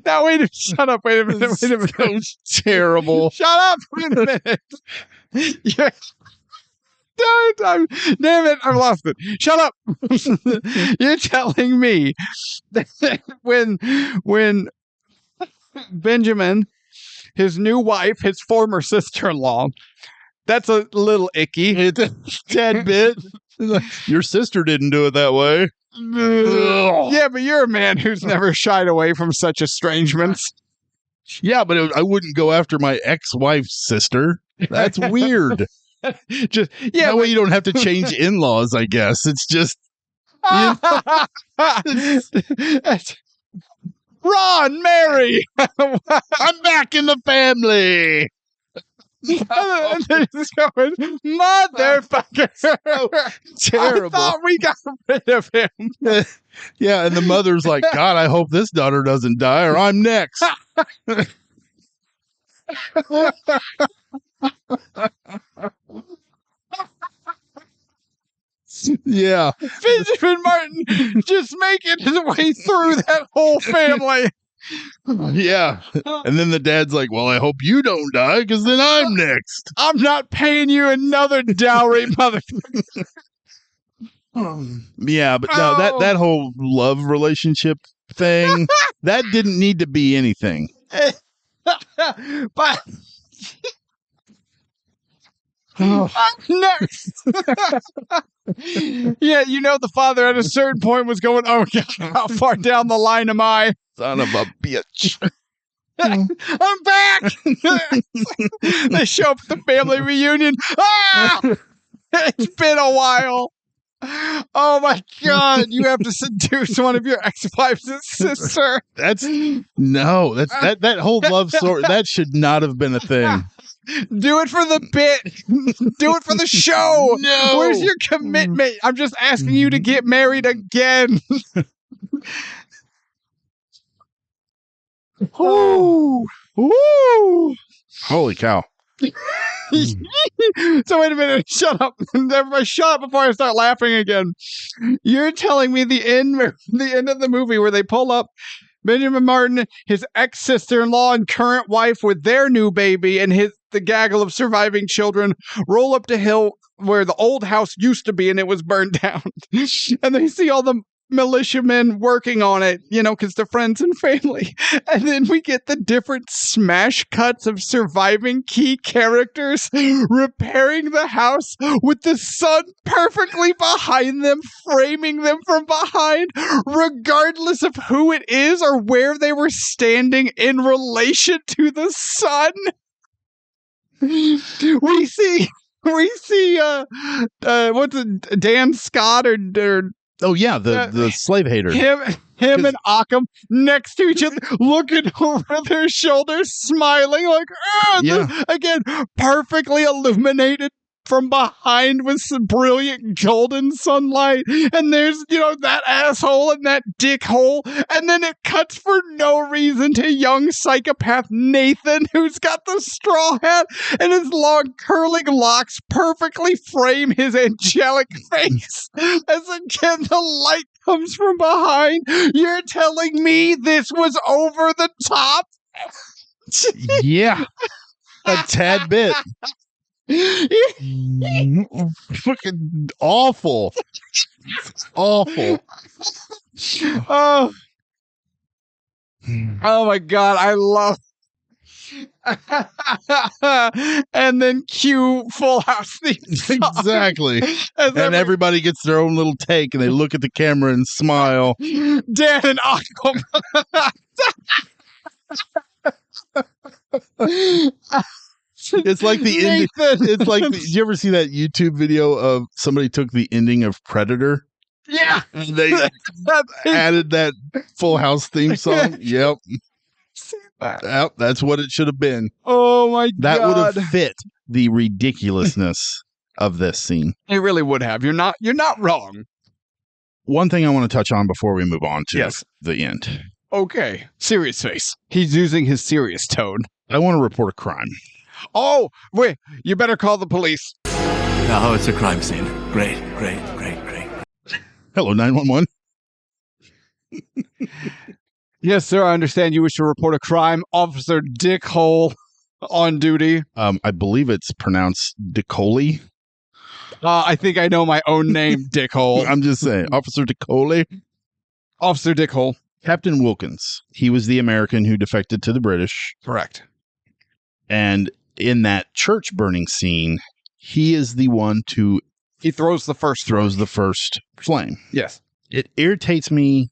Now shut up. Wait a minute. So terrible. Shut up. Wait a minute. Yeah. Damn it, I've lost it. Shut up. You're telling me that when Benjamin, his new wife, his former sister-in-law, that's a little icky. Tad bit. Your sister didn't do it that way. Yeah, but you're a man who's never shied away from such estrangements. Yeah, but I wouldn't go after my ex-wife's sister. That's weird. That way you don't have to change in-laws, I guess. It's just Ron, Mary. I'm back in the family. And then he's going, motherfucker. Terrible. I thought we got rid of him. Yeah, and the mother's like, God, I hope this daughter doesn't die or I'm next. Yeah. Benjamin Martin just making his way through that whole family. Yeah. And then the dad's like, well, I hope you don't die because then I'm next. I'm not paying you another dowry, motherfucker. Yeah, but no, that whole love relationship thing, that didn't need to be anything. But next. Yeah, you know the father at a certain point was going, oh God, how far down the line am I? Son of a bitch. I'm back. They show up at the family reunion. Ah! It's been a while. Oh my God, you have to seduce one of your ex-wife's sister. That whole love story, that should not have been a thing. Do it for the bit. Do it for the show. No. Where's your commitment? I'm just asking you to get married again. Ooh. Ooh. Holy cow. So wait a minute, shut up. Everybody shut up before I start laughing again. You're telling me the end of the movie where they pull up Benjamin Martin, his ex-sister-in-law and current wife with their new baby and the gaggle of surviving children roll up the hill where the old house used to be and it was burned down. And they see all the militiamen working on it, because they're friends and family. And then we get the different smash cuts of surviving key characters repairing the house with the sun perfectly behind them, framing them from behind, regardless of who it is or where they were standing in relation to the sun. We see what's it, Dan Scott or Oh yeah, the slave hater. Him and Occam next to each other, looking over their shoulders, smiling like, again, perfectly illuminated from behind with some brilliant golden sunlight. And there's, that asshole and that dickhole. And then it cuts for no reason to young psychopath Nathan, who's got the straw hat and his long curling locks perfectly frame his angelic face. As again, the light comes from behind. You're telling me this was over the top? Yeah. A tad bit. Fucking awful. Awful. Oh my God, I love. And then cue Full House theme song. Exactly. And everybody gets their own little take and they look at the camera and smile. Dan and Aqua. It's like the ending. It's like, did you ever see that YouTube video of somebody took the ending of Predator? Yeah. And they added that Full House theme song. Yep. Yep, that's what it should have been. Oh my God. That would have fit the ridiculousness of this scene. It really would have. You're not wrong. One thing I want to touch on before we move on to the end. Okay. Serious face. He's using his serious tone. I want to report a crime. Oh, wait. You better call the police. Oh, it's a crime scene. Great. Hello, 911. Yes, sir. I understand you wish to report a crime. Officer Dickhole on duty. I believe it's pronounced Dicoli. I think I know my own name, Dickhole. I'm just saying. Officer Dicoli. Officer Dickhole. Captain Wilkins. He was the American who defected to the British. Correct. And in that church burning scene, he is the one he throws the first flame. Yes. It irritates me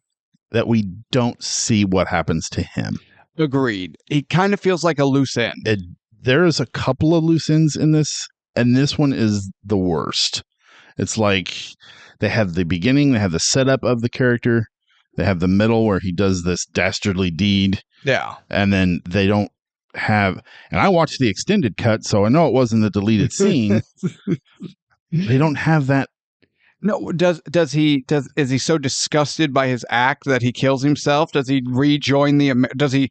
that we don't see what happens to him. Agreed. He kind of feels like a loose end. There is a couple of loose ends in this, and this one is the worst. It's like they have the beginning, they have the setup of the character, they have the middle where he does this dastardly deed. Yeah. And then they don't have, and I watched the extended cut, so I know it wasn't the deleted scene. They don't have that. No, is he so disgusted by his act that he kills himself? Does he rejoin does he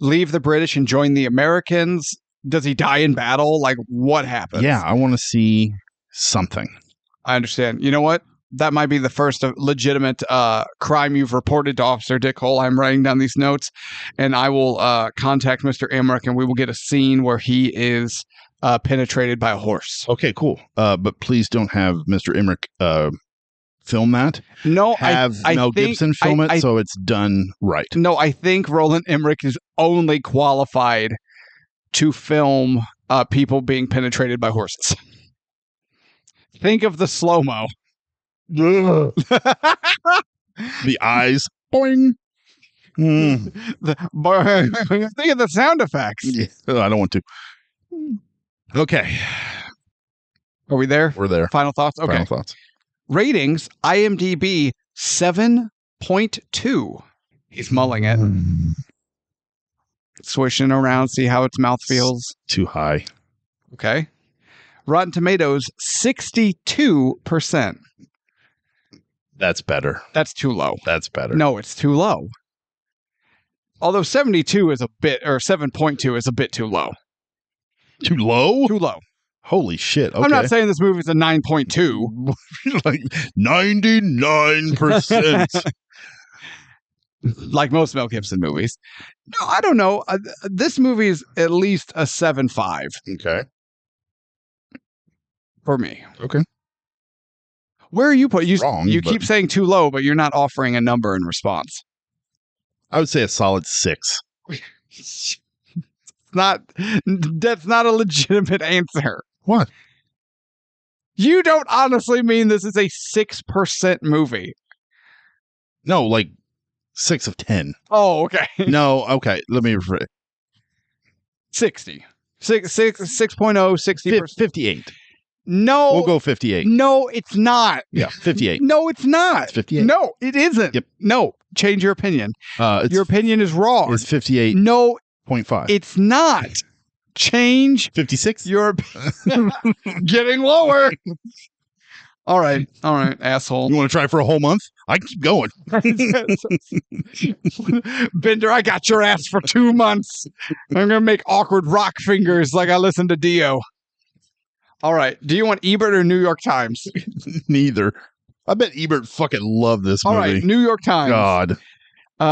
leave the British and join the Americans? Does he die in battle? Like, what happens? Yeah, I want to see something. I understand. You know what? That might be the first legitimate crime you've reported to Officer Dick Hole. I'm writing down these notes, and I will contact Mr. Emmerich, and we will get a scene where he is penetrated by a horse. Okay, cool. But please don't have Mr. Emmerich film that. No, have Mel Gibson film it so it's done right. No, I think Roland Emmerich is only qualified to film people being penetrated by horses. Think of the slow-mo. The eyes. Boing. Think of the sound effects. Yeah, I don't want to. Okay. Are we there? We're there. Final thoughts? Okay. Final thoughts. Ratings, IMDb 7.2. He's mulling it. Swishing around, see how its mouth feels. Too high. Okay. Rotten Tomatoes, 62%. That's better. That's too low. That's better. No, it's too low. Although 72 is a bit, or 7.2 is a bit too low. Too low? Too low. Holy shit. Okay. I'm not saying this movie is a 9.2. Like 99%. Like most Mel Gibson movies. No, I don't know. This movie is at least a 7.5 Okay. for me. Okay. Where are you putting? You but- keep saying too low, but you're not offering a number in response. I would say a solid 6. That's not a legitimate answer. What? You don't honestly mean this is a 6% movie. No, like 6 of 10. Oh, okay. No, okay. Let me rephrase. 60. 6.0, 60%. 58. No. We'll go 58. No, it's not. Yeah, 58. No, it's not. It's 58. No, it isn't. Yep. No, change your opinion. Your opinion is wrong. It's 58.5. No, it's not. Change 56? your getting lower. All right, asshole. You want to try for a whole month? I can keep going. Bender, I got your ass for 2 months. I'm gonna make awkward rock fingers like I listen to Dio. All right. Do you want Ebert or New York Times? Neither. I bet Ebert fucking loved this movie. All right, New York Times. God.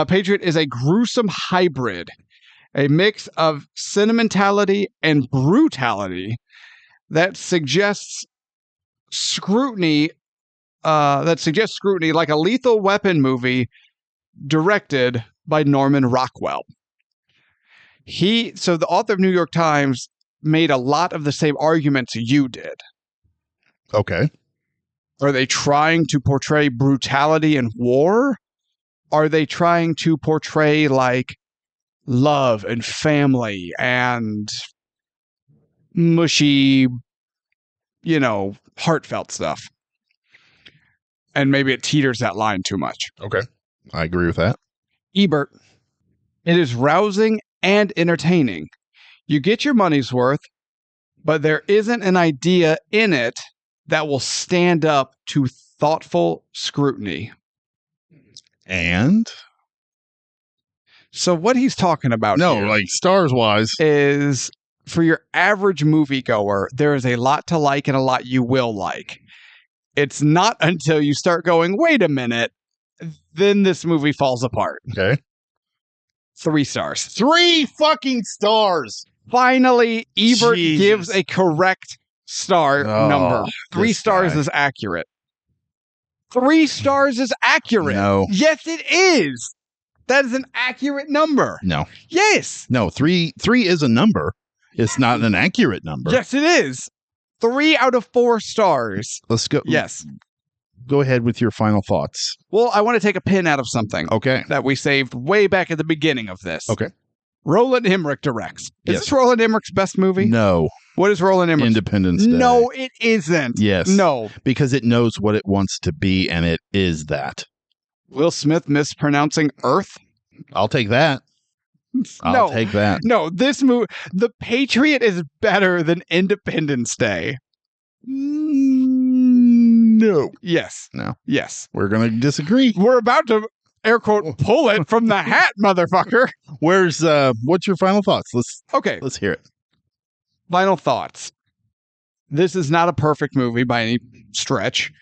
Patriot is a gruesome hybrid, a mix of sentimentality and brutality that suggests scrutiny. Like a Lethal Weapon movie directed by Norman Rockwell. So the author of New York Times made a lot of the same arguments you did. Okay. Are they trying to portray brutality and war? Are they trying to portray like love and family and mushy, heartfelt stuff? And maybe it teeters that line too much. Okay. I agree with that. Ebert, it is rousing and entertaining. You get your money's worth, but there isn't an idea in it that will stand up to thoughtful scrutiny. And? So what he's talking about here like stars-wise. is for your average moviegoer, there is a lot to like and a lot you will like. It's not until you start going, wait a minute, then this movie falls apart. Okay. 3 stars. 3 fucking stars. Finally, Ebert Jesus. gives a correct star number. 3 stars guy. is accurate. 3 stars is accurate. No. Yes, it is. That is an accurate number. No. Yes. No, 3 is a number. It's not an accurate number. Yes, it is. 3 out of 4 stars. Let's go. Yes. Go ahead with your final thoughts. Well, I want to take a pin out of something Okay. that we saved way back at the beginning of this. Okay. Roland Emmerich directs. Is Yes. this Roland Emmerich's best movie? No. What is Roland Emmerich? Independence Day. No, it isn't. Yes. No. Because it knows what it wants to be, and it is that. Will Smith mispronouncing Earth? I'll take that. I'll take that. No, this movie, The Patriot, is better than Independence Day. No. Yes. No. Yes. We're going to disagree. We're about to, air quote, pull it from the hat, motherfucker. What's your final thoughts? Let's hear it. Final thoughts. This is not a perfect movie by any stretch.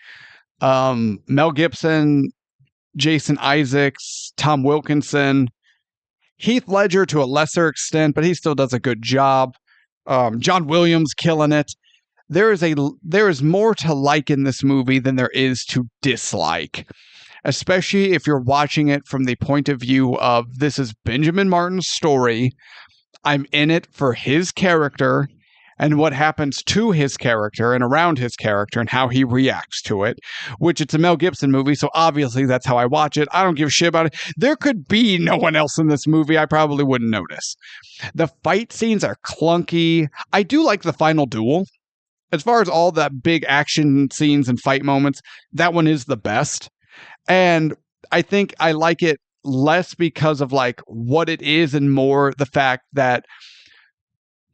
Mel Gibson, Jason Isaacs, Tom Wilkinson, Heath Ledger to a lesser extent, but he still does a good job. John Williams killing it. There is more to like in this movie than there is to dislike, especially if you're watching it from the point of view of this is Benjamin Martin's story. I'm in it for his character and what happens to his character and around his character and how he reacts to it, which it's a Mel Gibson movie, so obviously that's how I watch it. I don't give a shit about it. There could be no one else in this movie. I probably wouldn't notice. The fight scenes are clunky. I do like the final duel. As far as all the big action scenes and fight moments, that one is the best. And I think I like it less because of like what it is and more the fact that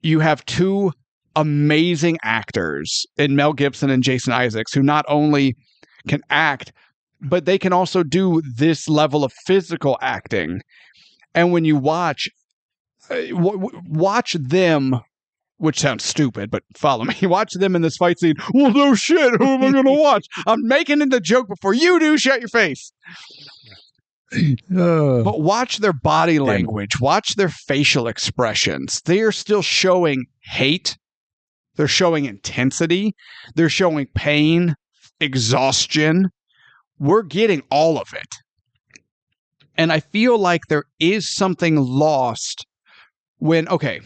you have two amazing actors in Mel Gibson and Jason Isaacs who not only can act, but they can also do this level of physical acting. And when you watch them, which sounds stupid, but follow me, watch them in this fight scene. Well, no shit, who am I going to watch? I'm making it the joke before you do. Shut your face. But watch their body language. Watch their facial expressions. They are still showing hate. They're showing intensity. They're showing pain, exhaustion. We're getting all of it. And I feel like there is something lost when, okay,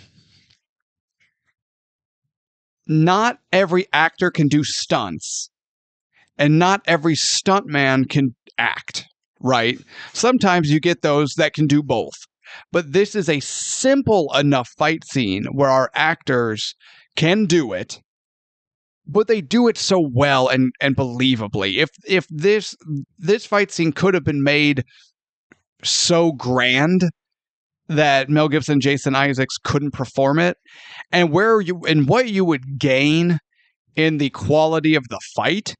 not every actor can do stunts, and not every stuntman can act, right? Sometimes you get those that can do both. But this is a simple enough fight scene where our actors can do it, but they do it so well and believably. If this fight scene could have been made so grand that Mel Gibson and Jason Isaacs couldn't perform it, and what you would gain in the quality of the fight,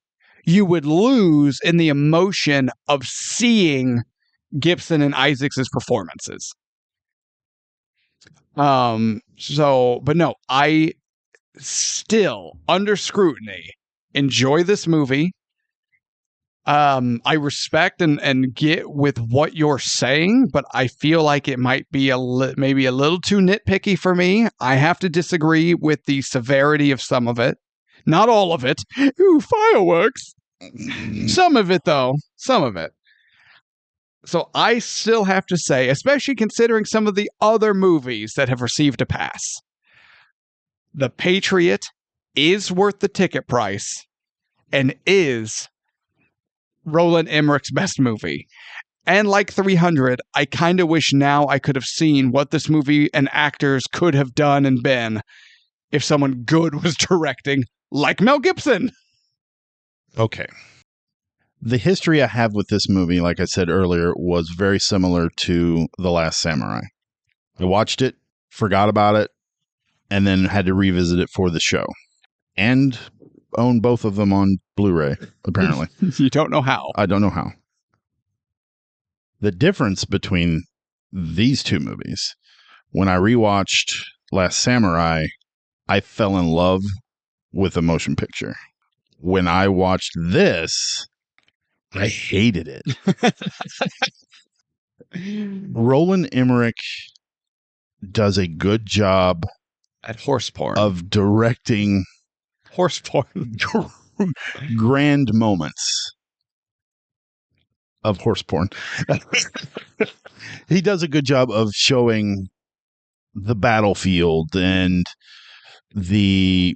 you would lose in the emotion of seeing Gibson and Isaacs' performances. But no, I still, under scrutiny, enjoy this movie. I respect and get with what you're saying, but I feel like it might be maybe a little too nitpicky for me. I have to disagree with the severity of some of it. Not all of it. Ooh, fireworks. Some of it, though. Some of it. So I still have to say, especially considering some of the other movies that have received a pass, The Patriot is worth the ticket price and is Roland Emmerich's best movie. And like 300, I kind of wish now I could have seen what this movie and actors could have done and been if someone good was directing, like Mel Gibson. Okay. The history I have with this movie, like I said earlier, was very similar to The Last Samurai. I watched it, forgot about it, and then had to revisit it for the show. And own both of them on Blu-ray, apparently. You don't know how. I don't know how. The difference between these two movies, when I rewatched Last Samurai, I fell in love with a motion picture. When I watched this, I hated it. Roland Emmerich does a good job at horse porn of directing horse porn grand moments of horse porn. He does a good job of showing the battlefield and the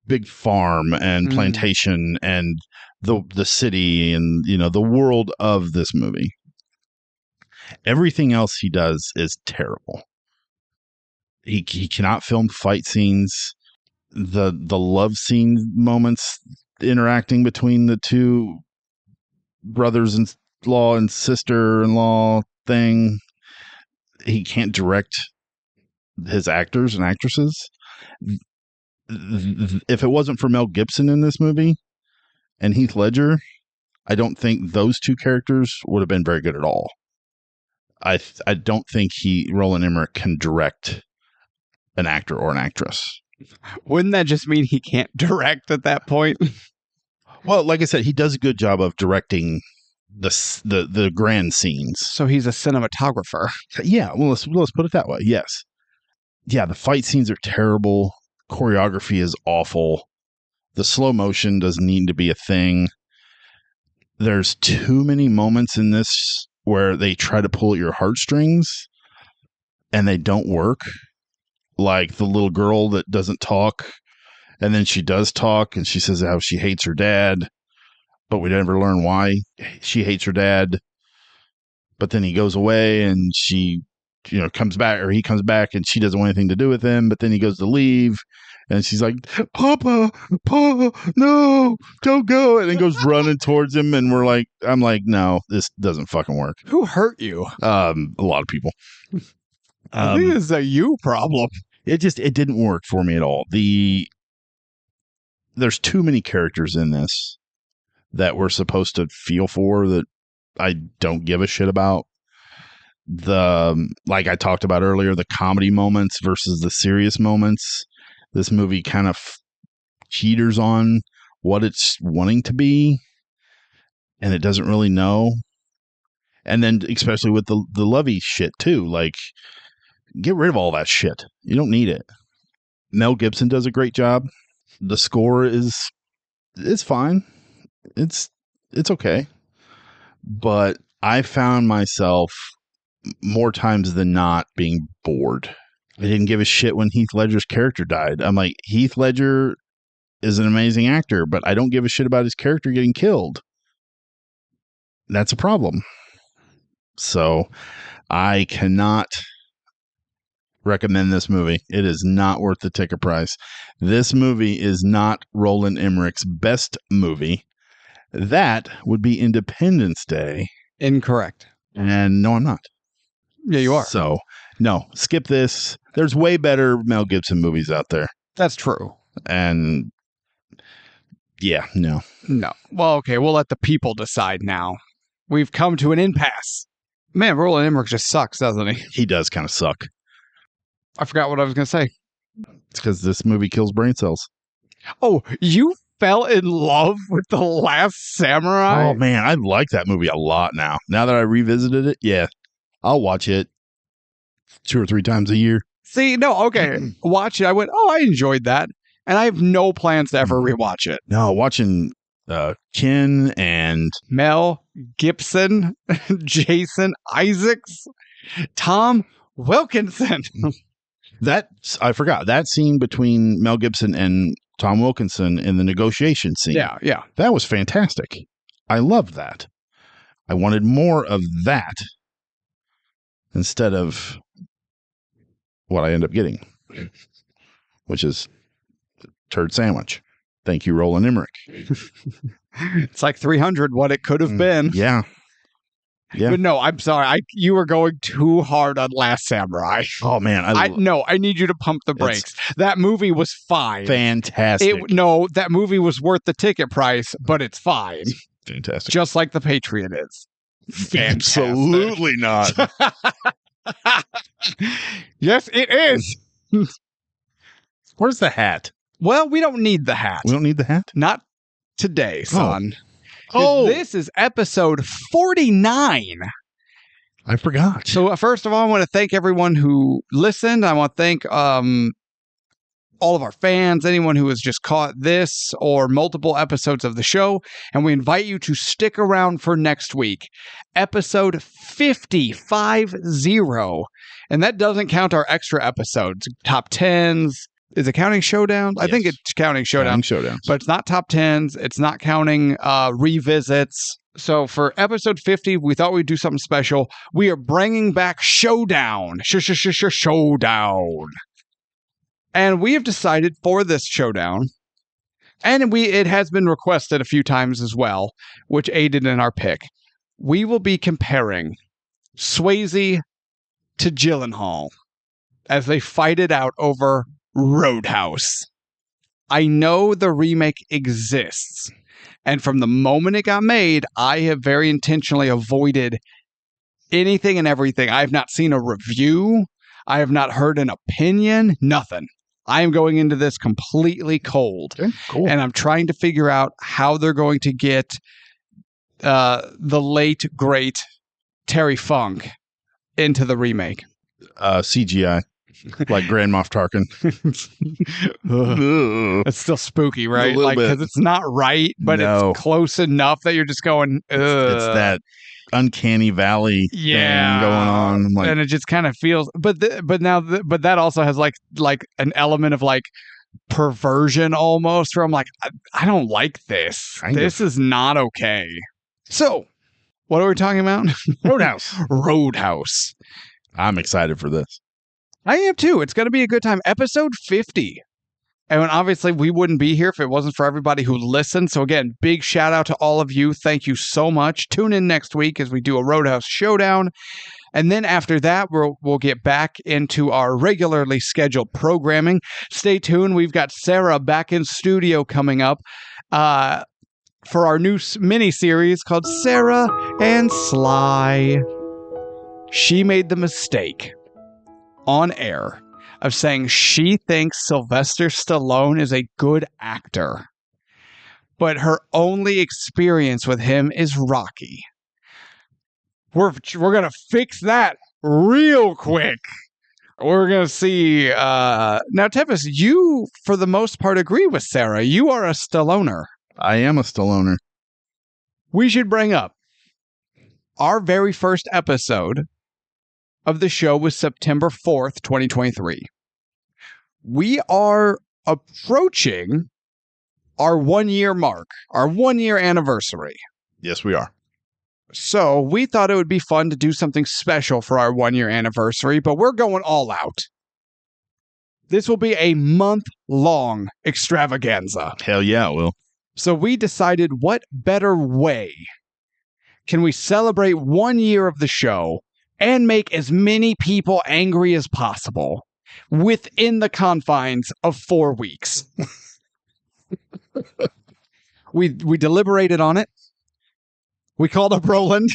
big farm and plantation and the city and, you know, the world of this movie. Everything else he does is terrible. He cannot film fight scenes. The love scene moments interacting between the two brothers-in-law and sister-in-law thing, he can't direct his actors and actresses. If it wasn't for Mel Gibson in this movie and Heath Ledger, I don't think those two characters would have been very good at all. I don't think Roland Emmerich can direct an actor or an actress. Wouldn't that just mean he can't direct at that point? Well, like I said, he does a good job of directing the grand scenes. So he's a cinematographer. Yeah, well, let's put it that way. Yes. Yeah, the fight scenes are terrible. Choreography is awful. The slow motion doesn't need to be a thing. There's too many moments in this where they try to pull at your heartstrings and they don't work. Like the little girl that doesn't talk, and then she does talk, and she says how she hates her dad, but we never learn why she hates her dad. But then he goes away, and she, comes back, or he comes back, and she doesn't want anything to do with him. But then he goes to leave, and she's like, "Papa, no, don't go!" And then goes running towards him, and I'm like, no, this doesn't fucking work. Who hurt you? A lot of people. I think it's a you problem. It didn't work for me at all. There's too many characters in this that we're supposed to feel for that I don't give a shit about. Like I talked about earlier, the comedy moments versus the serious moments. This movie kind of teeters on what it's wanting to be, and it doesn't really know. And then especially with the lovey shit too, like, get rid of all that shit. You don't need it. Mel Gibson does a great job. The score is fine. It's okay. But I found myself more times than not being bored. I didn't give a shit when Heath Ledger's character died. I'm like, Heath Ledger is an amazing actor, but I don't give a shit about his character getting killed. That's a problem. So I cannot recommend this movie. It is not worth the ticket price. This movie is not Roland Emmerich's best movie. That would be Independence Day. Incorrect. And no, I'm not. Yeah, you are. So, no, skip this. There's way better Mel Gibson movies out there. That's true. And yeah, no. No. Well, okay, we'll let the people decide now. We've come to an impasse. Man, Roland Emmerich just sucks, doesn't he? He does kind of suck. I forgot what I was going to say. It's because this movie kills brain cells. Oh, you fell in love with The Last Samurai? Oh, man, I like that movie a lot now. Now that I revisited it, yeah, I'll watch it 2 or 3 times a year. See, no, okay. Watch it. I went, I enjoyed that. And I have no plans to ever rewatch it. No, watching Ken and Mel Gibson, Jason Isaacs, Tom Wilkinson. I forgot that scene between Mel Gibson and Tom Wilkinson in the negotiation scene. Yeah. That was fantastic. I loved that. I wanted more of that instead of what I end up getting, which is turd sandwich. Thank you, Roland Emmerich. It's like 300 what it could have been. Yeah. But no, I'm sorry. You were going too hard on Last Samurai. Oh, man. I need you to pump the brakes. That movie was fine. Fantastic. That movie was worth the ticket price, but it's fine. Fantastic. Just like The Patriot is. Fantastic. Absolutely not. Yes, it is. Where's the hat? Well, we don't need the hat. We don't need the hat? Not today, son. Oh. This is episode 49. I forgot. So first of all, I want to thank everyone who listened. I want to thank all of our fans, anyone who has just caught this or multiple episodes of the show. And we invite you to stick around for next week. Episode 50. And that doesn't count our extra episodes. Top 10s. Is it counting Showdown? Yes. I think it's counting Showdown. But it's not top 10s. It's not counting revisits. So for episode 50, we thought we'd do something special. We are bringing back Showdown. Showdown. And we have decided for this Showdown, and it has been requested a few times as well, which aided in our pick. We will be comparing Swayze to Gyllenhaal as they fight it out over Roadhouse. I know the remake exists, and from the moment it got made, I have very intentionally avoided anything and everything. I have not seen a review. I have not heard an opinion. Nothing. I am going into this completely cold. Okay, cool. And I'm trying to figure out how they're going to get the late, great Terry Funk into the remake. CGI. Like Grand Moff Tarkin. It's still spooky, right? A little Like, bit. because it's not right, but No. it's close enough that you're just going, ugh. It's that uncanny valley thing going on. I'm like, and it just kind of feels, but that also has like an element of like perversion almost, where I'm like, I don't like this. This is not okay. So, what are we talking about? Roadhouse. Roadhouse. I'm excited for this. I am too. It's going to be a good time. Episode 50. And obviously, we wouldn't be here if it wasn't for everybody who listened. So again, big shout out to all of you. Thank you so much. Tune in next week as we do a Roadhouse Showdown. And then after that, we'll get back into our regularly scheduled programming. Stay tuned. We've got Sarah back in studio coming up for our new mini-series called Sarah and Sly. She made the mistake on air of saying she thinks Sylvester Stallone is a good actor, but her only experience with him is Rocky. We're going to fix that real quick. We're going to see. Now, Tevis, you, for the most part, agree with Sarah. You are a Stalloner. I am a Stalloner. We should bring up our very first episode of the show was September 4th, 2023. We are approaching our 1 year mark, our 1 year anniversary. Yes, we are. So we thought it would be fun to do something special for our 1 year anniversary, but we're going all out. This will be a month-long extravaganza. Hell yeah, it will. So we decided, what better way can we celebrate 1 year of the show and make as many people angry as possible within the confines of 4 weeks? We deliberated on it. We called up Roland,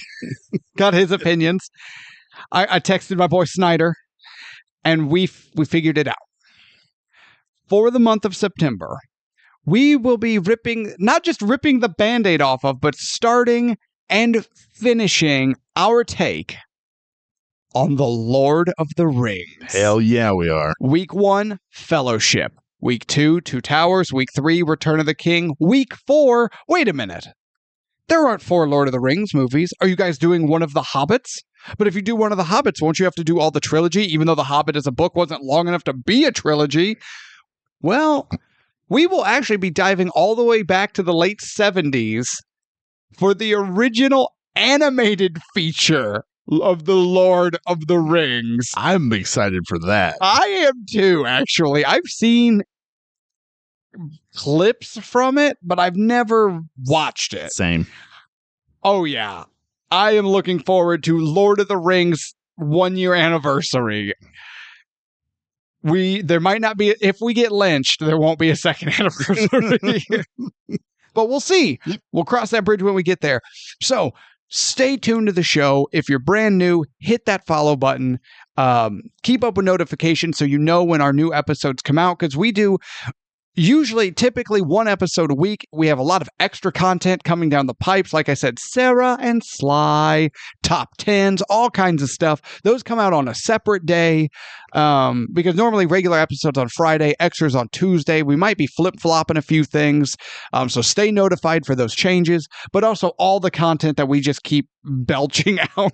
got his opinions. I texted my boy Snyder, and we figured it out. For the month of September, we will be not just ripping the Band-Aid off of, but starting and finishing our take on the Lord of the Rings. Hell yeah, we are. Week 1, Fellowship. Week 2, Two Towers. Week 3, Return of the King. Week 4, wait a minute. There aren't 4 Lord of the Rings movies. Are you guys doing one of the Hobbits? But if you do one of the Hobbits, won't you have to do all the trilogy, even though the Hobbit as a book wasn't long enough to be a trilogy? Well, we will actually be diving all the way back to the late 70s for the original animated feature of the Lord of the Rings. I'm excited for that. I am too, actually. I've seen clips from it, but I've never watched it. Same. Oh, yeah. I am looking forward to Lord of the Rings 1 year anniversary. There might not be, if we get lynched, there won't be a second anniversary. But we'll see. We'll cross that bridge when we get there. So stay tuned to the show. If you're brand new, hit that follow button. Keep up with notifications so you know when our new episodes come out, because we do typically 1 episode a week. We have a lot of extra content coming down the pipes. Like I said, Sarah and Sly, top 10s, all kinds of stuff. Those come out on a separate day because normally regular episodes on Friday, extras on Tuesday. We might be flip-flopping a few things. So stay notified for those changes, but also all the content that we just keep belching out.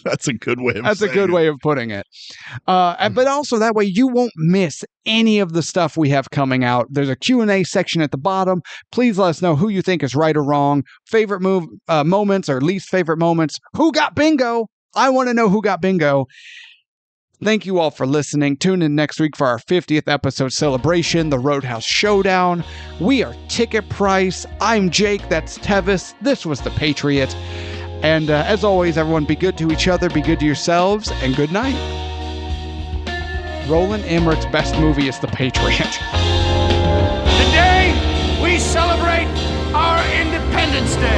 That's a good way of That's a good way of putting it. But also that way you won't miss any of the stuff we have coming out. There's a Q&A section at the bottom. Please let us know who you think is right or wrong, favorite moments or least favorite moments. Who got bingo? I want to know who got bingo. Thank you all for listening. Tune in next week for our 50th episode celebration, the Roadhouse Showdown. We are Ticket Price. I'm Jake. That's Tevis. This was the Patriot. And as always, everyone, be good to each other, be good to yourselves, and good night. Roland Emmerich's best movie is The Patriot. Today, we celebrate our Independence Day.